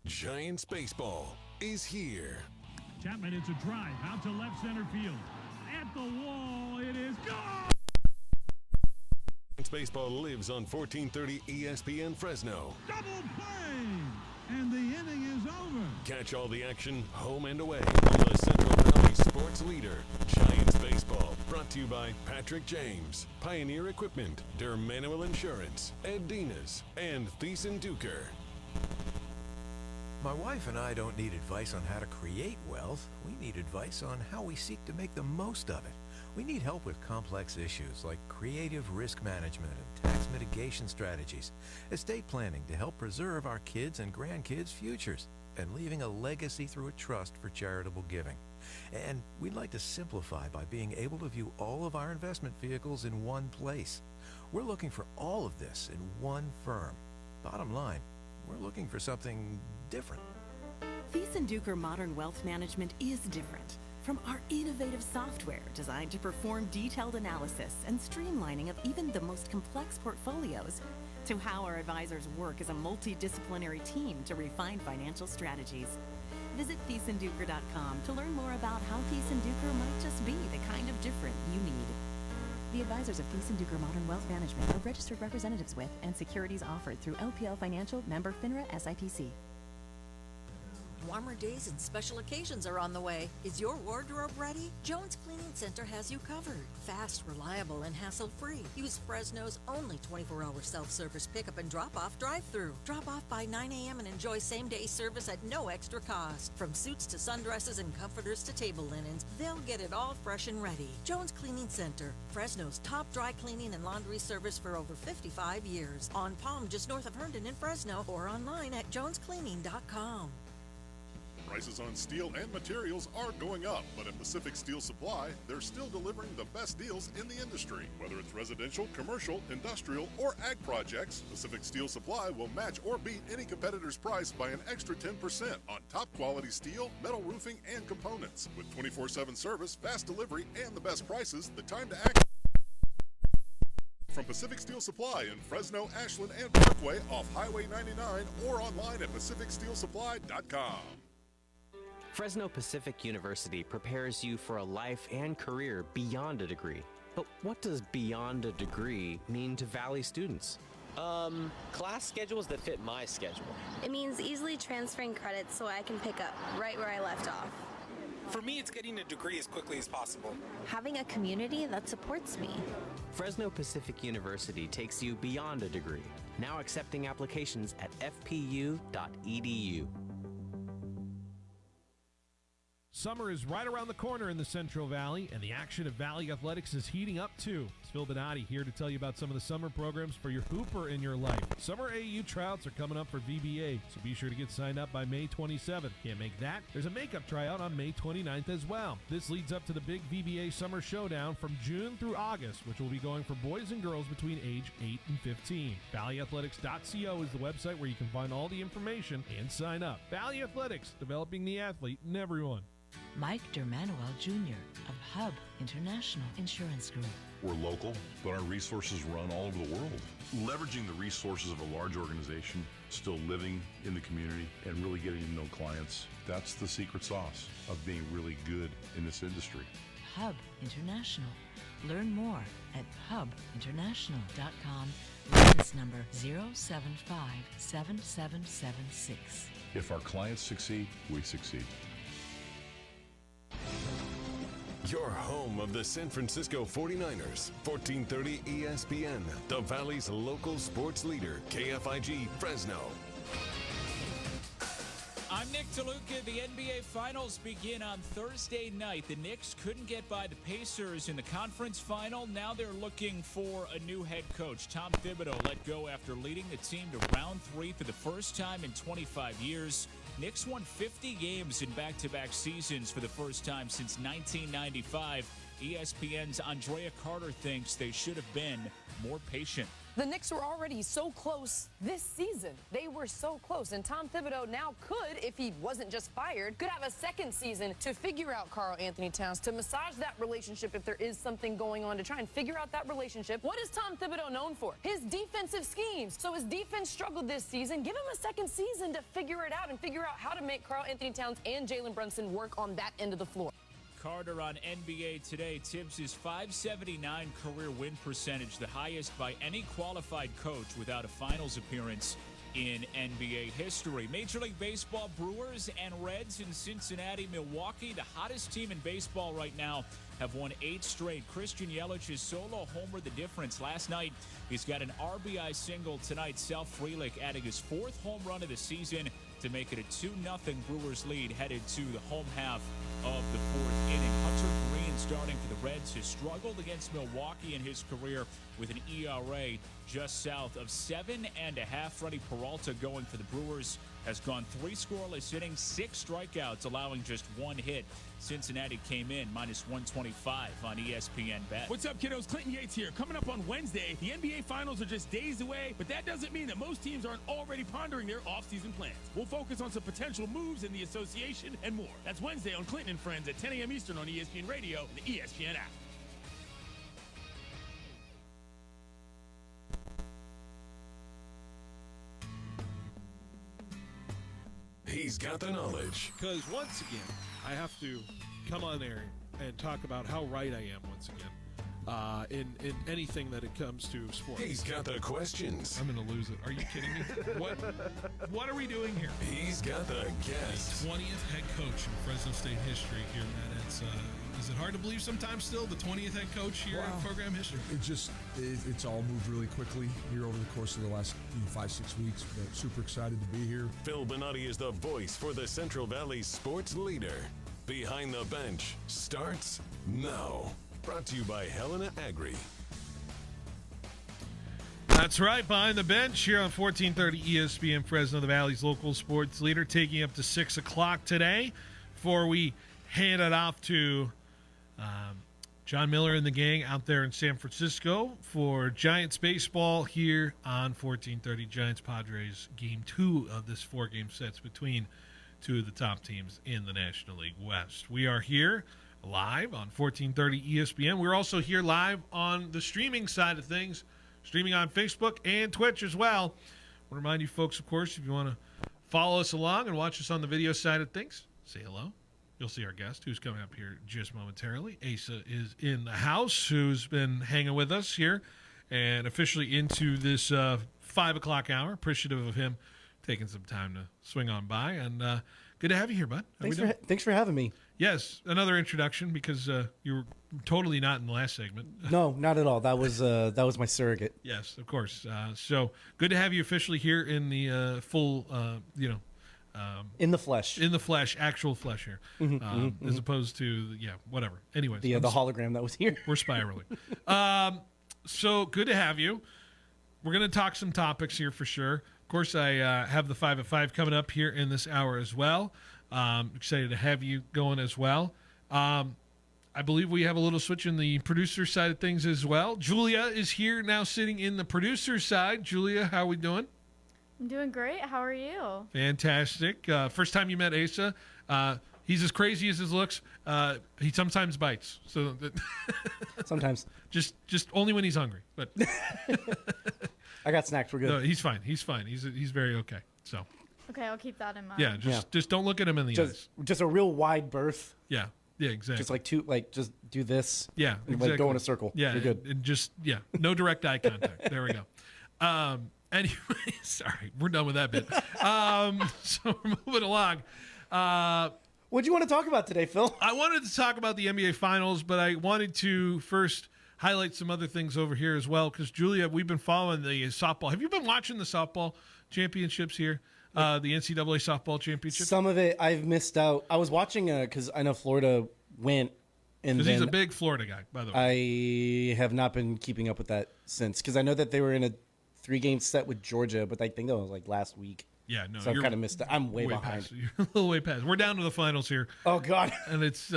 Giants baseball is here. Chapman, it's a drive out to left center field. At the wall, it is gone! Giants baseball lives on 1430 ESPN Fresno. Double play! And the inning is over. Catch all the action home and away on the Central Valley sports leader, Giants baseball. Brought to you by Patrick James, Pioneer Equipment, Der Manuel Insurance, Ed Dinas, and Thiessen Duker. My wife and I don't need advice on how to create wealth. We need advice on how we seek to make the most of it. We need help with complex issues like creative risk management and tax mitigation strategies, estate planning to help preserve our kids' and grandkids' futures, and leaving a legacy through a trust for charitable giving. And we'd like to simplify by being able to view all of our investment vehicles in one place. We're looking for all of this in one firm. Bottom line, we're looking for something different. Thiessen Duker Modern Wealth Management is different. From our innovative software designed to perform detailed analysis and streamlining of even the most complex portfolios, to how our advisors work as a multidisciplinary team to refine financial strategies. Visit ThiessenDuker.com to learn more about how Thiessen Duker might just be the kind of different you need. The advisors of Thiessen Duker Modern Wealth Management are registered representatives with and securities offered through LPL Financial, member FINRA SIPC. Warmer days and special occasions are on the way. Is your wardrobe ready? Jones Cleaning Center has you covered. Fast, reliable, and hassle-free. Use Fresno's only 24-hour self-service pickup and drop-off drive-through. Drop off by 9 a.m. and enjoy same-day service at no extra cost. From suits to sundresses and comforters to table linens, they'll get it all fresh and ready. Jones Cleaning Center, Fresno's top dry cleaning and laundry service for over 55 years. On Palm, just north of Herndon in Fresno, or online at jonescleaning.com. Prices on steel and materials are going up, but at Pacific Steel Supply, they're still delivering the best deals in the industry. Whether it's residential, commercial, industrial, or ag projects, Pacific Steel Supply will match or beat any competitor's price by an extra 10% on top quality steel, metal roofing, and components. With 24/7 service, fast delivery, and the best prices, the time to act. From Pacific Steel Supply in Fresno, Ashland, and Parkway off Highway 99 or online at PacificSteelSupply.com. Fresno Pacific University prepares you for a life and career beyond a degree. But what does beyond a degree mean to Valley students? Class schedules that fit my schedule. It means easily transferring credits so I can pick up right where I left off. For me, it's getting a degree as quickly as possible. Having a community that supports me. Fresno Pacific University takes you beyond a degree, now accepting applications at fpu.edu. Summer is right around the corner in the Central Valley, and the action of Valley Athletics is heating up too. It's Phil Benotti here to tell you about some of the summer programs for your hooper in your life. Summer AU tryouts are coming up for VBA, so be sure to get signed up by May 27th. Can't make that? There's a makeup tryout on May 29th as well. This leads up to the big VBA Summer Showdown from June through August, which will be going for boys and girls between age 8 and 15. ValleyAthletics.co is the website where you can find all the information and sign up. Valley Athletics, developing the athlete in everyone. Mike Dermanuel Jr. of Hub International Insurance Group. We're local, but our resources run all over the world. Leveraging the resources of a large organization, still living in the community, and really getting to know clients, that's the secret sauce of being really good in this industry. Hub International. Learn more at hubinternational.com. License number 0757776. If our clients succeed, we succeed. Your home of the San Francisco 49ers, 1430 ESPN, the Valley's local sports leader, KFIG Fresno. I'm Nick DeLuca. The NBA Finals begin on Thursday night. The Knicks couldn't get by the Pacers in the conference final. Now they're looking for a new head coach. Tom Thibodeau let go after leading the team to round 3 for the first time in 25 years. Knicks won 50 games in back-to-back seasons for the first time since 1995. ESPN's Andrea Carter thinks they should have been more patient. The Knicks were already so close this season. They were so close. And Tom Thibodeau now could, if he wasn't just fired, could have a second season to figure out Karl Anthony Towns, to massage that relationship if there is something going on, to try and figure out that relationship. What is Tom Thibodeau known for? His defensive schemes. So his defense struggled this season. Give him a second season to figure it out and figure out how to make Karl Anthony Towns and Jalen Brunson work on that end of the floor. Carter on NBA Today. Tibbs' .579 career win percentage, the highest by any qualified coach without a finals appearance in NBA history. Major League Baseball, Brewers and Reds in Cincinnati, Milwaukee, the hottest team in baseball right now, have won 8 straight. Christian Yelich's solo homer the difference last night. He's got an RBI single tonight. Sal Frelick adding his 4th home run of the season to make it a 2-0 Brewers lead headed to the home half of the 4th inning. Hunter Green, starting for the Reds, has struggled against Milwaukee in his career with an ERA just south of 7.5. Freddie Peralta, going for the Brewers, has gone 3 scoreless innings, 6 strikeouts, allowing just 1 hit. Cincinnati came in -125 on ESPN Bet. What's up, kiddos? Clinton Yates here. Coming up on Wednesday, the NBA Finals are just days away, but that doesn't mean that most teams aren't already pondering their offseason plans. We'll focus on some potential moves in the association and more. That's Wednesday on Clinton and Friends at 10 a.m. Eastern on ESPN Radio and the ESPN app. He's got the knowledge. Because once again, I have to come on air and talk about how right I am once again in anything that it comes to sports. He's got the questions. I'm going to lose it. Are you kidding me? What are we doing here? He's got the guests. 20th head coach in Fresno State history here, Matt. Is it hard to believe sometimes still the 20th head coach here in program history? It's all moved really quickly here over the course of the last 5-6 weeks, but super excited to be here. Phil Benotti is the voice for the Central Valley sports leader. Behind the Bench starts now. Brought to you by Helena Agri. That's right, Behind the Bench here on 1430 ESPN Fresno, the Valley's local sports leader, taking up to 6 o'clock today before we hand it off to John Miller and the gang out there in San Francisco for Giants baseball here on 1430 Giants-Padres Game 2 of this 4-game sets between 2 of the top teams in the National League West. We are here live on 1430 ESPN. We're also here live on the streaming side of things, streaming on Facebook and Twitch as well. I want to remind you folks, of course, if you want to follow us along and watch us on the video side of things, say hello, You'll see our guest, who's coming up here just momentarily. Asa is in the house, who's been hanging with us here, and officially into this 5 o'clock hour. Appreciative of him taking some time to swing on by, and good to have you here, bud. Thanks for having me. Yes, another introduction because you were totally not in the last segment. No, not at all. That was my surrogate. Yes, of course. So good to have you officially here in the full, in the flesh. In the flesh, actual flesh here, as opposed to whatever. Anyways, the hologram that was here. We're spiraling. So good to have you. We're going to talk some topics here for sure. Of course, I have the 5 at 5 coming up here in this hour as well. Excited to have you going as well. I believe we have a little switch in the producer side of things as well. Julia is here now sitting in the producer side. Julia, how are we doing? I'm doing great. How are you? Fantastic. First time you met Asa. He's as crazy as his looks. He sometimes bites. So sometimes. Just only when he's hungry. But I got snacks. We're good. No, he's fine. He's fine. He's very okay. So. Okay, I'll keep that in mind. Yeah, just don't look at him in the eyes. Just a real wide berth. Yeah, exactly. Just just do this. Yeah, and exactly. go in a circle. Yeah, you're good. And just no direct eye contact. There we go. Anyway, sorry, we're done with that bit. So we're moving along. What do you want to talk about today, Phil? I wanted to talk about the NBA Finals, but I wanted to first highlight some other things over here as well, because, Julia, we've been following the softball. Have you been watching the softball championships here, the NCAA softball championship? Some of it I've missed out. I was watching because I know Florida went. Because he's a big Florida guy, by the way. I have not been keeping up with that since, because I know that they were in a 3-game set with Georgia, but I think that was like last week. Yeah, no. So I've kind of missed it. I'm way behind. Past. You're a little way past. We're down to the finals here. Oh, God. And it's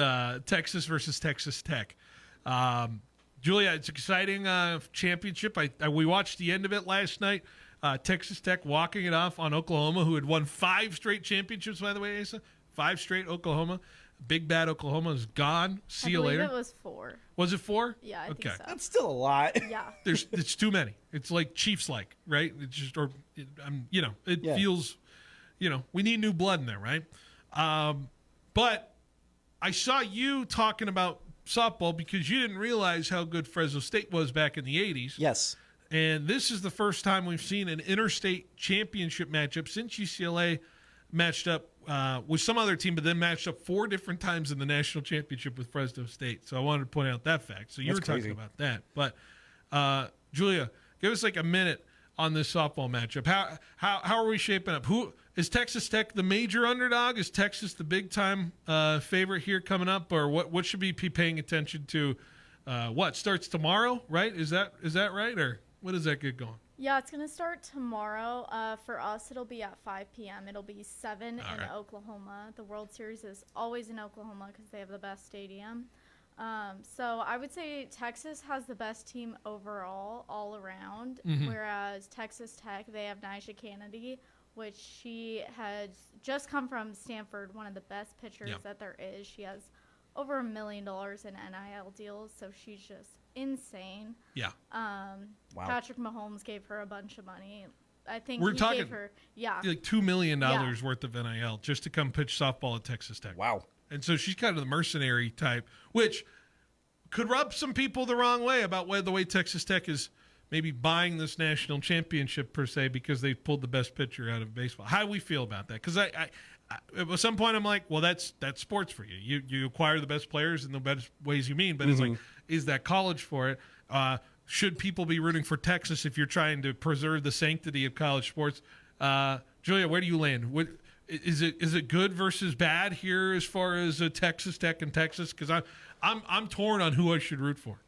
Texas versus Texas Tech. Julia, it's an exciting championship. We watched the end of it last night. Texas Tech walking it off on Oklahoma, who had won 5 straight championships, by the way, Asa. 5 straight Oklahoma. Big bad Oklahoma is gone. See you later. I believe it was 4. Was it 4? Yeah, I think so. That's still a lot. Yeah. It's too many. It's like Chiefs-like, right? It's just, feels, we need new blood in there, right? But I saw you talking about softball because you didn't realize how good Fresno State was back in the 80s. Yes. And this is the first time we've seen an interstate championship matchup since UCLA matched up with some other team, but then matched up 4 different times in the national championship with Fresno State. So I wanted to point out that fact. So you were talking about that. But, Julia, give us like a minute on this softball matchup. How are we shaping up? Who is Texas Tech the major underdog? Is Texas the big-time favorite here coming up? Or what should we be paying attention to? What starts tomorrow, right? Is that right? Or what does that get going? Yeah, it's going to start tomorrow. For us, it'll be at 5 p.m. It'll be 7 in Oklahoma. The World Series is always in Oklahoma because they have the best stadium. So I would say Texas has the best team overall, all around, whereas Texas Tech, they have Nyjah Kennedy, which she has just come from Stanford, one of the best pitchers that there is. She has over $1 million in NIL deals, so she's just insane. Yeah. Wow. Patrick Mahomes gave her a bunch of money. I think we're he talking gave her, like $2 million worth of NIL just to come pitch softball at Texas Tech. Wow. And so she's kind of the mercenary type, which could rub some people the wrong way about the way Texas Tech is maybe buying this national championship per se because they pulled the best pitcher out of baseball. How do we feel about that? Because I at some point I'm like, well, that's sports for you. You acquire the best players in the best ways you mean, but it's like, is that college for it? Should people be rooting for Texas if you're trying to preserve the sanctity of college sports? Julia, where do you land? Is it good versus bad here as far as Texas Tech and Texas? Because I'm torn on who I should root for.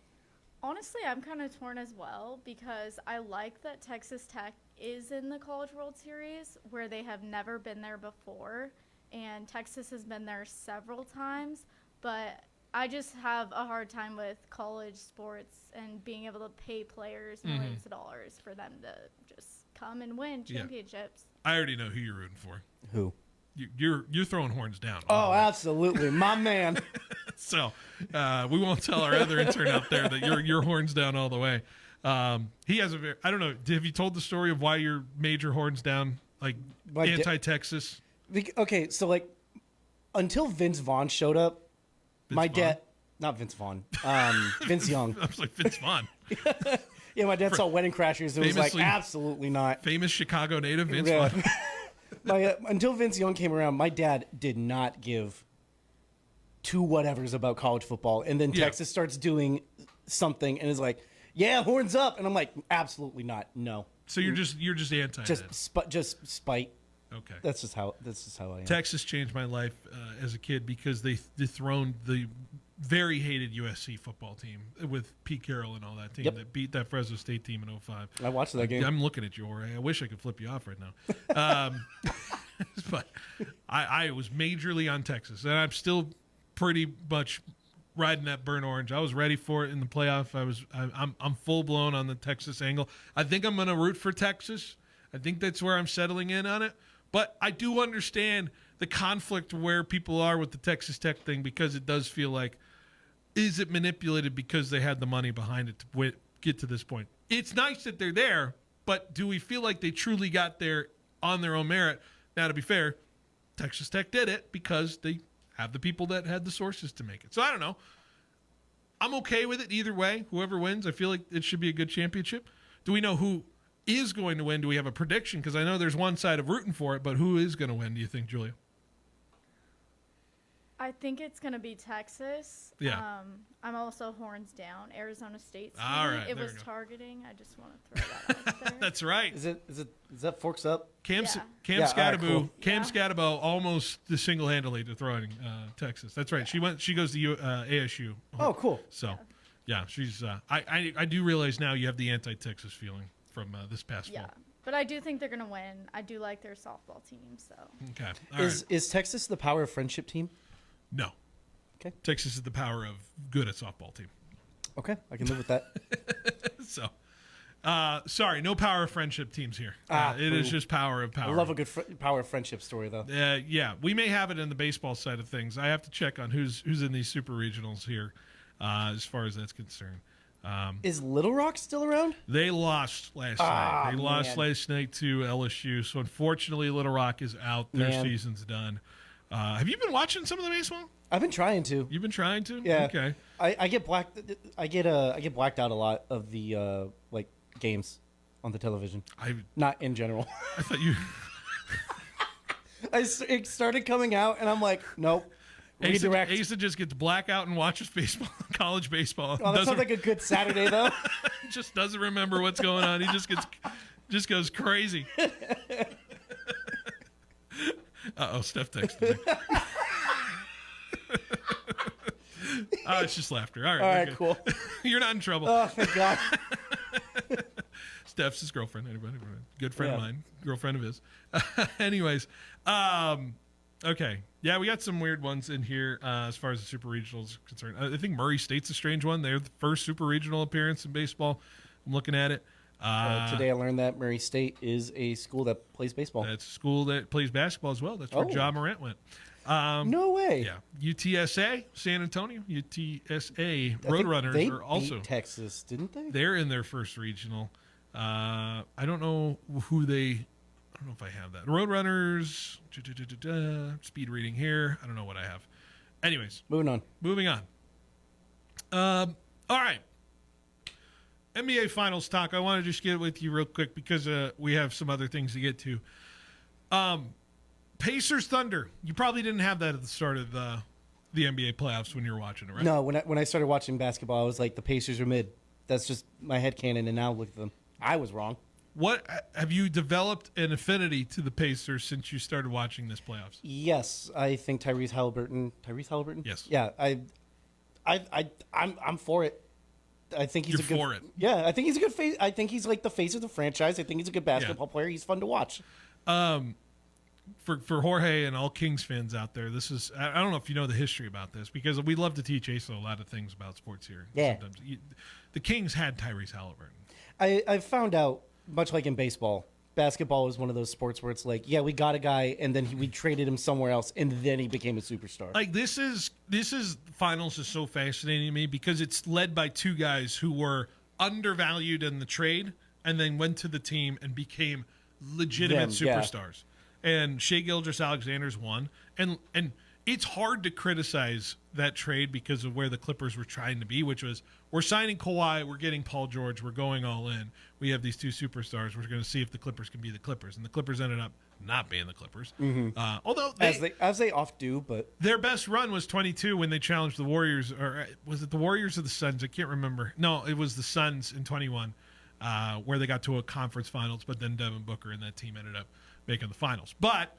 Honestly, I'm kind of torn as well because I like that Texas Tech is in the College World Series where they have never been there before, and Texas has been there several times, but I just have a hard time with college sports and being able to pay players millions of dollars for them to just come and win championships. I already know who you're rooting for. Who? You're throwing horns down. Oh, absolutely. My man. So we won't tell our other intern out there that you're horns down all the way. He has I don't know, have you told the story of why you're major horns down, like anti-Texas? Okay, so like until Vince Vaughn showed up, my dad, not Vince Vaughn, Vince Young. I was like, Vince Vaughn. Yeah, my dad saw Wedding Crashers. It was like, Famously- absolutely not. Famous Chicago native Vince Yeah. Vaughn. Until Vince Young came around, my dad did not give two whatevers about college football. And then Yeah. Texas starts doing something and is like, yeah, horns up. And I'm like, absolutely not. No. So you're just anti that. Just spite. Okay. That's just how I am. Texas changed my life as a kid because they dethroned the very hated USC football team with Pete Carroll and all that team that beat that Fresno State team in 05. I watched that game. I'm looking at you, Jorge. I wish I could flip you off right now. But I was majorly on Texas, and I'm still pretty much riding that burnt orange. I was ready for it in the playoff. I'm full blown on the Texas angle. I think I'm going to root for Texas. I think that's where I'm settling in on it. But I do understand the conflict where people are with the Texas Tech thing, because it does feel like, is it manipulated because they had the money behind it to get to this point? It's nice that they're there, but do we feel like they truly got there on their own merit? Now, to be fair, Texas Tech did it because they have the people that had the sources to make it. So I don't know. I'm okay with it either way. Whoever wins, I feel like it should be a good championship. Do we know who is going to win? Do we have a prediction? Because I know there's one side of rooting for it, but who is going to win, do you think, Julia? I think it's going to be Texas. Yeah. I'm also horns down. Arizona State's All right, it there was we go. targeting. I just want to throw that out there. That's right. Is that Forks Up? Cam Yeah. Scatterbo, cool. Cam Scatterbo almost single-handedly throwing Texas. That's right. She goes to ASU. Oh, cool. So, yeah, she's. I do realize now you have the anti-Texas feeling from this past fall. But I do think they're going to win. I do like their softball team. So. Okay. All right. Is Texas the power of friendship team? No. Okay. Texas is the power of good at softball team. Okay, I can live with that. So, sorry, no power of friendship teams here. It is just power of power. I love a good power of friendship story, though. Yeah, we may have it in the baseball side of things. I have to check on who's in these super regionals here, as far as that's concerned. Is Little Rock still around? They lost last night. They lost last night to LSU. So unfortunately, Little Rock is out. Their season's done. Have you been watching some of the baseball? I've been trying to. You've been trying to? Yeah. Okay. I get blacked out a lot of the games on the television. Not in general. I thought you. It started coming out, and I'm like, nope. Redirect. Asa just gets blackout and watches baseball, college baseball. Oh, that sounds like a good Saturday, though. Just doesn't remember what's going on. He just goes crazy. Uh-oh, Steph texted me. It's just laughter. All right, cool. You're not in trouble. Oh, thank God. Steph's his girlfriend. Anybody? Good friend of mine. Girlfriend of his. Anyways, okay. Yeah, we got some weird ones in here as far as the super regionals are concerned. I think Murray State's a strange one. They're the first super regional appearance in baseball. I'm looking at it. Today I learned that Murray State is a school that plays baseball. That's a school that plays basketball as well. That's where Ja Morant went. No way. Yeah. UTSA, San Antonio, UTSA Roadrunners they are also beat Texas, didn't they? They're in their first regional. I don't know who they. I don't know if I have that. Roadrunners. Speed reading here. I don't know what I have. Anyways, moving on. All right. NBA Finals talk. I want to just get with you real quick because we have some other things to get to. Pacers Thunder. You probably didn't have that at the start of the NBA playoffs when you were watching it, right? No, when I started watching basketball, I was like, the Pacers are mid. That's just my headcanon, and now look at them. I was wrong. What have you developed an affinity to the Pacers since you started watching this playoffs? Yes, I think Tyrese Halliburton. Yes. Yeah, I'm for it. I think he's for it. Yeah, I think he's a good face. I think he's like the face of the franchise. I think he's a good basketball player. He's fun to watch. For Jorge and all Kings fans out there, this is I don't know if you know the history about this because we love to teach Asa a lot of things about sports here. Yeah. Sometimes the Kings had Tyrese Halliburton. I found out, much like in baseball, basketball is one of those sports where it's like, yeah, we got a guy, and then we traded him somewhere else, and then he became a superstar. Like this is finals is so fascinating to me because it's led by two guys who were undervalued in the trade and then went to the team and became legitimate superstars. And Shai Gilgeous-Alexander's one, and it's hard to criticize that trade because of where the Clippers were trying to be, which was we're signing Kawhi, we're getting Paul George, we're going all in. We have these two superstars. We're going to see if the Clippers can be the Clippers, and the Clippers ended up not being the Clippers. Although as they oft do, but their best run was 22 when they challenged the Warriors, or was it the Warriors or the Suns? I can't remember. No, it was the Suns in 21, where they got to a conference finals, but then Devin Booker and that team ended up making the finals. But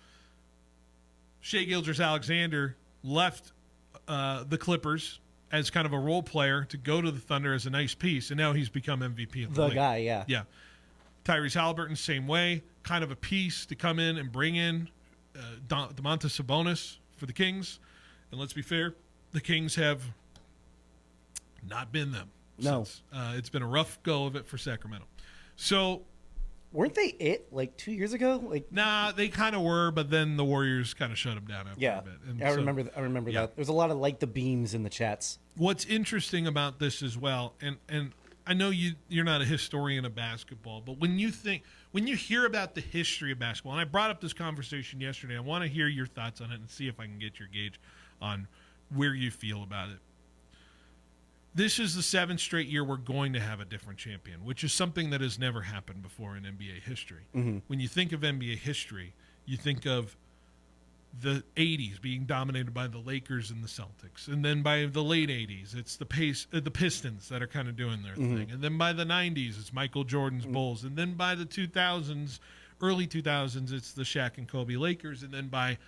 Shai Gilgeous-Alexander left the Clippers as kind of a role player to go to the Thunder as a nice piece, and now he's become MVP of the league. guy, yeah. Yeah. Tyrese Halliburton, same way, kind of a piece to come in and bring in Domantas Sabonis for the Kings. And let's be fair, the Kings have not been them. No. Since. It's been a rough go of it for Sacramento. So weren't they it like 2 years ago? Like, nah, they kind of were, but then the Warriors kind of shut them down after a bit. And I remember that. There's a lot of like the beams in the chats. What's interesting about this as well, and I know you're not a historian of basketball, but when you hear about the history of basketball, and I brought up this conversation yesterday, I want to hear your thoughts on it and see if I can get your gauge on where you feel about it. This is the 7th straight year we're going to have a different champion, which is something that has never happened before in NBA history. Mm-hmm. When you think of NBA history, you think of the 80s being dominated by the Lakers and the Celtics. And then by the late 80s, it's the Pistons that are kind of doing their thing. And then by the 90s, it's Michael Jordan's Bulls. And then by the 2000s, early 2000s, it's the Shaq and Kobe Lakers. And then by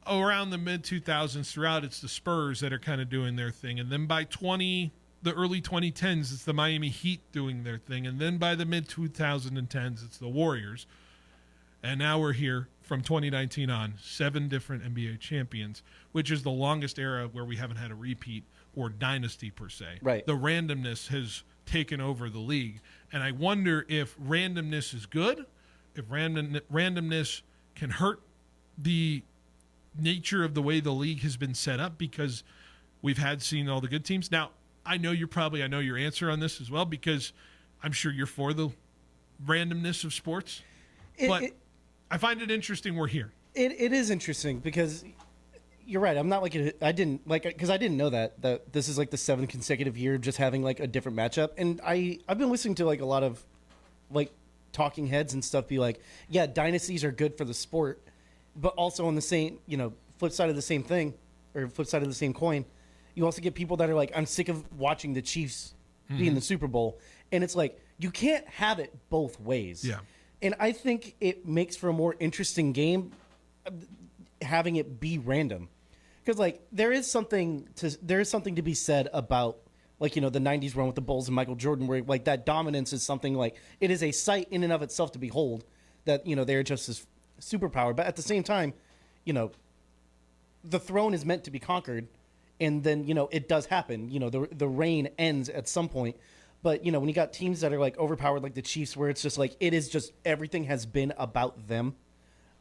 around the mid-2000s throughout, it's the Spurs that are kind of doing their thing. And then by the early 2010s, it's the Miami Heat doing their thing. And then by the mid-2010s, it's the Warriors. And now we're here from 2019 on, 7 different NBA champions, which is the longest era where we haven't had a repeat or dynasty per se. Right. The randomness has taken over the league. And I wonder if randomness is good, if randomness can hurt the nature of the way the league has been set up, because we've seen all the good teams. Now, I know your answer on this as well, because I'm sure you're for the randomness of sports. I find it interesting we're here. It is interesting because you're right. I'm not I didn't know that this is like the 7th consecutive year of just having like a different matchup. And I've been listening to like a lot of like talking heads and stuff be like, yeah, dynasties are good for the sport, but also on the same, flip side of the same thing, or flip side of the same coin, you also get people that are like, I'm sick of watching the Chiefs be in the Super Bowl. And it's like, you can't have it both ways. Yeah. And I think it makes for a more interesting game having it be random. Because like there is something to be said about like, the 90s run with the Bulls and Michael Jordan, where like that dominance is something like it is a sight in and of itself to behold, that they're just this superpower. But at the same time, the throne is meant to be conquered, and then it does happen. The reign ends at some point. But, when you got teams that are, like, overpowered like the Chiefs, where it's just, like, it is just everything has been about them,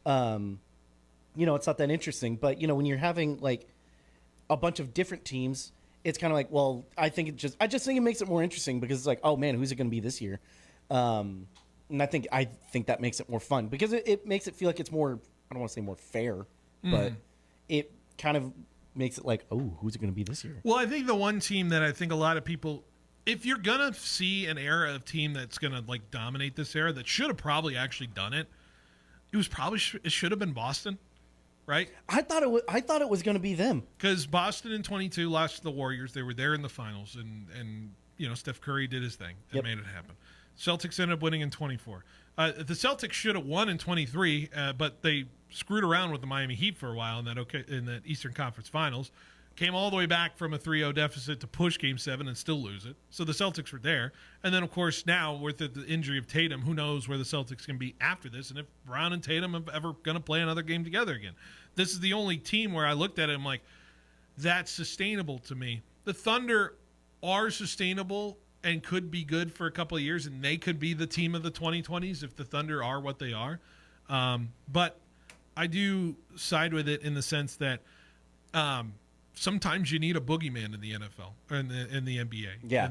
it's not that interesting. But, when you're having, like, a bunch of different teams, it's kind of like, well, I just think it makes it more interesting, because it's like, oh, man, who's it going to be this year? And I think that makes it more fun, because it makes it feel like it's more, I don't want to say more fair, but it kind of makes it like, oh, who's it going to be this year? Well, I think the one team that I think a lot of people, if you're going to see an era of team that's going to like dominate this era, that should have probably actually done it, it should have been Boston, right? I thought it was going to be them, because Boston in 22 lost to the Warriors. They were there in the finals, and Steph Curry did his thing and made it happen. Celtics ended up winning in 24. The Celtics should have won in 23, but they screwed around with the Miami Heat for a while in that Eastern Conference Finals. Came all the way back from a 3-0 deficit to push Game 7 and still lose it. So the Celtics were there. And then, of course, now with the injury of Tatum, who knows where the Celtics can be after this, and if Brown and Tatum are ever going to play another game together again. This is the only team where I looked at it and I'm like, that's sustainable to me. The Thunder are sustainable and could be good for a couple of years, and they could be the team of the 2020s if the Thunder are what they are. But I do side with it in the sense that sometimes you need a boogeyman in the NFL or in the NBA, Yeah.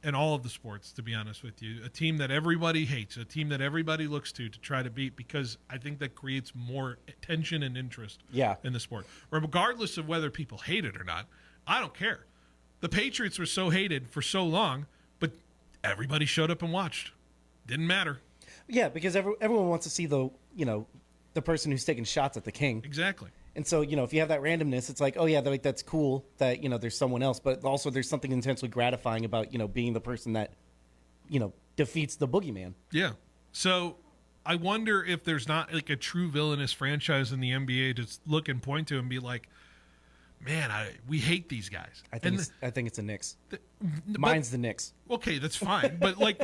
in all of the sports. To be honest with you, a team that everybody hates, a team that everybody looks to try to beat, because I think that creates more tension and interest. In the sport, regardless of whether people hate it or not. I don't care. The Patriots were so hated for so long, but everybody showed up and watched. Didn't matter. Yeah, because everyone wants to see the person who's taking shots at the king. Exactly. And so, if you have that randomness, it's like, oh yeah, that's cool that, there's someone else, but also there's something intensely gratifying about, being the person that, defeats the boogeyman. Yeah. So I wonder if there's not like a true villainous franchise in the NBA to look and point to and be like, man, we hate these guys. I think it's the Knicks. Mine's the Knicks. Okay, that's fine. But like,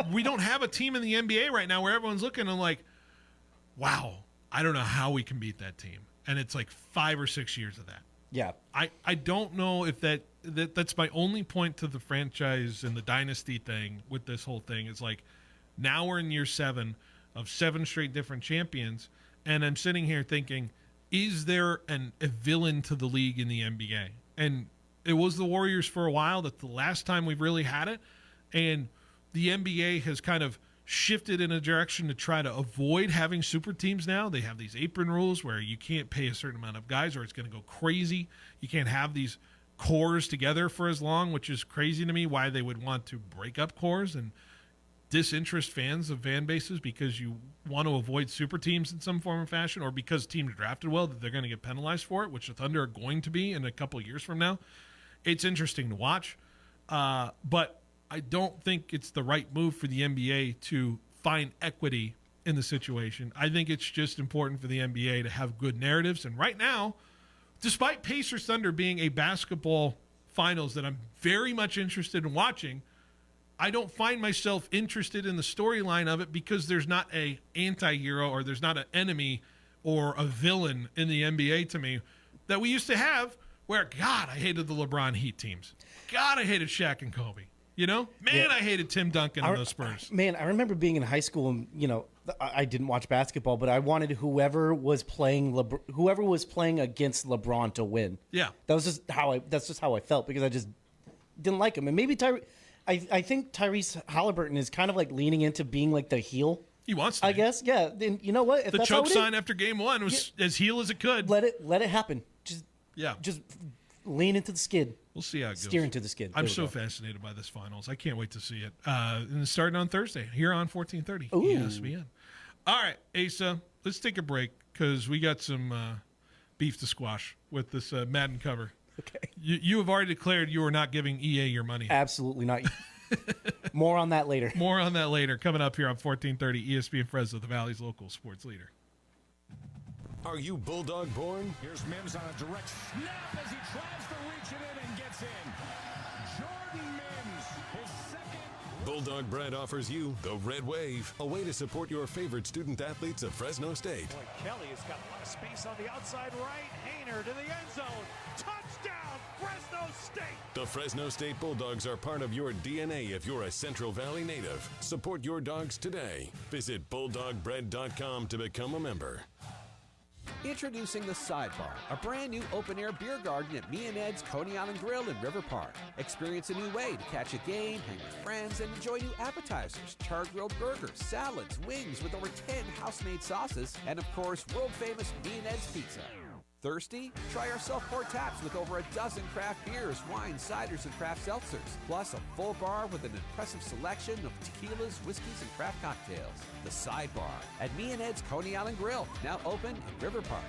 we don't have a team in the NBA right now where everyone's looking and like, wow, I don't know how we can beat that team. And it's like 5 or 6 years of that. Yeah. I don't know if that's my only point to the franchise and the dynasty thing with this whole thing. It's like, now we're in year 7 of 7 straight different champions. And I'm sitting here thinking, is there a villain to the league in the NBA? And it was the Warriors for a while. That's the last time we've really had it. And the NBA has kind of shifted in a direction to try to avoid having super teams now. They have these apron rules where you can't pay a certain amount of guys or it's going to go crazy. You can't have these cores together for as long, which is crazy to me why they would want to break up cores and disinterest fans of fan bases because you want to avoid super teams in some form or fashion, or because teams drafted well that they're going to get penalized for it, which the Thunder are going to be in a couple of years from now. It's interesting to watch, but I don't think it's the right move for the NBA to find equity in the situation. I think it's just important for the NBA to have good narratives. And right now, despite Pacers Thunder being a basketball finals that I'm very much interested in watching, I don't find myself interested in the storyline of it because there's not a anti-hero or there's not an enemy or a villain in the NBA to me that we used to have where, God, I hated the LeBron Heat teams. God, I hated Shaq and Kobe. I hated Tim Duncan and those Spurs. Man, I remember being in high school and, I didn't watch basketball, but I wanted whoever was playing against LeBron to win. Yeah. That's just how I felt because I just didn't like him. And maybe I think Tyrese Halliburton is kind of like leaning into being like the heel. He wants to. I guess. Yeah. And you know what? If the choke sign after game 1 was as heel as it could. Let it happen. Just lean into the skid. We'll see how it goes. Steer into the skid. I'm so fascinated by this finals. I can't wait to see it. And it's starting on Thursday here on 1430 ESPN. All right, Asa, let's take a break because we got some beef to squash with this Madden cover. Okay. You have already declared you are not giving EA your money. Absolutely not. More on that later. More on that later. Coming up here on 1430 ESPN Fresno, the Valley's local sports leader. Are you Bulldog born? Here's Mims on a direct snap as he tries to reach it in and gets in. Jordan Mims, his second. Bulldog Bread offers you the Red Wave, a way to support your favorite student athletes of Fresno State. Boy, Kelly has got a lot of space on the outside right. Hayner to the end zone. Touchdown, Fresno State! The Fresno State Bulldogs are part of your DNA if you're a Central Valley native. Support your dogs today. Visit BulldogBread.com to become a member. Introducing The Sidebar, a brand new open-air beer garden at Me and Ed's Coney Island Grill in River Park. Experience a new way to catch a game, hang with friends, and enjoy new appetizers, char-grilled burgers, salads, wings with over 10 house-made sauces, and of course, world-famous Me and Ed's pizza. Thirsty? Try our self-poured taps with over a dozen craft beers, wines, ciders, and craft seltzers. Plus a full bar with an impressive selection of tequilas, whiskeys, and craft cocktails. The Sidebar at Me and Ed's Coney Island Grill, now open in River Park.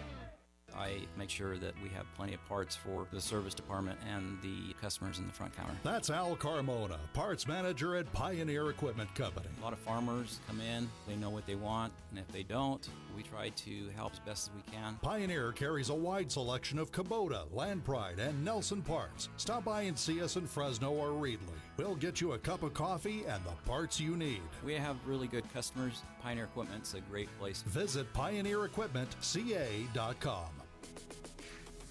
I make sure that we have plenty of parts for the service department and the customers in the front counter. That's Al Carmona, parts manager at Pioneer Equipment Company. A lot of farmers come in, they know what they want, and if they don't, we try to help as best as we can. Pioneer carries a wide selection of Kubota, Land Pride, and Nelson parts. Stop by and see us in Fresno or Reedley. We'll get you a cup of coffee and the parts you need. We have really good customers. Pioneer Equipment's a great place. Visit PioneerEquipmentCA.com.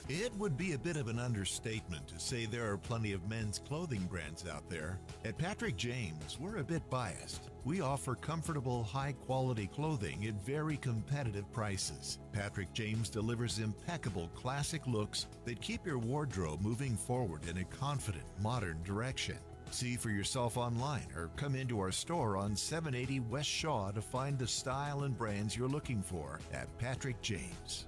It would be a bit of an understatement to say there are plenty of men's clothing brands out there. At Patrick James, we're a bit biased. We offer comfortable, high-quality clothing at very competitive prices. Patrick James delivers impeccable classic looks that keep your wardrobe moving forward in a confident, modern direction. See for yourself online or come into our store on 780 West Shaw to find the style and brands you're looking for at Patrick James.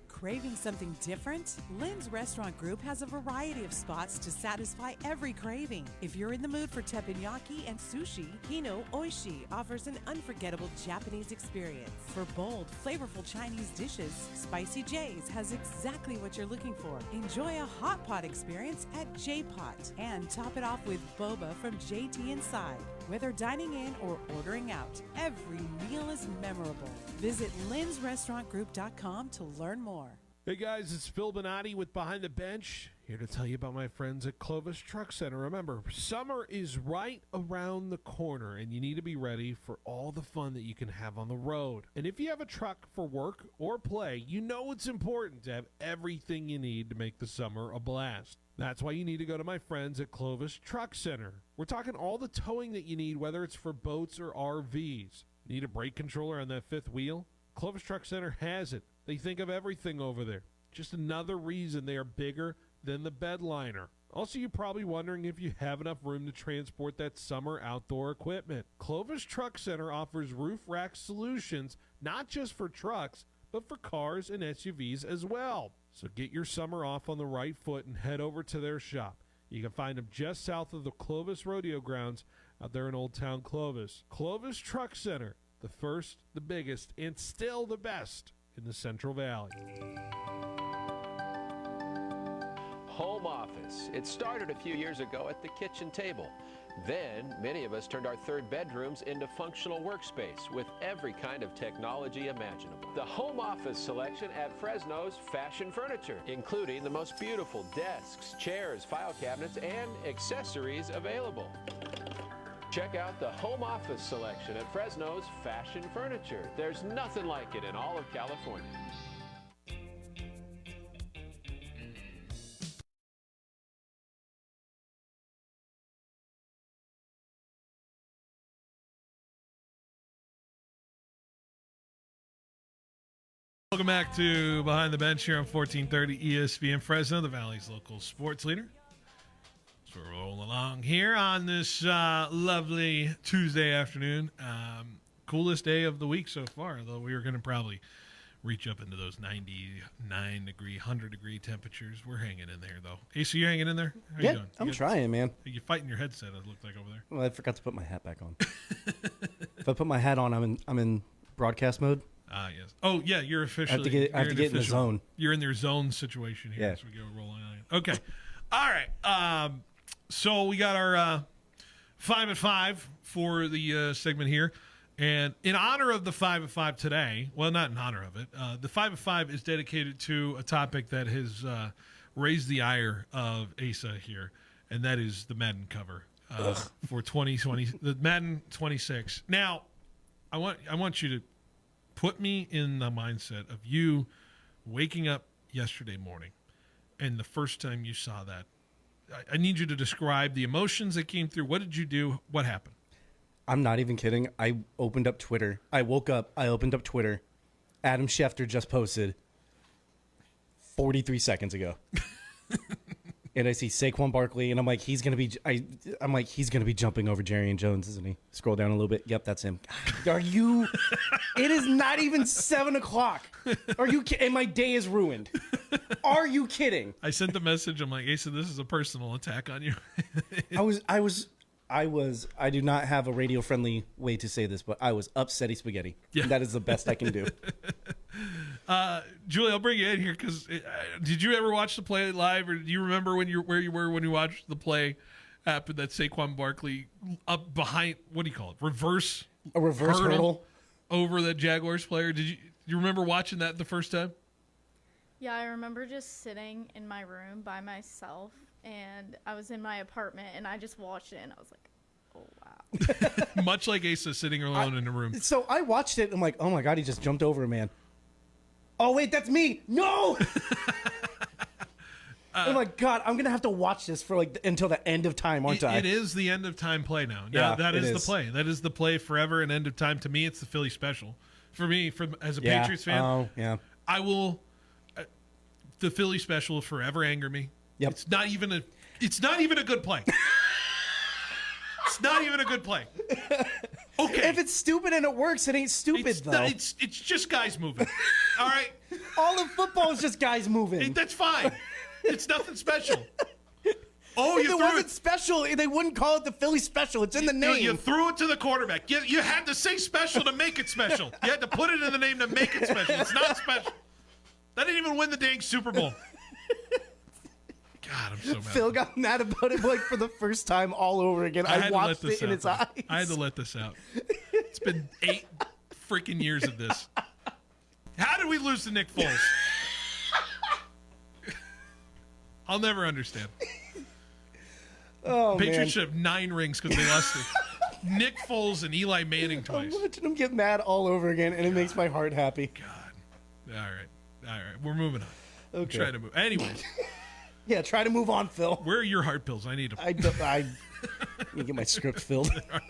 Craving something different? Lynn's Restaurant Group has a variety of spots to satisfy every craving. If you're in the mood for teppanyaki and sushi, Hino Oishi offers an unforgettable Japanese experience. For bold, flavorful Chinese dishes, Spicy J's has exactly what you're looking for. Enjoy a hot pot experience at J-Pot and top it off with boba from JT Inside. Whether dining in or ordering out, every meal is memorable. Visit lynsrestaurantgroup.com to learn more. Hey guys, it's Phil Benotti with Behind the Bench, here to tell you about my friends at Clovis Truck Center. Remember, summer is right around the corner, and you need to be ready for all the fun that you can have on the road. And if you have a truck for work or play, you know it's important to have everything you need to make the summer a blast. That's why you need to go to my friends at Clovis Truck Center. We're talking all the towing that you need, whether it's for boats or RVs. Need a brake controller on that fifth wheel? Clovis Truck Center has it. They think of everything over there. Just another reason they are bigger than the bedliner. Also, you're probably wondering if you have enough room to transport that summer outdoor equipment. Clovis Truck Center offers roof rack solutions, not just for trucks, but for cars and SUVs as well. So get your summer off on the right foot and head over to their shop. You can find them just south of the Clovis Rodeo Grounds out there in Old Town Clovis. Clovis Truck Center, the first, the biggest, and still the best in the Central Valley. Home office. It started a few years ago at the kitchen table. Then, many of us turned our third bedrooms into functional workspace with every kind of technology imaginable. The home office selection at Fresno's Fashion Furniture, including the most beautiful desks, chairs, file cabinets, and accessories available. Check out the home office selection at Fresno's Fashion Furniture. There's nothing like it in all of California. Welcome back to Behind the Bench here on 1430 ESPN Fresno, the Valley's local sports leader. So we're rolling along here on this lovely Tuesday afternoon. Coolest day of the week so far, though we were going to probably reach up into those 99-degree, 100-degree temperatures. We're hanging in there, though. Ace, are you hanging in there? How you doing? I'm trying, man. You fighting your headset, it looked like over there. Well, I forgot to put my hat back on. If I put my hat on, I'm in broadcast mode. Ah, yes. Oh, yeah, you're officially. I have to get in the zone. You're in their zone situation here as we go rolling on. Okay. All right. So we got our 5 at 5 for the segment here. And in honor of the 5 at 5 today, well, not in honor of it, the 5 at 5 is dedicated to a topic that has raised the ire of Asa here, and that is the Madden cover for 2020, the Madden 26. Now, I want you to put me in the mindset of you waking up yesterday morning and the first time you saw that. I need you to describe the emotions that came through. What did you do? What happened? I'm not even kidding. I opened up Twitter. I woke up. I opened up Twitter. Adam Schefter just posted 43 seconds ago. And I see Saquon Barkley, and I'm like, he's gonna be jumping over Jerry Jones, isn't he? Scroll down a little bit. Yep, that's him. Are you? It is not even 7:00. Are you? And my day is ruined. Are you kidding? I sent the message. I'm like, Asa, this is a personal attack on you. I do not have a radio friendly way to say this, but I was upsetty spaghetti. Yeah. That is the best I can do. Julie, I'll bring you in here because did you ever watch the play live, or do you remember where you were when you watched the play happen that Saquon Barkley up behind, what do you call it? A reverse hurdle over the Jaguars player? Do you remember watching that the first time? Yeah, I remember just sitting in my room by myself, and I was in my apartment, and I just watched it, and I was like, oh, wow. Much like Asa sitting alone in a room. So I watched it, and I'm like, oh, my God, he just jumped over a man. Oh, wait, that's me. No! Oh my God, I'm gonna have to watch this for until the end of time, aren't I? It is the end of time play now. Yeah, that it is is. the play. That is the play forever and end of time. To me, it's the Philly special. For me, as a Patriots fan, I will. The Philly special will forever anger me. Yep. It's not even a good play. It's not even a good play. Okay. If it's stupid and it works, it ain't stupid though. It's just guys moving. All right. All of football is just guys moving. That's fine. It's nothing special. Oh, if it wasn't special, they wouldn't call it the Philly special. It's in the name. You threw it to the quarterback. You had to say special to make it special. You had to put it in the name to make it special. It's not special. That didn't even win the dang Super Bowl. God, I'm so mad. Phil got mad about it for the first time all over again. I watched it in his eyes. I had to let this out. It's been 8 freaking years of this. How did we lose to Nick Foles? I'll never understand. Oh, Patriots man. should have 9 rings because they lost to Nick Foles and Eli Manning twice. I'm watching him get mad all over again, and it makes my heart happy. All right. We're moving on. Okay. Try to move. Anyways. Yeah, try to move on, Phil. Where are your heart pills? I need them. I let me get my script filled. All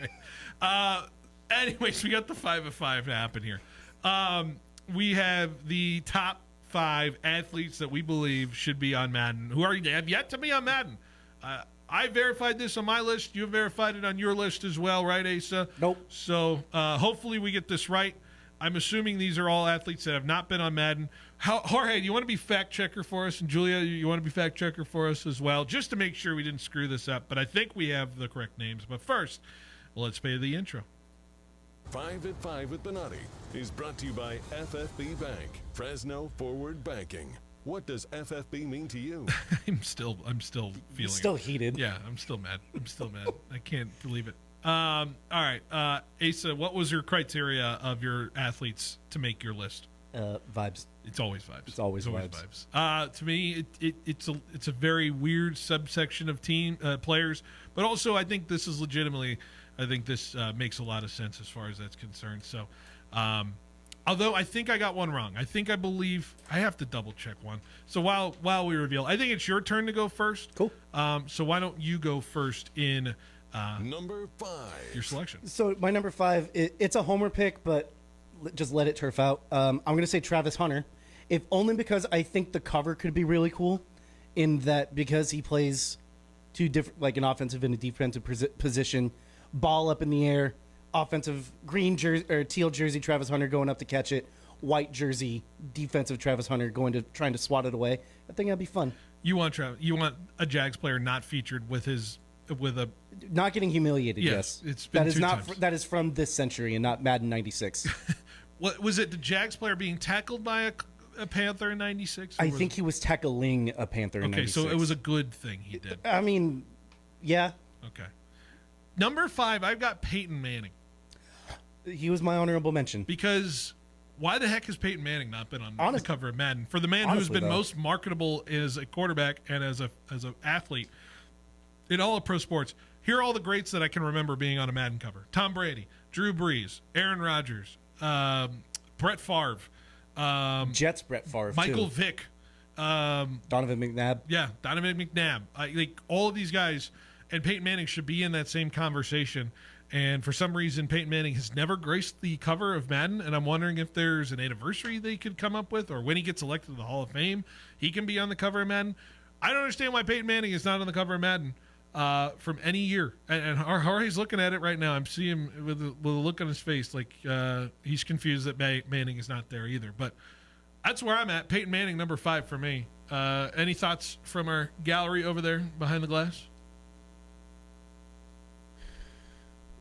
right. Anyways, we got the 5 of 5 to happen here. We have the top 5 athletes that we believe should be on Madden, who have yet to be on Madden. I verified this on my list. You verified it on your list as well, right, Asa? Nope. So hopefully we get this right. I'm assuming these are all athletes that have not been on Madden. Jorge, do you want to be fact checker for us? And Julia, you want to be fact checker for us as well, just to make sure we didn't screw this up. But I think we have the correct names. But first, let's pay the intro. 5 at 5 with Benotti is brought to you by FFB Bank, Fresno Forward Banking. What does FFB mean to you? I'm still feeling still heated. Yeah, I'm still mad. I can't believe it. All right, Asa, what was your criteria of your athletes to make your list? Vibes. It's always vibes. It's always vibes. To me, it's a very weird subsection of team players, but also I think this is legitimately. I think this makes a lot of sense as far as that's concerned. So, although I think I got one wrong, I believe I have to double check one. So while we reveal, I think it's your turn to go first. Cool. So why don't you go first in number 5? Your selection. So my number 5, it's a homer pick, but just let it turf out. I'm going to say Travis Hunter, if only because I think the cover could be really cool, in that because he plays two different, like an offensive and a defensive position, ball up in the air, offensive green jersey or teal jersey Travis Hunter going up to catch it, white jersey defensive Travis Hunter trying to swat it away. I think that'd be fun. You want a Jags player not featured with a not getting humiliated. Yes, it's been that is from this century and not Madden 96. What was it? The Jags player being tackled by a Panther in 96? I think he was tackling a Panther in 96. Okay, so it was a good thing he did. I mean, yeah. Okay. Number 5, I've got Peyton Manning. He was my honorable mention. Because why the heck has Peyton Manning not been on the cover of Madden? For the man who's been most marketable as a quarterback and as an athlete in all of pro sports, here are all the greats that I can remember being on a Madden cover. Tom Brady, Drew Brees, Aaron Rodgers, Brett Favre. Jets Brett Favre, Michael Vick. Donovan McNabb. Yeah, Donovan McNabb. Like all of these guys, and Peyton Manning should be in that same conversation. And for some reason, Peyton Manning has never graced the cover of Madden, and I'm wondering if there's an anniversary they could come up with, or when he gets elected to the Hall of Fame, he can be on the cover of Madden. I don't understand why Peyton Manning is not on the cover of Madden from any year. And Jorge's looking at it right now. I'm seeing him with a look on his face like he's confused that Manning is not there either. But that's where I'm at. Peyton Manning, number 5 for me. Any thoughts from our gallery over there behind the glass?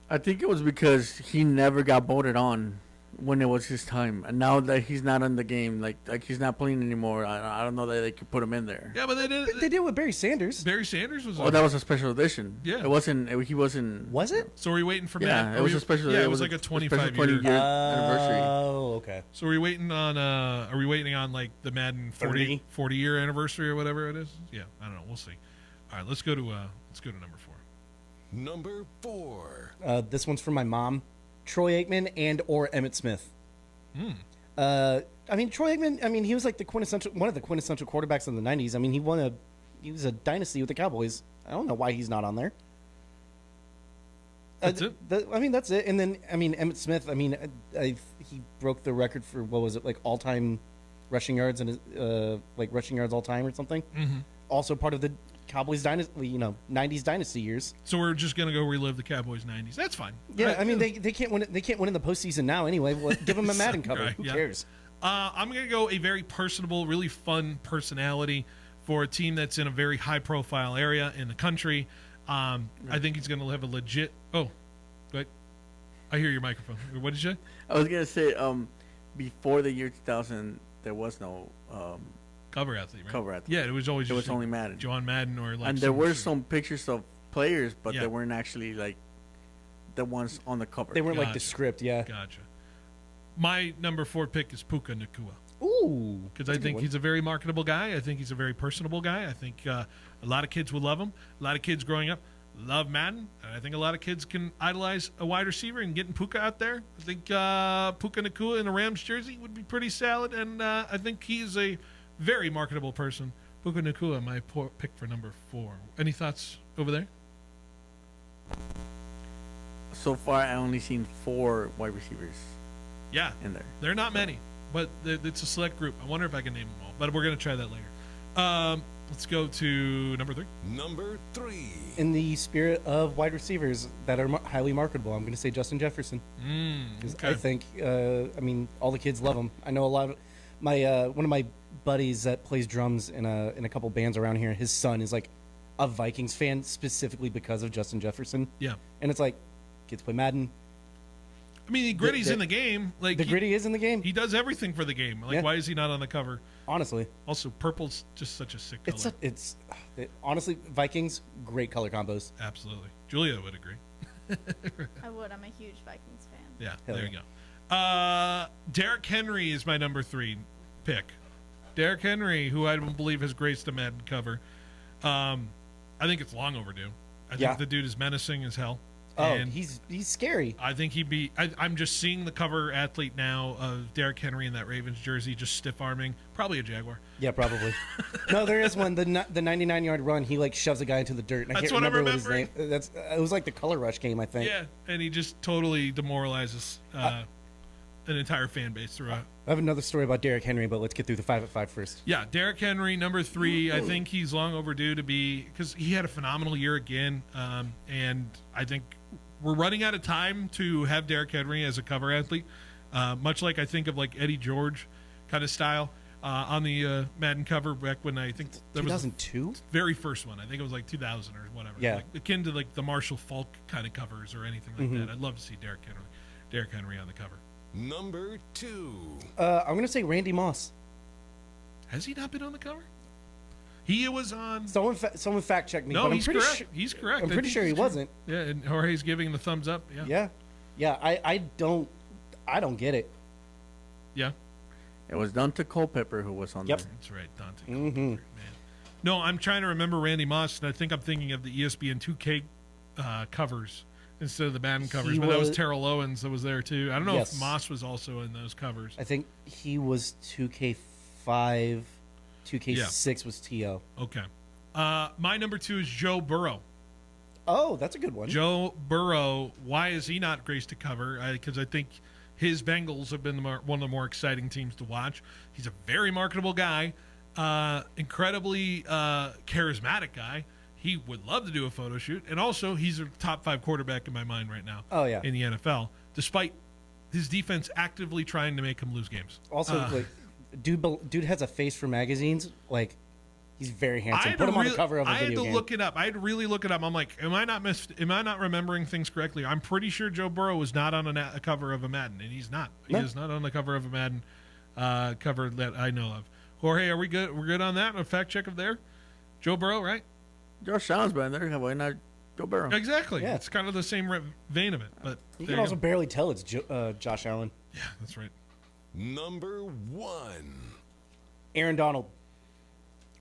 I think it was because he never got voted on when it was his time, and now that he's not in the game, like he's not playing anymore, I don't know that they could put him in there. Yeah, but they did. They did with Barry Sanders. Barry Sanders was. Oh, that was a special edition. Yeah, it wasn't. He wasn't. Was it? So were you waiting for? Yeah, it was a special. Yeah, it was like a 25 year anniversary. Oh, okay. So are we waiting on? Are we waiting on like the Madden 40 year anniversary or whatever it is? Yeah, I don't know. We'll see. All right, let's go to number 4. Number 4. This one's from my mom, Troy Aikman and or Emmitt Smith. I mean, Troy Aikman. I mean, he was like one of the quintessential quarterbacks in the '90s. I mean, he won he was a dynasty with the Cowboys. I don't know why he's not on there. That's it. That's it. And then Emmitt Smith. He broke the record for what was it, like all-time rushing yards and rushing yards all time or something. Mm-hmm. Also part of the Cowboys dynasty, 90s dynasty years. So we're just gonna go relive the Cowboys 90s. That's fine. Yeah, right. They can't win. They can't win in the postseason now anyway. Well, give them a Madden cover. Right, Who cares? I'm gonna go a very personable, really fun personality for a team that's in a very high-profile area in the country. I think he's gonna have a legit. Oh, wait. I hear your microphone. What did you say? I was gonna say, before the year 2000, there was no cover athlete, right? Cover athlete. Yeah, it was always it was only Madden. John Madden or like. And there were some pictures of players, but Yeah. they weren't actually like the ones on the cover. They weren't like the script. Yeah. Gotcha. My number 4 pick is Puka Nacua. Ooh. Because I think he's a very marketable guy. I think he's a very personable guy. I think a lot of kids would love him. A lot of kids growing up love Madden. And I think a lot of kids can idolize a wide receiver, and getting Puka out there. I think Puka Nacua in a Rams jersey would be pretty solid, and I think he's a very marketable person. Puka Nacua, my pick for number 4. Any thoughts over there? So far, I only seen 4 wide receivers. Yeah, in there. They're not many, but it's a select group. I wonder if I can name them all, but we're going to try that later. Let's go to number 3. Number 3. In the spirit of wide receivers that are highly marketable, I'm going to say Justin Jefferson. Okay. I think, all the kids love him. I know a lot of my one of my buddies that plays drums in a couple bands around here. His son is like a Vikings fan specifically because of Justin Jefferson. Yeah, and it's like kids play Madden. I mean, Gritty's in the game. Like the Gritty is in the game. He does everything for the game. Like, why is he not on the cover? Honestly. Also, purple's just such a sick color. Honestly, Vikings, great color combos. Absolutely. Julia would agree. I would. I'm a huge Vikings fan. Yeah, there you go. Derrick Henry is my number 3 pick. Derrick Henry, who I don't believe has graced a Madden cover. I think it's long overdue. I think the dude is menacing as hell. Oh, and he's scary. I think he'd be. I'm just seeing the cover athlete now of Derrick Henry in that Ravens jersey, just stiff arming, probably a Jaguar. Yeah, probably. No, there is one. The 99-yard run, he like shoves a guy into the dirt. And I can't remember what his name. It was like the Color Rush game, I think. Yeah, and he just totally demoralizes an entire fan base throughout. I have another story about Derrick Henry, but let's get through the 5 at 5 first. Yeah, Derrick Henry, number 3. I think he's long overdue to be, because he had a phenomenal year again, and I think we're running out of time to have Derrick Henry as a cover athlete, much like I think of like Eddie George kind of style on the Madden cover back when I think that 2002? was the very first one. I think it was like 2000 or whatever. Yeah. Like, akin to like the Marshall Falk kind of covers or anything like that. I'd love to see Derrick Henry on the cover. Number 2. I'm going to say Randy Moss. Has he not been on the cover? He was on. Someone fact check me. No, but he's I'm pretty correct. He's correct. I'm pretty sure he wasn't. Yeah, and Jorge's giving the thumbs up. Yeah. Yeah. I don't get it. Yeah. It was Dante Culpepper who was on there. That's right, Dante Culpepper, man. No, I'm trying to remember Randy Moss, and I think I'm thinking of the ESPN 2K covers instead of the Madden covers. But that was Terrell Owens that was there too. I don't know if Moss was also in those covers. I think he was 2K5. 2K6 was TO. Okay. My number 2 is Joe Burrow. Oh, that's a good one. Joe Burrow, why is he not graced a cover? Because I think his Bengals have been one of the more exciting teams to watch. He's a very marketable guy, incredibly charismatic guy. He would love to do a photo shoot. And also, he's a top 5 quarterback in my mind right now in the NFL, despite his defense actively trying to make him lose games. Also, dude has a face for magazines. Like, he's very handsome. Put him on the cover of a video game. I had to look it up. I had to really look it up. I'm like, am I not remembering things correctly? I'm pretty sure Joe Burrow was not on a cover of a Madden, and he's not. He is not on the cover of a Madden cover that I know of. Jorge, are we good? We're good on that? A fact check of there? Joe Burrow, right? Josh Allen's been there. Why not Joe Burrow? Exactly. Yeah. It's kind of the same vein of it. But you can also barely tell it's Josh Allen. Yeah, that's right. Number 1. Aaron Donald.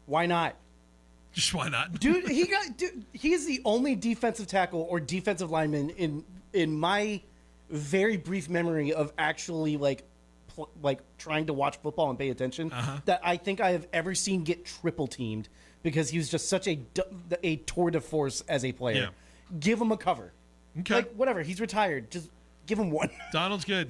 Why not? Just why not? Dude, he is the only defensive tackle or defensive lineman in my very brief memory of actually like trying to watch football and pay attention that I think I have ever seen get triple teamed because he was just such a tour de force as a player. Yeah. Give him a cover. Okay. Like, whatever. He's retired. Just give him one. Donald's good.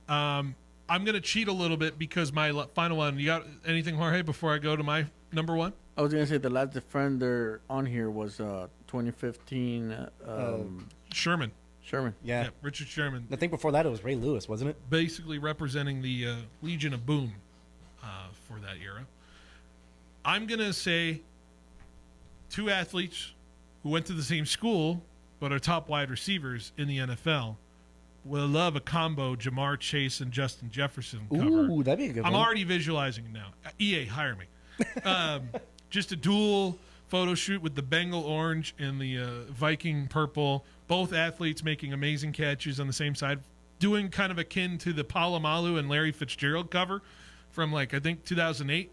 I'm going to cheat a little bit because my final one. You got anything, Jorge, before I go to my number one? I was going to say the last defender on here was 2015. Sherman. Yeah. Richard Sherman. I think before that it was Ray Lewis, wasn't it? Basically representing the Legion of Boom for that era. I'm going to say two athletes who went to the same school but are top wide receivers in the NFL. Will love a combo Jamar Chase and Justin Jefferson cover. Ooh, that'd be a good one. I'm already visualizing it now. EA, hire me. Just a dual photo shoot with the Bengal orange and the Viking purple. Both athletes making amazing catches on the same side. Doing kind of akin to the Palomalu and Larry Fitzgerald cover from, I think 2008.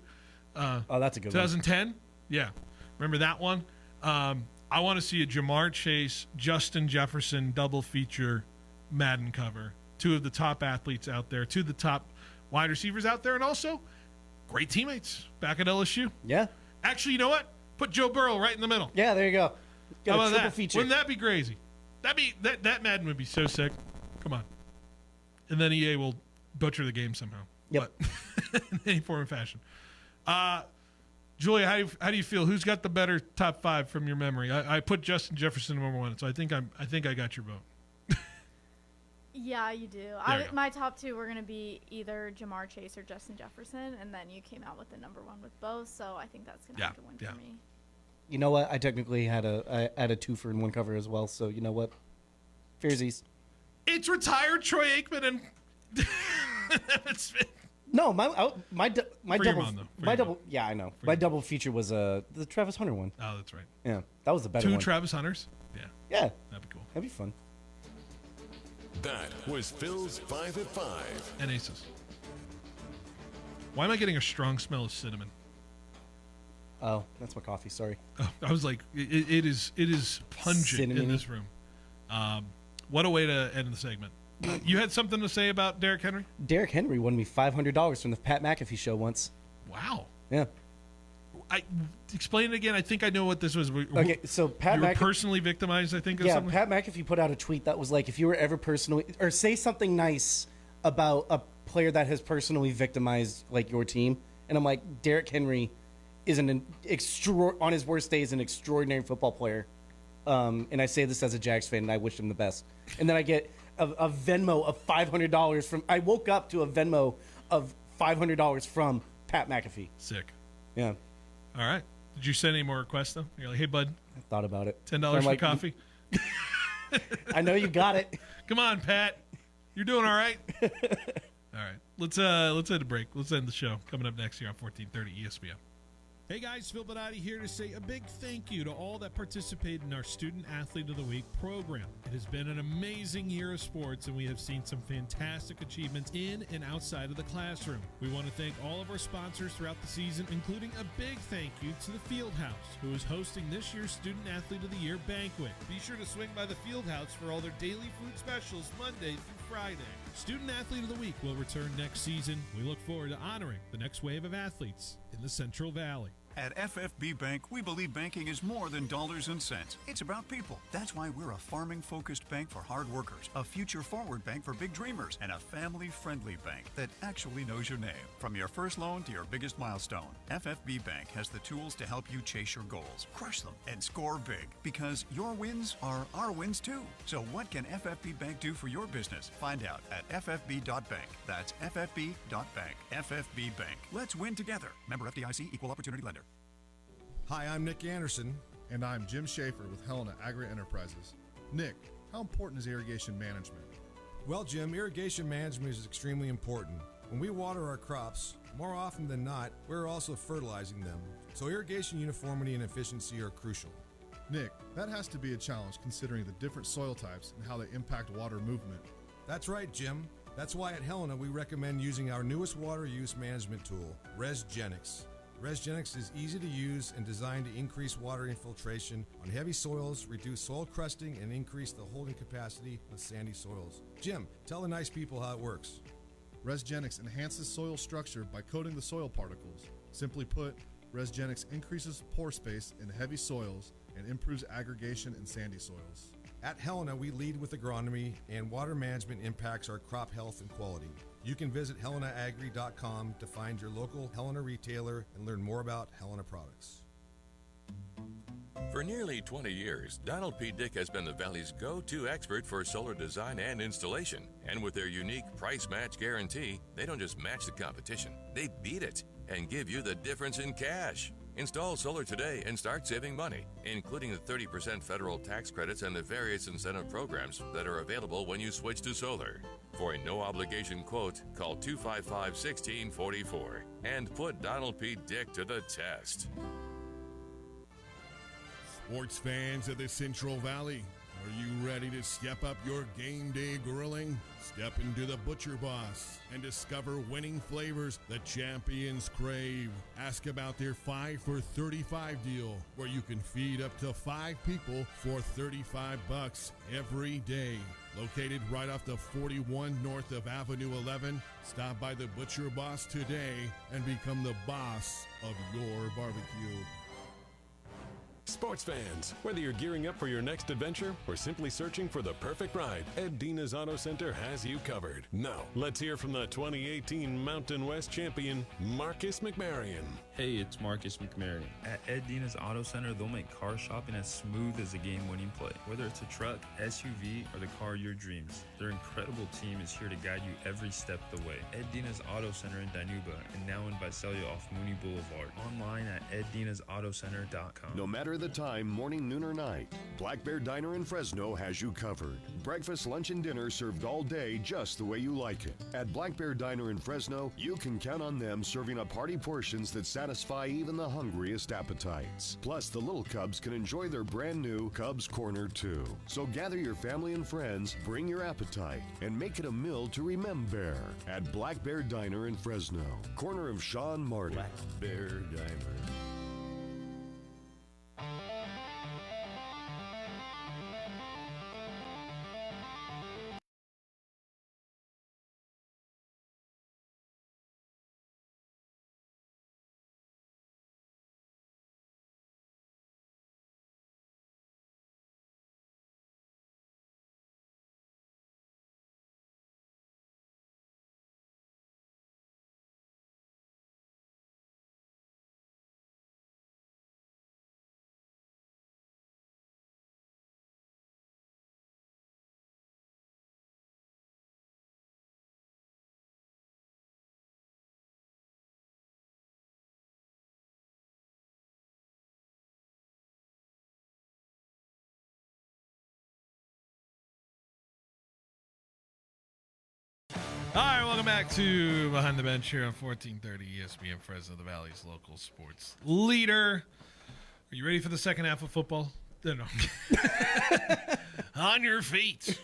That's a good 2010? One. Yeah. Remember that one? I want to see a Jamar Chase, Justin Jefferson double feature Madden cover. Two of the top athletes out there, two of the top wide receivers out there, and also great teammates back at LSU. Yeah. Actually, you know what? Put Joe Burrow right in the middle. Yeah, there you go. How about triple that? feature. Wouldn't that be crazy? That Madden would be so sick. Come on. And then EA will butcher the game somehow. Yep. But in any form or fashion. Julia, how do you feel? Who's got the better top five from your memory? I put Justin Jefferson number one, so I think I got your vote. Yeah, you do. My top two were going to be either Jamar Chase or Justin Jefferson, and then you came out with the number one with both, so I think that's going to have to win for me. You know what? I technically had a two for in one cover as well, so you know what? Fairsies. It's retired Troy Aikman and No, my double. Yeah, I know. My double feature was the Travis Hunter one. Oh, that's right. Yeah, that was the better one. Two Travis Hunters. Yeah, that'd be cool. That'd be fun. That was Phil's 5 at 5. And Aces. Why am I getting a strong smell of cinnamon? Oh, that's my coffee. Sorry. Oh, I was like, it is pungent Cinnamon-y. in this room. What a way to end the segment. You had something to say about Derrick Henry? Derrick Henry won me $500 from the Pat McAfee show once. Wow. Yeah. Explain it again. I think I know what this was. Okay, so Pat you were McAfee personally victimized, I think. Or yeah, something? Pat McAfee put out a tweet that was like, if you were ever personally, or say something nice about a player that has personally victimized your team, and I'm like, Derrick Henry is on his worst days an extraordinary football player, and I say this as a Jags fan, and I wish him the best. And then I get a Venmo of $500 from. I woke up to a Venmo of $500 from Pat McAfee. Sick. Yeah. All right. Did you send any more requests though? You're like, hey bud. I thought about it. $10 for coffee. I know you got it. Come on, Pat. You're doing all right. All right. Let's end a break. Let's end the show. Coming up next here on 1430 ESPN. Hey guys, Phil Benotti here to say a big thank you to all that participated in our Student Athlete of the Week program. It has been an amazing year of sports, and we have seen some fantastic achievements in and outside of the classroom. We want to thank all of our sponsors throughout the season, including a big thank you to the Fieldhouse, who is hosting this year's Student Athlete of the Year banquet. Be sure to swing by the Fieldhouse for all their daily food specials Monday through Friday. Student Athlete of the Week will return next season. We look forward to honoring the next wave of athletes in the Central Valley. At FFB Bank, we believe banking is more than dollars and cents. It's about people. That's why we're a farming-focused bank for hard workers, a future-forward bank for big dreamers, and a family-friendly bank that actually knows your name. From your first loan to your biggest milestone, FFB Bank has the tools to help you chase your goals, crush them, and score big. Because your wins are our wins too. So what can FFB Bank do for your business? Find out at ffb.bank. That's ffb.bank. FFB Bank. Let's win together. Member FDIC, Equal Opportunity Lender. Hi, I'm Nick Anderson. And I'm Jim Schaefer with Helena Agri-Enterprises. Nick, how important is irrigation management? Well, Jim, irrigation management is extremely important. When we water our crops, more often than not, we're also fertilizing them. So irrigation uniformity and efficiency are crucial. Nick, that has to be a challenge considering the different soil types and how they impact water movement. That's right, Jim. That's why at Helena we recommend using our newest water use management tool, ResGenix. ResGenix is easy to use and designed to increase water infiltration on heavy soils, reduce soil crusting, and increase the holding capacity of sandy soils. Jim, tell the nice people how it works. ResGenix enhances soil structure by coating the soil particles. Simply put, ResGenix increases pore space in heavy soils and improves aggregation in sandy soils. At Helena, we lead with agronomy, and water management impacts our crop health and quality. You can visit helenaagri.com to find your local Helena retailer and learn more about Helena products. For nearly 20 years, Donald P. Dick has been the Valley's go-to expert for solar design and installation. And with their unique price match guarantee, they don't just match the competition, they beat it and give you the difference in cash. Install solar today and start saving money, including the 30% federal tax credits and the various incentive programs that are available when you switch to solar. For a no-obligation quote, call 255-1644 and put Donald P. Dick to the test. Sports fans of the Central Valley, are you ready to step up your game day grilling? Step into the Butcher Boss and discover winning flavors the champions crave. Ask about their 5 for $35 deal, where you can feed up to 5 people for $35 every day. Located right off the 41 north of Avenue 11, stop by the Butcher Boss today and become the boss of your barbecue. Sports fans, whether you're gearing up for your next adventure or simply searching for the perfect ride, Ed Dina's Auto Center has you covered. Now, let's hear from the 2018 Mountain West champion, Marcus McMarion. Hey, it's Marcus McMarion. At Ed Dina's Auto Center, they'll make car shopping as smooth as a game-winning play. Whether it's a truck, SUV, or the car of your dreams, their incredible team is here to guide you every step of the way. Ed Dina's Auto Center in Dinuba and now in Visalia off Mooney Boulevard. Online at eddinasautocenter.com. No matter the time, morning, noon, or night, Black Bear Diner in Fresno has you covered. Breakfast, lunch, and dinner served all day just the way you like it. At Black Bear Diner in Fresno, you can count on them serving up hearty portions that satisfy even the hungriest appetites. Plus, the little Cubs can enjoy their brand new Cubs Corner too. So gather your family and friends, bring your appetite, and make it a meal to remember at Black Bear Diner in Fresno, corner of Shaw and Martin. Black Bear Diner. All right, welcome back to Behind the Bench here on 1430 ESPN Fresno, the Valley's local sports leader. Are you ready for the second half of football? No. On your feet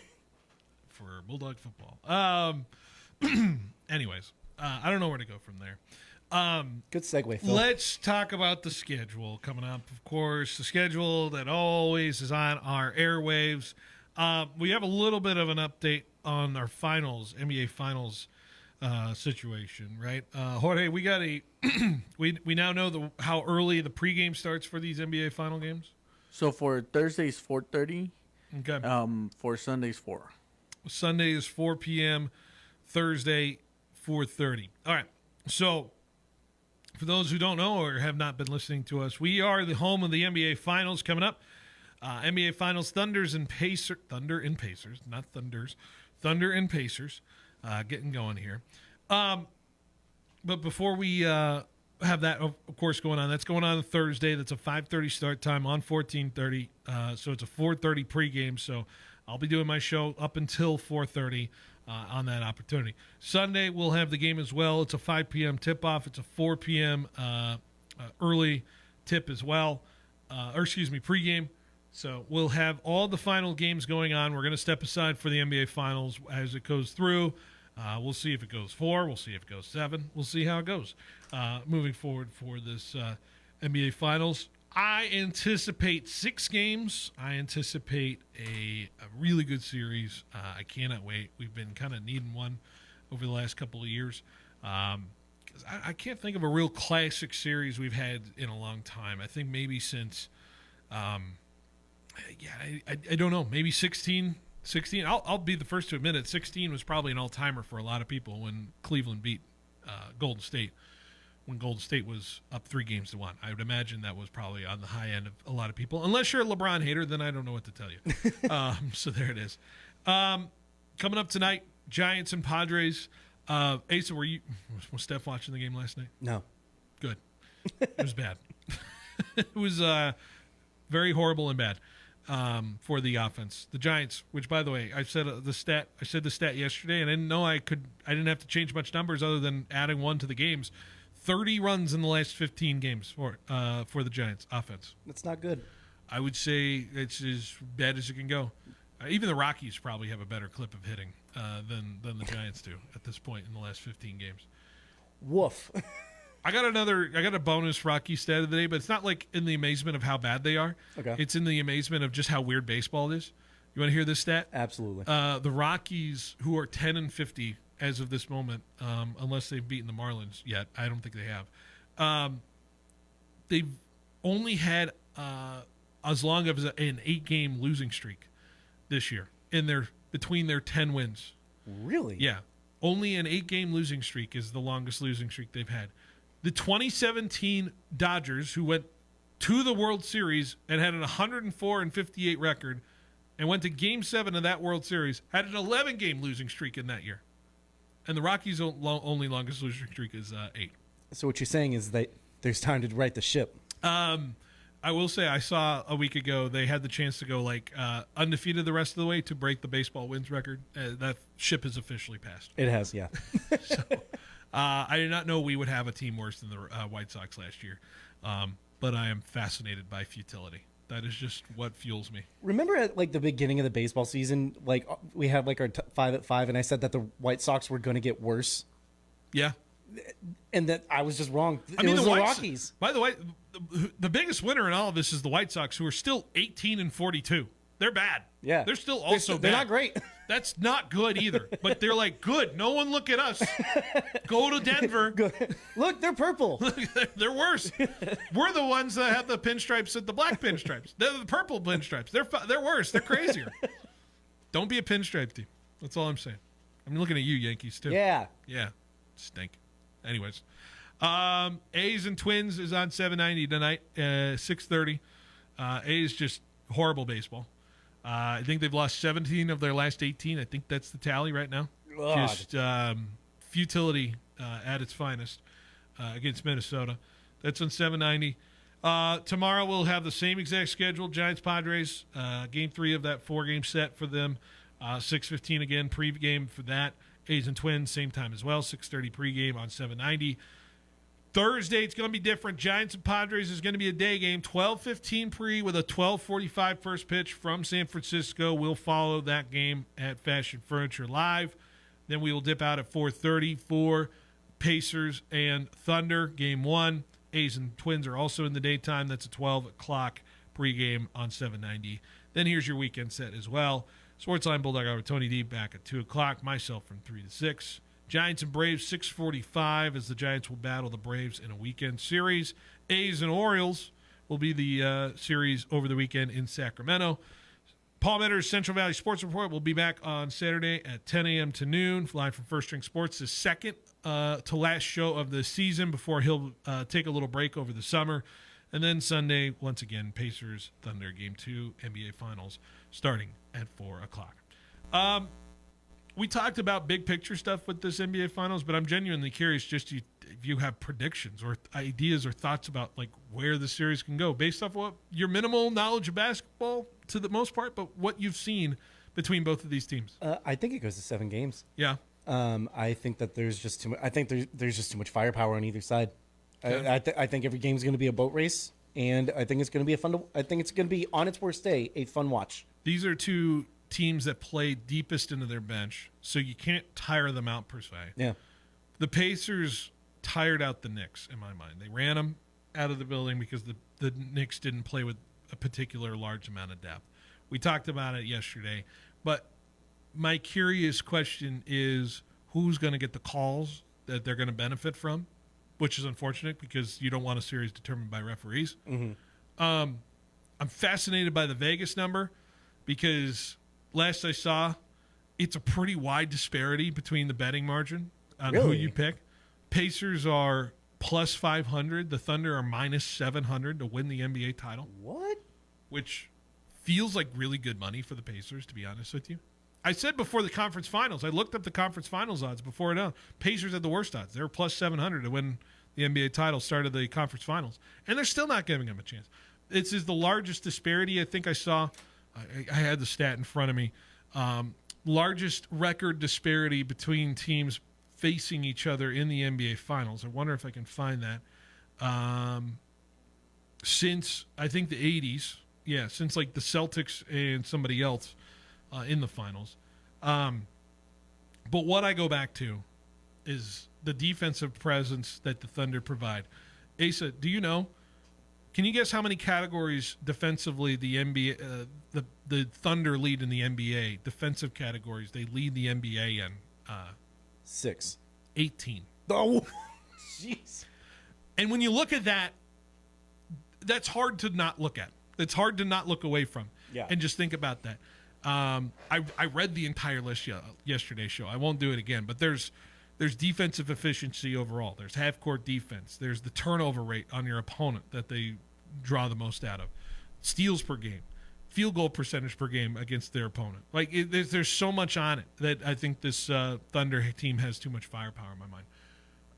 for Bulldog football. Anyways, I don't know where to go from there. Good segue, Phil. Let's talk about the schedule coming up. Of course, the schedule that always is on our airwaves. We have a little bit of an update on our finals, NBA finals situation, right? Jorge, we got a we now know how early the pregame starts for these NBA final games. So for Thursdays 4:30. Okay. For Sundays 4. Sunday is 4 p.m. Thursday 4:30. All right. So for those who don't know or have not been listening to us, we are the home of the NBA finals coming up. NBA Finals, Thunder and Pacers, not Thunders, Thunder and Pacers, getting going here. But before we have that, of course, going on, that's going on Thursday. That's a 5:30 start time on 14:30. So it's a 4:30 pregame. So I'll be doing my show up until 4:30 on that opportunity. Sunday we'll have the game as well. It's a 5 p.m. tip-off. It's a 4 p.m. Early tip as well. Pregame. So we'll have all the final games going on. We're going to step aside for the NBA Finals as it goes through. We'll see if it goes 4. We'll see if it goes 7. We'll see how it goes moving forward for this NBA Finals. I anticipate 6 games. I anticipate a really good series. I cannot wait. We've been kind of needing one over the last couple of years. 'cause I can't think of a real classic series we've had in a long time. I think maybe since, I don't know, maybe 16. I'll be the first to admit it. 16 was probably an all-timer for a lot of people when Cleveland beat Golden State. When Golden State was up 3-1. I would imagine that was probably on the high end of a lot of people. Unless you're a LeBron hater, then I don't know what to tell you. So there it is. Coming up tonight, Giants and Padres. Asa, was Steph watching the game last night? No. Good. It was bad. It was very horrible and bad for the offense. The Giants, which by the way, I said the stat yesterday, and I didn't know I didn't have to change much numbers other than adding one to the games. 30 runs in the last 15 games for the Giants offense. That's not good. I would say it's as bad as it can go. Even the Rockies probably have a better clip of hitting than the Giants do at this point in the last 15 games. Woof. I got a bonus Rocky stat of the day, but it's not like in the amazement of how bad they are. Okay. It's in the amazement of just how weird baseball is. You want to hear this stat? Absolutely. The Rockies, who are 10-50 as of this moment, unless they've beaten the Marlins yet, I don't think they have. They've only had as long as an 8-game losing streak this year between their 10 wins. Really? Yeah. Only an 8-game losing streak is the longest losing streak they've had. The 2017 Dodgers, who went to the World Series and had an 104-58 record and went to Game 7 of that World Series, had an 11-game losing streak in that year. And the Rockies' only longest losing streak is 8. So what you're saying is that there's time to right the ship. I will say I saw a week ago they had the chance to go undefeated the rest of the way to break the baseball wins record. That ship has officially passed. It has, yeah. So I did not know we would have a team worse than the White Sox last year. But I am fascinated by futility. That is just what fuels me. Remember at the beginning of the baseball season, we had our 5 at 5, and I said that the White Sox were going to get worse. Yeah. And that I was just wrong. I mean, was the Rockies. By the way, the biggest winner in all of this is the White Sox, who are still 18-42. They're bad. Yeah. They're still also bad. They're not great. That's not good either. But they're good. No one look at us. Go to Denver. Look, they're purple. They're worse. We're the ones that have the pinstripes and the black pinstripes. They're the purple pinstripes. They're worse. They're crazier. Don't be a pinstripe team. That's all I'm saying. I'm looking at you, Yankees, too. Yeah. Yeah. Stink. Anyways. A's and Twins is on 790 tonight, 6:30. A's just horrible baseball. I think they've lost 17 of their last 18. I think that's the tally right now. God. Just futility at its finest against Minnesota. That's on 790. Tomorrow we'll have the same exact schedule. Giants Padres, game 3 of that 4-game set for them. 6:15 again pregame for that. A's and Twins same time as well. 6:30 pregame on 790. Thursday, it's going to be different. Giants and Padres is going to be a day game. 12:15 pre with a 12:45 first pitch from San Francisco. We'll follow that game at Fashion Furniture Live. Then we will dip out at 4:30 for Pacers and Thunder, game 1. A's and Twins are also in the daytime. That's a 12 o'clock pregame on 790. Then here's your weekend set as well. Sportsline Bulldog Hour with Tony D back at 2 o'clock. Myself from 3 to 6. Giants and Braves, 6:45, as the Giants will battle the Braves in a weekend series. A's and Orioles will be the series over the weekend in Sacramento. Paul Metter's Central Valley Sports Report will be back on Saturday at 10 a.m. to noon, live from First String Sports, the second to last show of the season before he'll take a little break over the summer. And then Sunday, once again, Pacers, Thunder, Game 2, NBA Finals, starting at 4 o'clock. We talked about big picture stuff with this NBA Finals, but I'm genuinely curious if you have predictions or ideas or thoughts about where the series can go based off what your minimal knowledge of basketball to the most part, but what you've seen between both of these teams. I think it goes to 7 games. Yeah. I think that there's just too much. I think there's just too much firepower on either side. Okay. I think every game is going to be a boat race, and I think it's going to be I think it's going to be on its worst day a fun watch. These are two teams that play deepest into their bench, so you can't tire them out per se. Yeah. The Pacers tired out the Knicks, in my mind. They ran them out of the building because the Knicks didn't play with a particular large amount of depth. We talked about it yesterday, but my curious question is who's going to get the calls that they're going to benefit from which is unfortunate because you don't want a series determined by referees. Mm-hmm. I'm fascinated by the Vegas number because last I saw, it's a pretty wide disparity between the betting margin on who you pick. Pacers are plus 500. The Thunder are minus 700 to win the NBA title. What? Which feels like really good money for the Pacers, to be honest with you. I said before the conference finals, I looked up the conference finals odds before it. Pacers had the worst odds. They were plus 700 to win the NBA title, started the conference finals. And they're still not giving them a chance. This is the largest disparity I think I saw. I had the stat in front of me. Largest record disparity between teams facing each other in the NBA finals. I wonder if I can find that. Since, I think, the 80s. Yeah, since like the Celtics and somebody else in the finals. But what I go back to is the defensive presence that the Thunder provide. Asa, do you know? Can you guess how many categories defensively the NBA, the Thunder lead in the NBA? Defensive categories they lead the NBA in. 6. 18. Oh, jeez. And when you look at that, that's hard to not look at. It's hard to not look away from. Yeah. And just think about that. I read the entire list yesterday's show. I won't do it again, but there's defensive efficiency overall. There's half-court defense. There's the turnover rate on your opponent that they draw the most out of. Steals per game. Field goal percentage per game against their opponent. Like, there's so much on it that I think this Thunder team has too much firepower in my mind.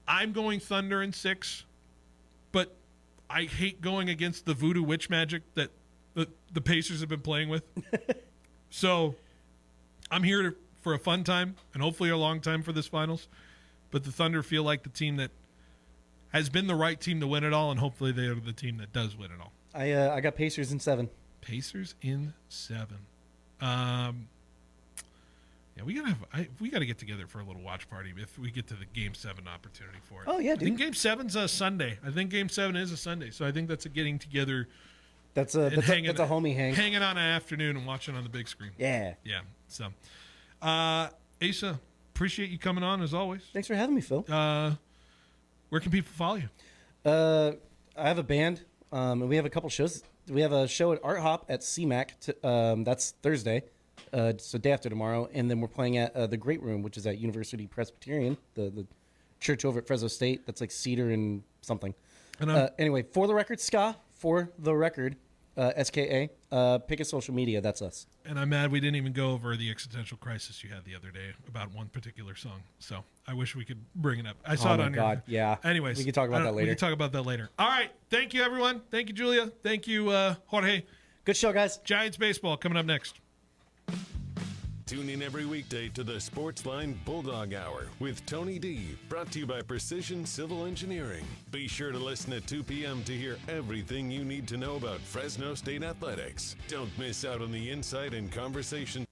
I'm going Thunder in 6, but I hate going against the voodoo witch magic that the Pacers have been playing with. So I'm here for a fun time and hopefully a long time for this finals. But the Thunder feel like the team that has been the right team to win it all, and hopefully they are the team that does win it all. I got Pacers in 7. Pacers in 7. Yeah, we gotta get together for a little watch party if we get to the Game 7 opportunity for it. Oh yeah, dude. I think Game 7's a Sunday. I think Game 7 is a Sunday, so I think that's a getting together. That's a homie hang. Hanging on an afternoon and watching on the big screen. Yeah. Yeah. So, Asa, appreciate you coming on as always. Thanks for having me, Phil. Where can people follow you? I have a band, and we have a couple shows. We have a show at Art Hop at CMAC. That's Thursday, so day after tomorrow. And then we're playing at the Great Room, which is at University Presbyterian, the church over at Fresno State. That's like Cedar and something. Anyway, For the Record, Ska. For the Record, SKA. Pick a social media. That's us. And I'm mad we didn't even go over the existential crisis you had the other day about one particular song. So I wish we could bring it up. I saw it on your... Yeah. Anyways. We can talk about that later. We can talk about that later. All right. Thank you, everyone. Thank you, Julia. Thank you, Jorge. Good show, guys. Giants baseball coming up next. Tune in every weekday to the Sportsline Bulldog Hour with Tony D, brought to you by Precision Civil Engineering. Be sure to listen at 2 p.m. to hear everything you need to know about Fresno State athletics. Don't miss out on the insight and conversation.